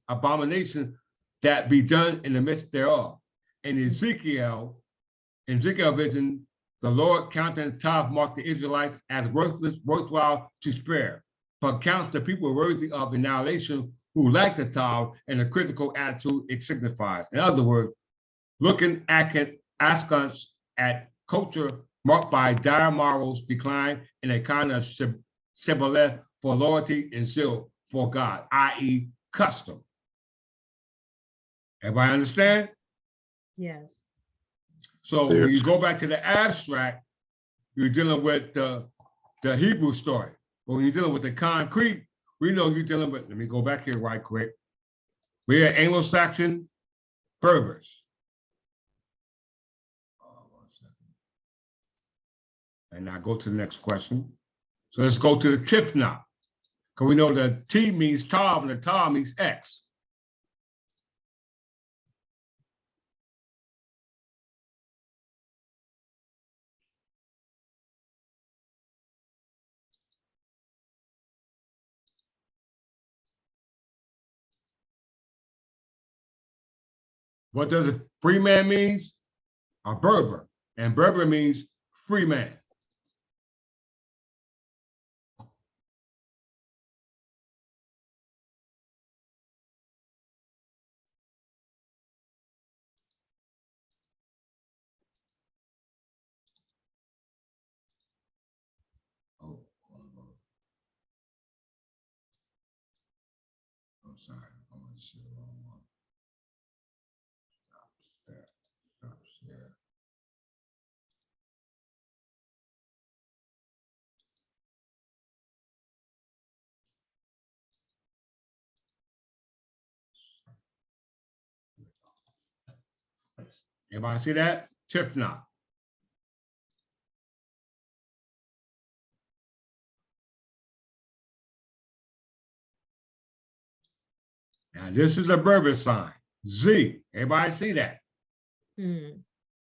abomination that be done in the midst thereof. In Ezekiel vision, the Lord counting the tithe marked the Israelites as worthless, worthwhile to spare, but counts the people worthy of annihilation who lack the tithe and the critical attitude it signifies. In other words, looking askance at culture marked by dire morals, decline, and a kind of shibboleth for loyalty and zeal for God, i.e. custom. Everybody understand? Yes. So when you go back to the abstract, you're dealing with the Hebrew story. But when you're dealing with the concrete, we know you're dealing with, let me go back here right quick. We are Anglo-Saxon Berbers. And now go to the next question. So let's go to the Tifna, because we know the T means Tav and the Tav means X. What does a free man means? A Berber, and Berber means free man. Oh, I'm sorry, I'm gonna see the wrong one. Stop share. Everybody see that? Tifna. Now this is a Berber sign, Z. Everybody see that? Hmm.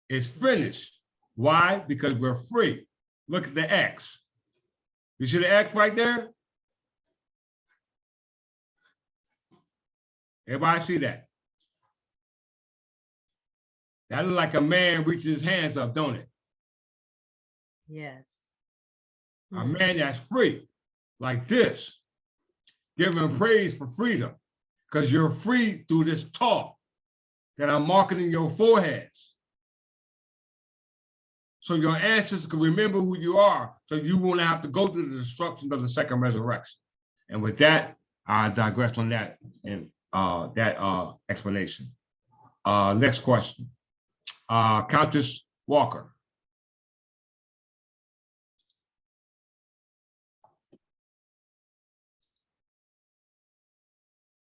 It's finished. Why? Because we're free. Look at the X. You see the X right there? Everybody see that? That looks like a man reaching his hands up, don't it? Yes. A man that's free, like this, giving praise for freedom, because you're free through this talk that I'm marking in your foreheads. So your ancestors can remember who you are, so you won't have to go through the destruction of the second resurrection. And with that, I digress on that and that explanation. Next question. Countess Walker.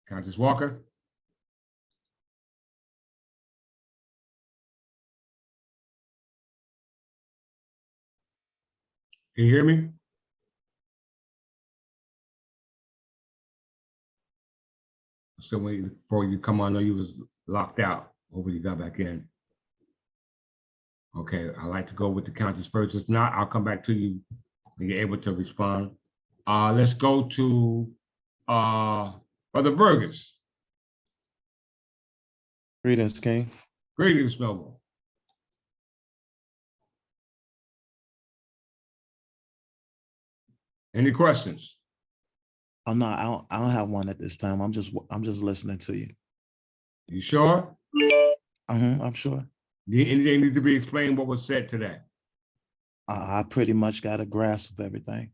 Countess Walker. Can you hear me? Still waiting before you come on. I know you was locked out. Hopefully you got back in. Okay, I like to go with the Countess first. If not, I'll come back to you when you're able to respond. Let's go to Brother Burgess. Greetings, King. Greetings, Snowball. Any questions? I'm not. I don't have one at this time. I'm just listening to you. You sure? I'm sure. Anything need to be explained what was said today? I pretty much got a grasp of everything.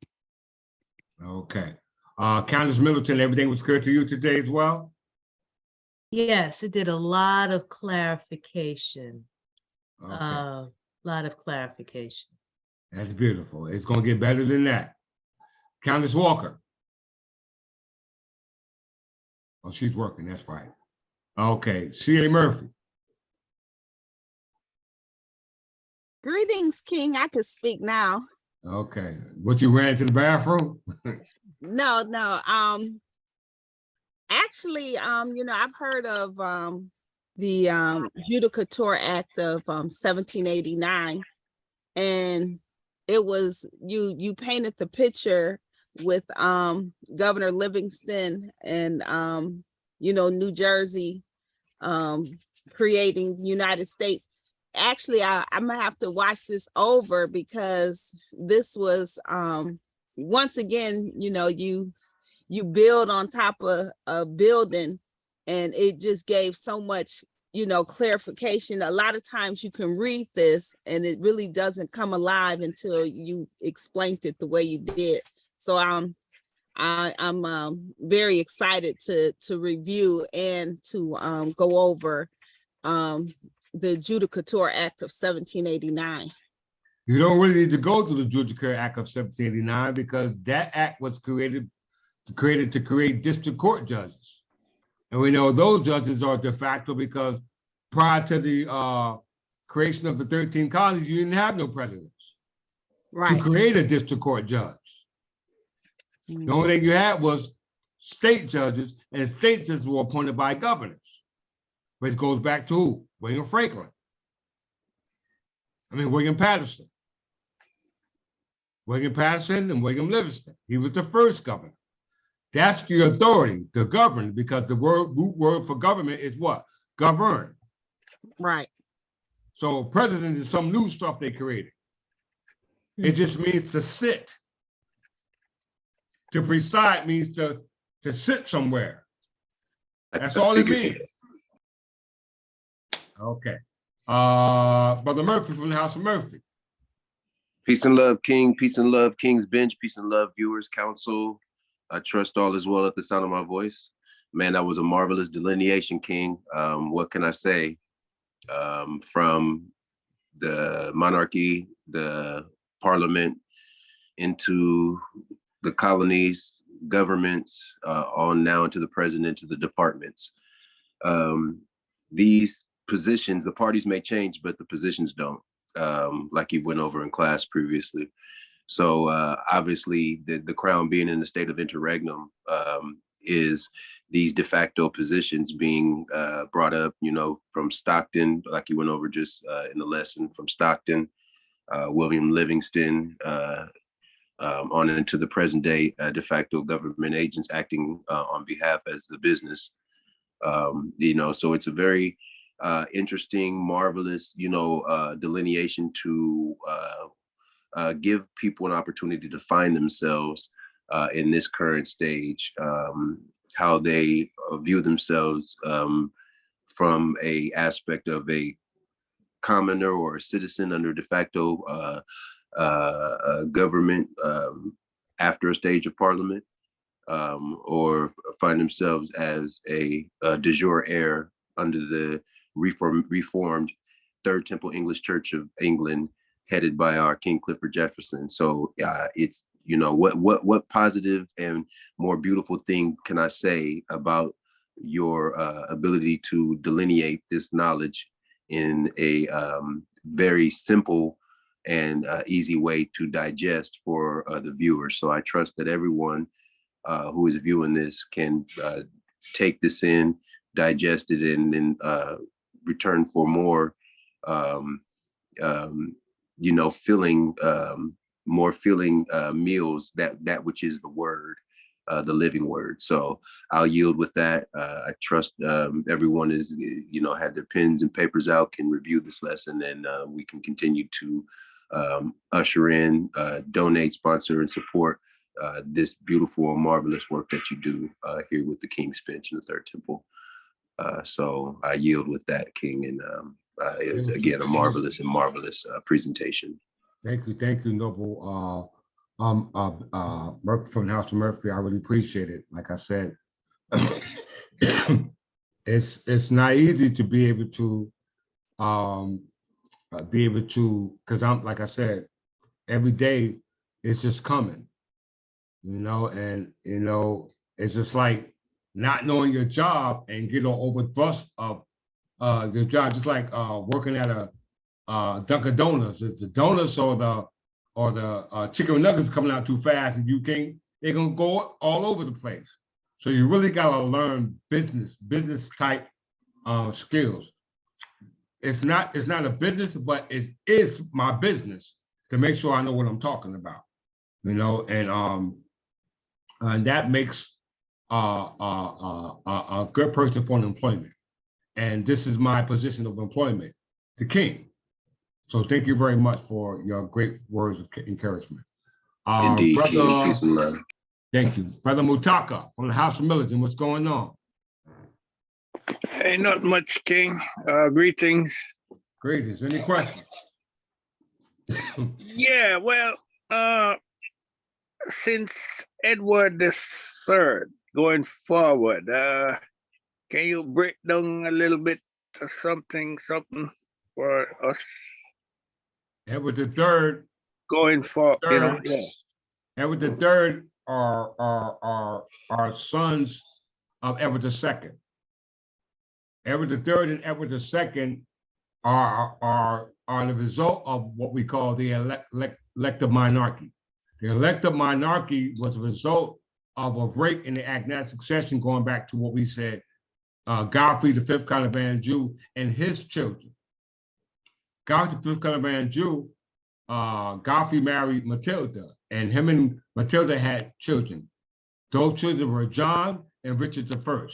Okay. Countess Middleton, everything was clear to you today as well? Yes, it did a lot of clarification. Okay. Lot of clarification. That's beautiful. It's going to get better than that. Countess Walker. Oh, she's working, that's right. Okay, C.A. Murphy. Greetings, King. I could speak now. Okay, what, you ran to the bathroom? No. Actually, I've heard of the Judicature Act of 1789, and it was you painted the picture with Governor Livingston and New Jersey creating the United States. Actually, I'm gonna have to watch this over because this was once again, you build on top of a building, and it just gave so much clarification. A lot of times you can read this and it really doesn't come alive until you explained it the way you did. So I'm very excited to review and to go over the Judicature Act of 1789. You don't really need to go to the Judicature Act of 1789 because that act was created to create district court judges. And we know those judges are de facto because prior to the creation of the 13 colonies, you didn't have no presidents. Right. To create a district court judge. The only thing you had was state judges, and state judges were appointed by governors. Which goes back to who? William Franklin. William Patterson. William Patterson and William Livingston. He was the first governor. That's the authority to govern, because the root word for government is what? Govern. Right. So president is some new stuff they created. It just means to sit. To preside means to sit somewhere. That's all it means. Okay. Brother Murphy from the House of Murphy. Peace and love, King. Peace and love, King's Bench. Peace and love, viewers, council. I trust all is well at the sound of my voice. Man, that was a marvelous delineation, King. What can I say? From the monarchy, the parliament, into the colonies, governments, on now into the president, to the departments. These positions, the parties may change, but the positions don't, like you went over in class previously. So obviously the crown being in the state of interregnum is these de facto positions being brought up, from Stockton, like you went over just in the lesson, from Stockton, William Livingston, on into the present day de facto government agents acting on behalf as the business. So it's a very interesting, marvelous, delineation to give people an opportunity to find themselves in this current stage, how they view themselves from a aspect of a commoner or a citizen under de facto government after a stage of parliament, or find themselves as a de jure heir under the reformed Third Temple English Church of England, headed by our King Clifford Jefferson. So it's, what positive and more beautiful thing can I say about your ability to delineate this knowledge in a very simple and easy way to digest for the viewers. So I trust that everyone who is viewing this can take this in, digest it, and then return for more, filling meals, that which is the word, the living word. So I'll yield with that. I trust everyone is, had their pens and papers out, can review this lesson, and we can continue to usher in, donate, sponsor, and support this beautiful and marvelous work that you do here with the King's Bench in the Third Temple. So I yield with that, King, and it was again a marvelous presentation. Thank you, Noble Murphy from the House of Murphy. I really appreciate it. Like I said, it's not easy to be able to because I'm, like I said, every day it's just coming, and it's just like not knowing your job and get overthrust of your job, just like working at a Dunkin' Donuts. If the donuts or the chicken nuggets coming out too fast and you can't, they're gonna go all over the place. So you really gotta learn business type skills. It's not a business, but it is my business to make sure I know what I'm talking about, you know, and that makes a good person for employment. And this is my position of employment, the king. So thank you very much for your great words of encouragement. Indeed, Brother, King. Peace and love. thank you. Brother Mutaka from the House of Militant, what's going on? Hey, not much, King. Greetings. Greetings. Any questions? Yeah, well, since Edward III going forward, can you break down a little bit of something for us Edward III. going forward? You know, yeah. Edward III are sons of Edward II. Edward III and Edward II are the result of what we call the elective monarchy. The elective monarchy was a result of a break in the agnatic succession going back to what we said, Godfrey the Fifth Caliban Jew and his children. Godfrey the Fifth Caliban Jew, Godfrey married Matilda, and him and Matilda had children. Those children were John and Richard I.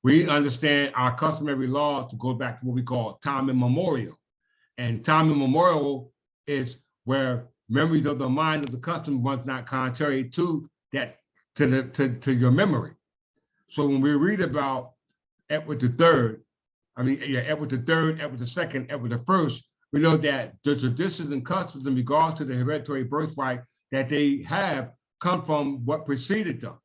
We understand our customary law to go back to what we call time immemorial. And time immemorial is where memories of the mind of the custom runs not contrary to that, to your memory. So when we read about Edward III, Edward III, Edward II, Edward I, we know that the traditions and customs in regards to the hereditary birthright that they have come from what preceded them.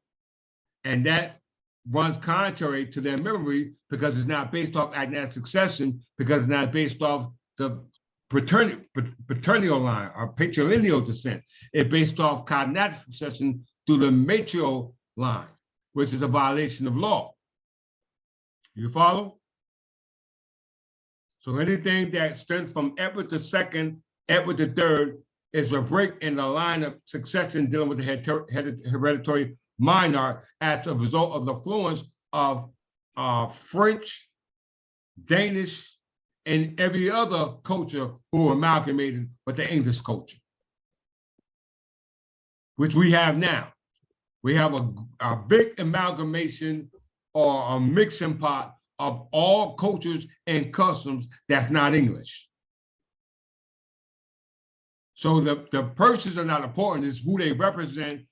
And that runs contrary to their memory because it's not based off agnatic succession, because it's not based off the paternal line or patrilineal descent. It's based off cognatic succession through the matrial line, which is a violation of law. You follow? So anything that stems from Edward II, Edward III is a break in the line of succession dealing with the hereditary monarch as a result of the influence of French, Danish, and every other culture who amalgamated with the English culture, which we have now. We have a big amalgamation or a mixing pot of all cultures and customs that's not English. So the persons are not important, it's who they represent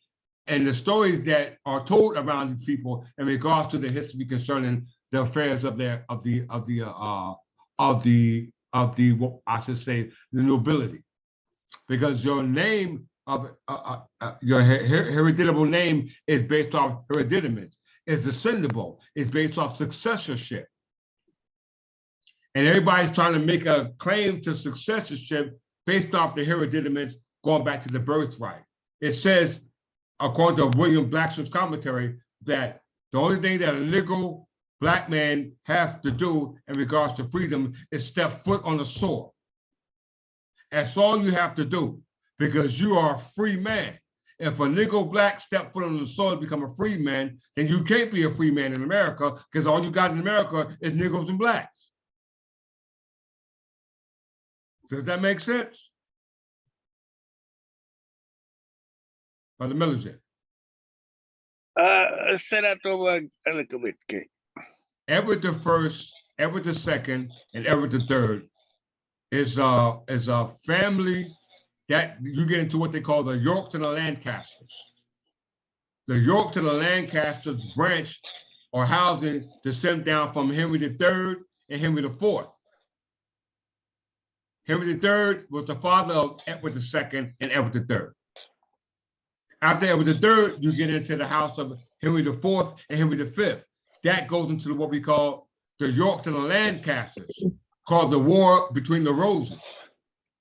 and the stories that are told around these people in regards to the history concerning the affairs of the I should say the nobility, because your name of your hereditable name is based off hereditament. It's descendable. It's based off successorship, and everybody's trying to make a claim to successorship based off the hereditaments going back to the birthright. It says, according to William Blackson's commentary, that the only thing that a legal Black man has to do in regards to freedom is step foot on the soil. That's all you have to do, because you are a free man. If a Negro Black step foot on the soil to become a free man, then you can't be a free man in America, because all you got in America is Negroes and Blacks. Does that make sense? By the military. Say that over a little bit, King. Edward I, Edward II, and Edward III is a family that you get into what they call the Yorks and the Lancasters. The Yorks and the Lancasters branch or housing descend down from Henry III and Henry IV. Henry III was the father of Edward II and Edward III. After Edward III, you get into the house of Henry IV and Henry V. That goes into what we call the Yorks and the Lancasters, called the War Between the Roses.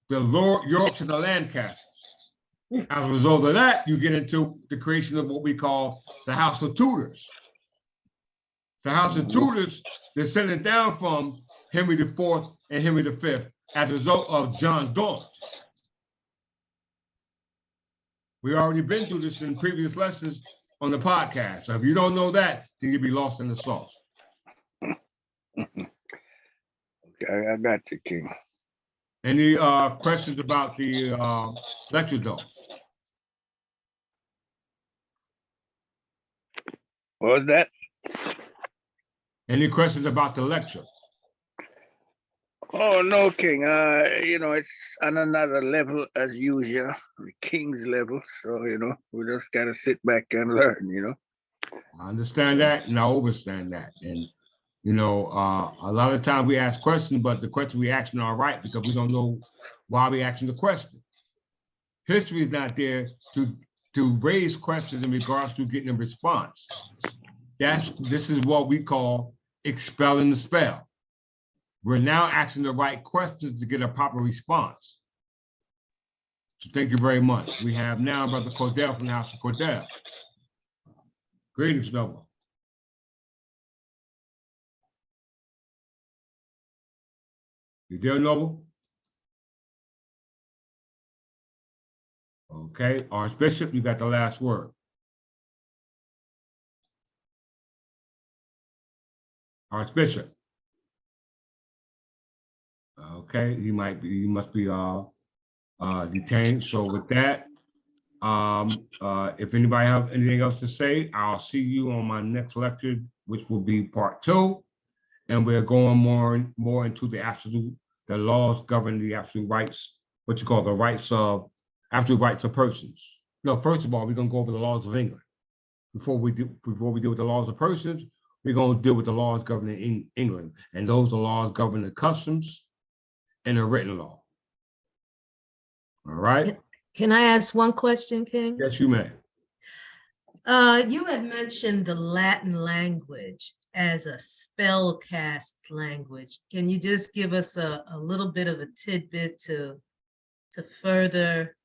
The Yorks and the Lancasters. As a result of that, you get into the creation of what we call the House of Tudors. The House of Tudors descended down from Henry IV and Henry V as a result of John Gaunt. We already been through this in previous lessons on the podcast. So if you don't know that, then you'll be lost in the sauce. Okay, I got you, King. Any questions about the lecture though? What was that? Any questions about the lecture? Oh, no, King. You know, it's on another level as usual, the King's level. So, you know, we just got to sit back and learn, you know. I understand that and I understand that. And, you know, a lot of times we ask questions, but the questions we asking are right because we don't know why we asking the question. History is not there to raise questions in regards to getting a response. This is what we call expelling the spell. We're now asking the right questions to get a proper response. So thank you very much. We have now Brother Cordell from the House of Cordell. Greetings, Noble. You there, Noble? Okay, Archbishop, you got the last word. Archbishop. Okay, you must be detained. So with that, if anybody have anything else to say, I'll see you on my next lecture, which will be part 2. And we're going more into the laws governing the absolute rights, what you call the rights of absolute rights of persons. No, first of all, we're gonna go over the laws of England. Before we deal with the laws of persons, we're gonna deal with the laws governing England, and those are laws governing the customs and the written law. All right. Can I ask one question, King? Yes, you may. You had mentioned the Latin language as a spell cast language. Can you just give us a little bit of a tidbit to further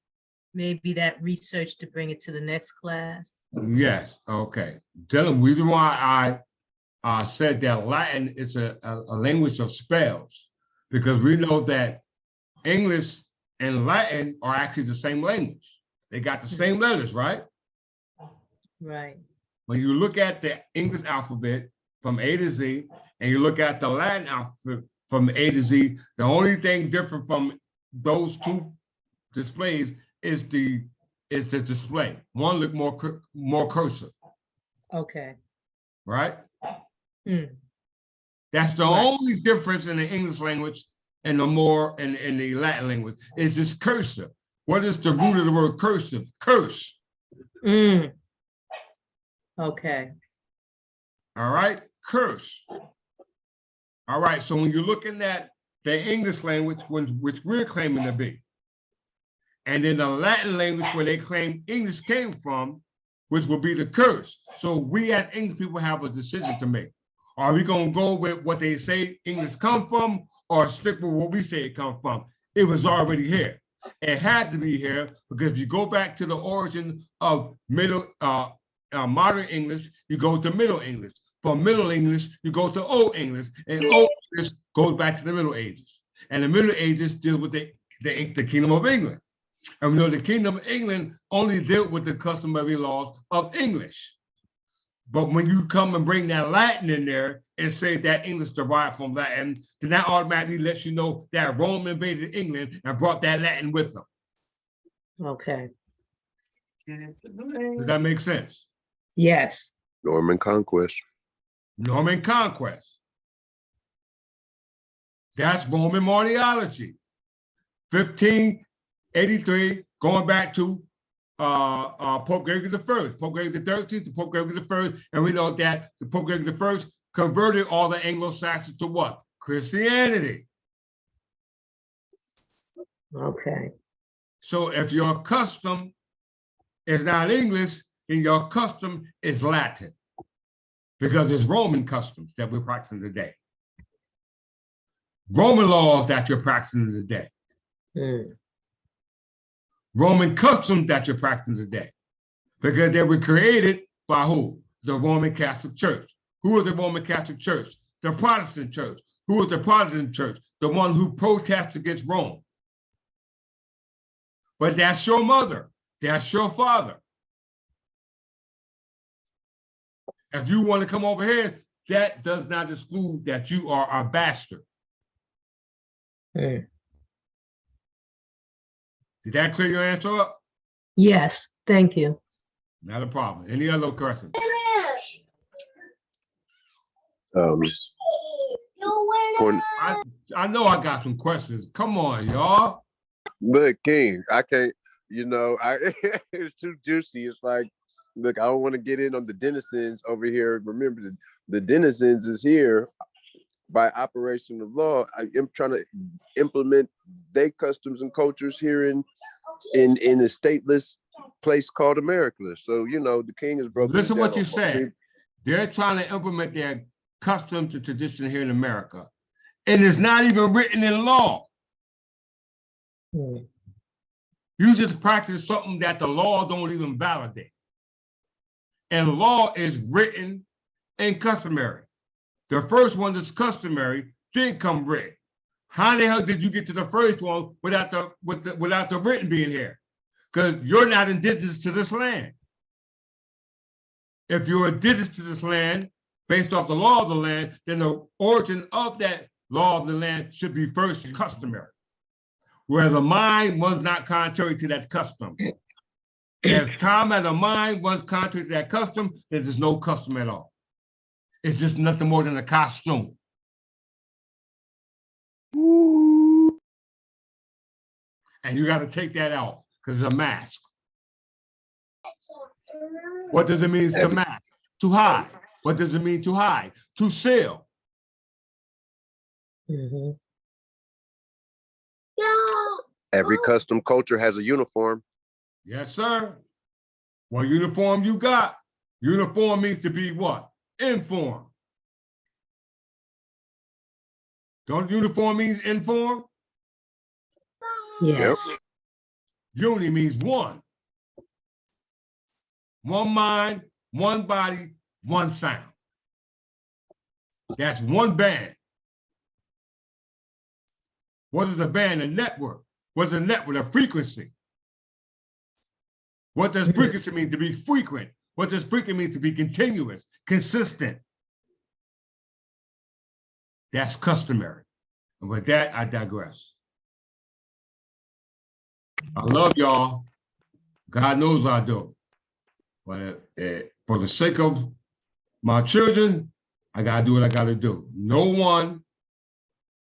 maybe that research to bring it to the next class? Yes. Okay. The reason why I said that Latin is a language of spells, because we know that English and Latin are actually the same language. They got the same letters, right? Right. When you look at the English alphabet from A to Z, and you look at the Latin alphabet from A to Z, the only thing different from those two displays is the display. One look more cursive, Okay. right? Hmm. That's the Right. only difference in the English language and in the Latin language is this cursive. What is the root of the word cursive? Curse. Mm. Okay. All right, curse. All right, so when you're looking at the English language, which we're claiming to be, and then the Latin language where they claim English came from, which will be the curse. So we as English people have a decision to make. Are we gonna go with what they say English come from, or stick with what we say it come from? It was already here. It had to be here because if you go back to the origin of modern English, you go to Middle English. From Middle English, you go to Old English, and Old English goes back to the Middle Ages. And the Middle Ages deal with the Kingdom of England. And we know the Kingdom of England only dealt with the customary laws of English. But when you come and bring that Latin in there and say that English derived from Latin, then that automatically lets you know that Rome invaded England and brought that Latin with them. Okay. Does that make sense? Yes. Norman Conquest. Norman Conquest. That's Roman martyrology. 1583, going back to Pope Gregory I, Pope Gregory XIII to Pope Gregory I, and we know that the Pope Gregory I converted all the Anglo-Saxons to what? Christianity. Okay. So if your custom is not English, then your custom is Latin, because it's Roman customs that we're practicing today. Roman laws that you're practicing today. Mm. Roman customs that you're practicing today, because they were created by who? The Roman Catholic Church. Who is the Roman Catholic Church? The Protestant Church. Who is the Protestant Church? The one who protests against Rome. But that's your mother. That's your father. If you want to come over here, that does not exclude that you are a bastard. Hmm. Did that clear your answer up? Yes, thank you. Not a problem. Any other questions? For- I know I got some questions. Come on, y'all. Look, King, I can't, it's too juicy. It's like, look, I don't want to get in on the denizens over here. Remember, the denizens is here by operation of law. I am trying to implement their customs and cultures here in a stateless place called America. So, the King is broken. Listen it what down you on said. They're trying to implement their customs and tradition here in America. And it's not even written in law. Hmm. You just practice something that the law don't even validate. And law is written and customary. The first one that's customary didn't come written. How the hell did you get to the first one without the written being here? Because you're not indigenous to this land. If you're indigenous to this land, based off the law of the land, then the origin of that law of the land should be first customary, where the mind was not contrary to that custom. If time and the mind was contrary to that custom, then there's no custom at all. It's just nothing more than a costume. And you got to take that out because it's a mask. What does it mean to mask? To hide. What does it mean to hide? To seal. Mhm. Every custom culture has a uniform. Yes, sir. What uniform you got? Uniform means to be what? Informed. Don't uniform means informed? Yes. Unity means one. One mind, one body, one sound. That's one band. What is a band? A network. What's a network? A frequency. What does frequency mean? To be frequent. What does frequent mean? To be continuous, consistent. That's customary. And with that, I digress. I love y'all. God knows I do. But for the sake of my children, I gotta do what I gotta do. No one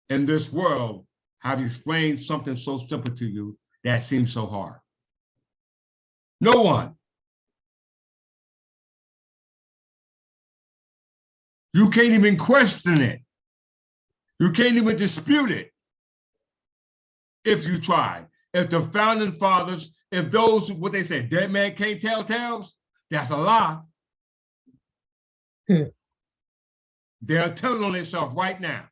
in this world have explained something so simple to you that seems so hard. No one. You can't even question it. You can't even dispute it if you try. If the founding fathers, if those, what they say, dead man can't tell tales, that's a lie. Hmm. They're telling on themselves right now.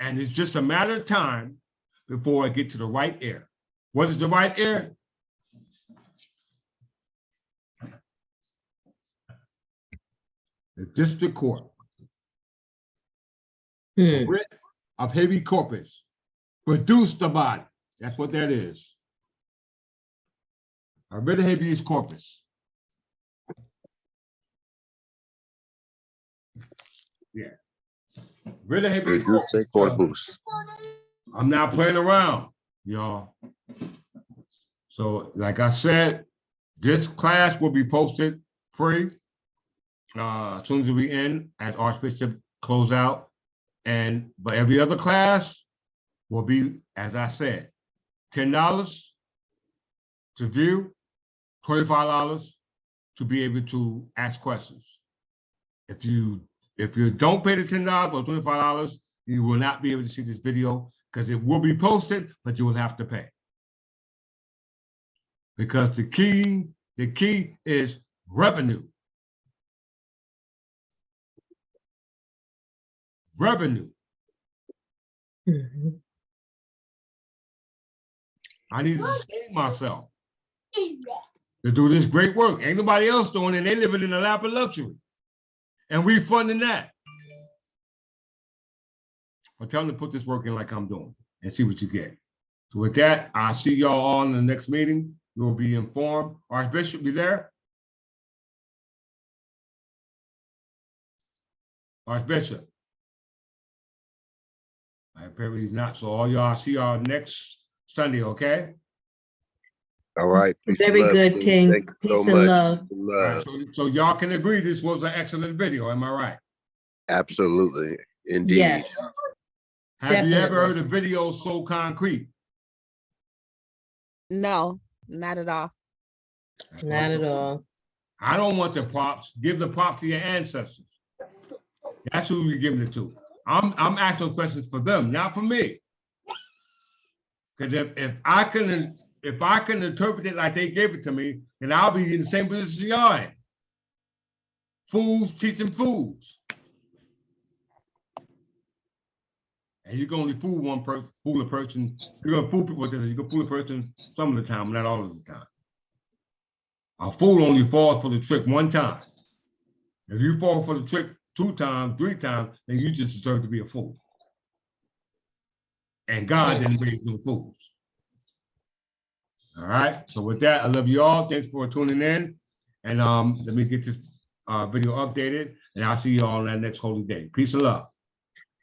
And it's just a matter of time before I get to the right ear. What is the right ear? The district court. Hmm. Writ of habeas corpus. Produce the body. That's what that is. A writ of habeas corpus. Yeah. Writ of habeas Reduce corpus. corpus. I'm not playing around, y'all. So, like I said, this class will be posted free as soon as we end, as Archbishop close out. But every other class will be, as I said, $10 to view, $25 to be able to ask questions. If you don't pay the $10 or $25, you will not be able to see this video because it will be posted, but you will have to pay. Because the key is revenue. Revenue. Mhm. I need to sustain myself. to do this great work. Ain't nobody else doing it. They living in a lap of luxury. And we funding that. But tell them to put this work in like I'm doing and see what you get. So with that, I'll see y'all all in the next meeting. You'll be informed. Archbishop, be there? Archbishop. Apparently he's not. So all y'all, see y'all next Sunday, okay? All right. Peace and Very love, good, King. King. Thank you Peace so and much. love. Peace and All right, love. so y'all can agree this was an excellent video, am I right? Absolutely. Indeed. Yes, Have you ever Definitely. heard of video so concrete? No, not at all. not at all. I don't want the props. Give the props to your ancestors. That's who you're giving it to. I'm asking questions for them, not for me. Because if I can interpret it like they gave it to me, then I'll be in the same position y'all in. Fools teaching fools. And you can only fool one person, fool a person. You're gonna fool people with this. You can fool a person some of the time, not all of the time. A fool only falls for the trick one time. If you fall for the trick 2 times, 3 times, then you just deserve to be a fool. And God didn't raise no fools. All right. So with that, I love you all. Thanks for tuning in. And let me get this video updated, and I'll see you all on that next holy day. Peace and love.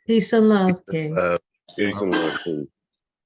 Peace and love, King. Peace and love, King.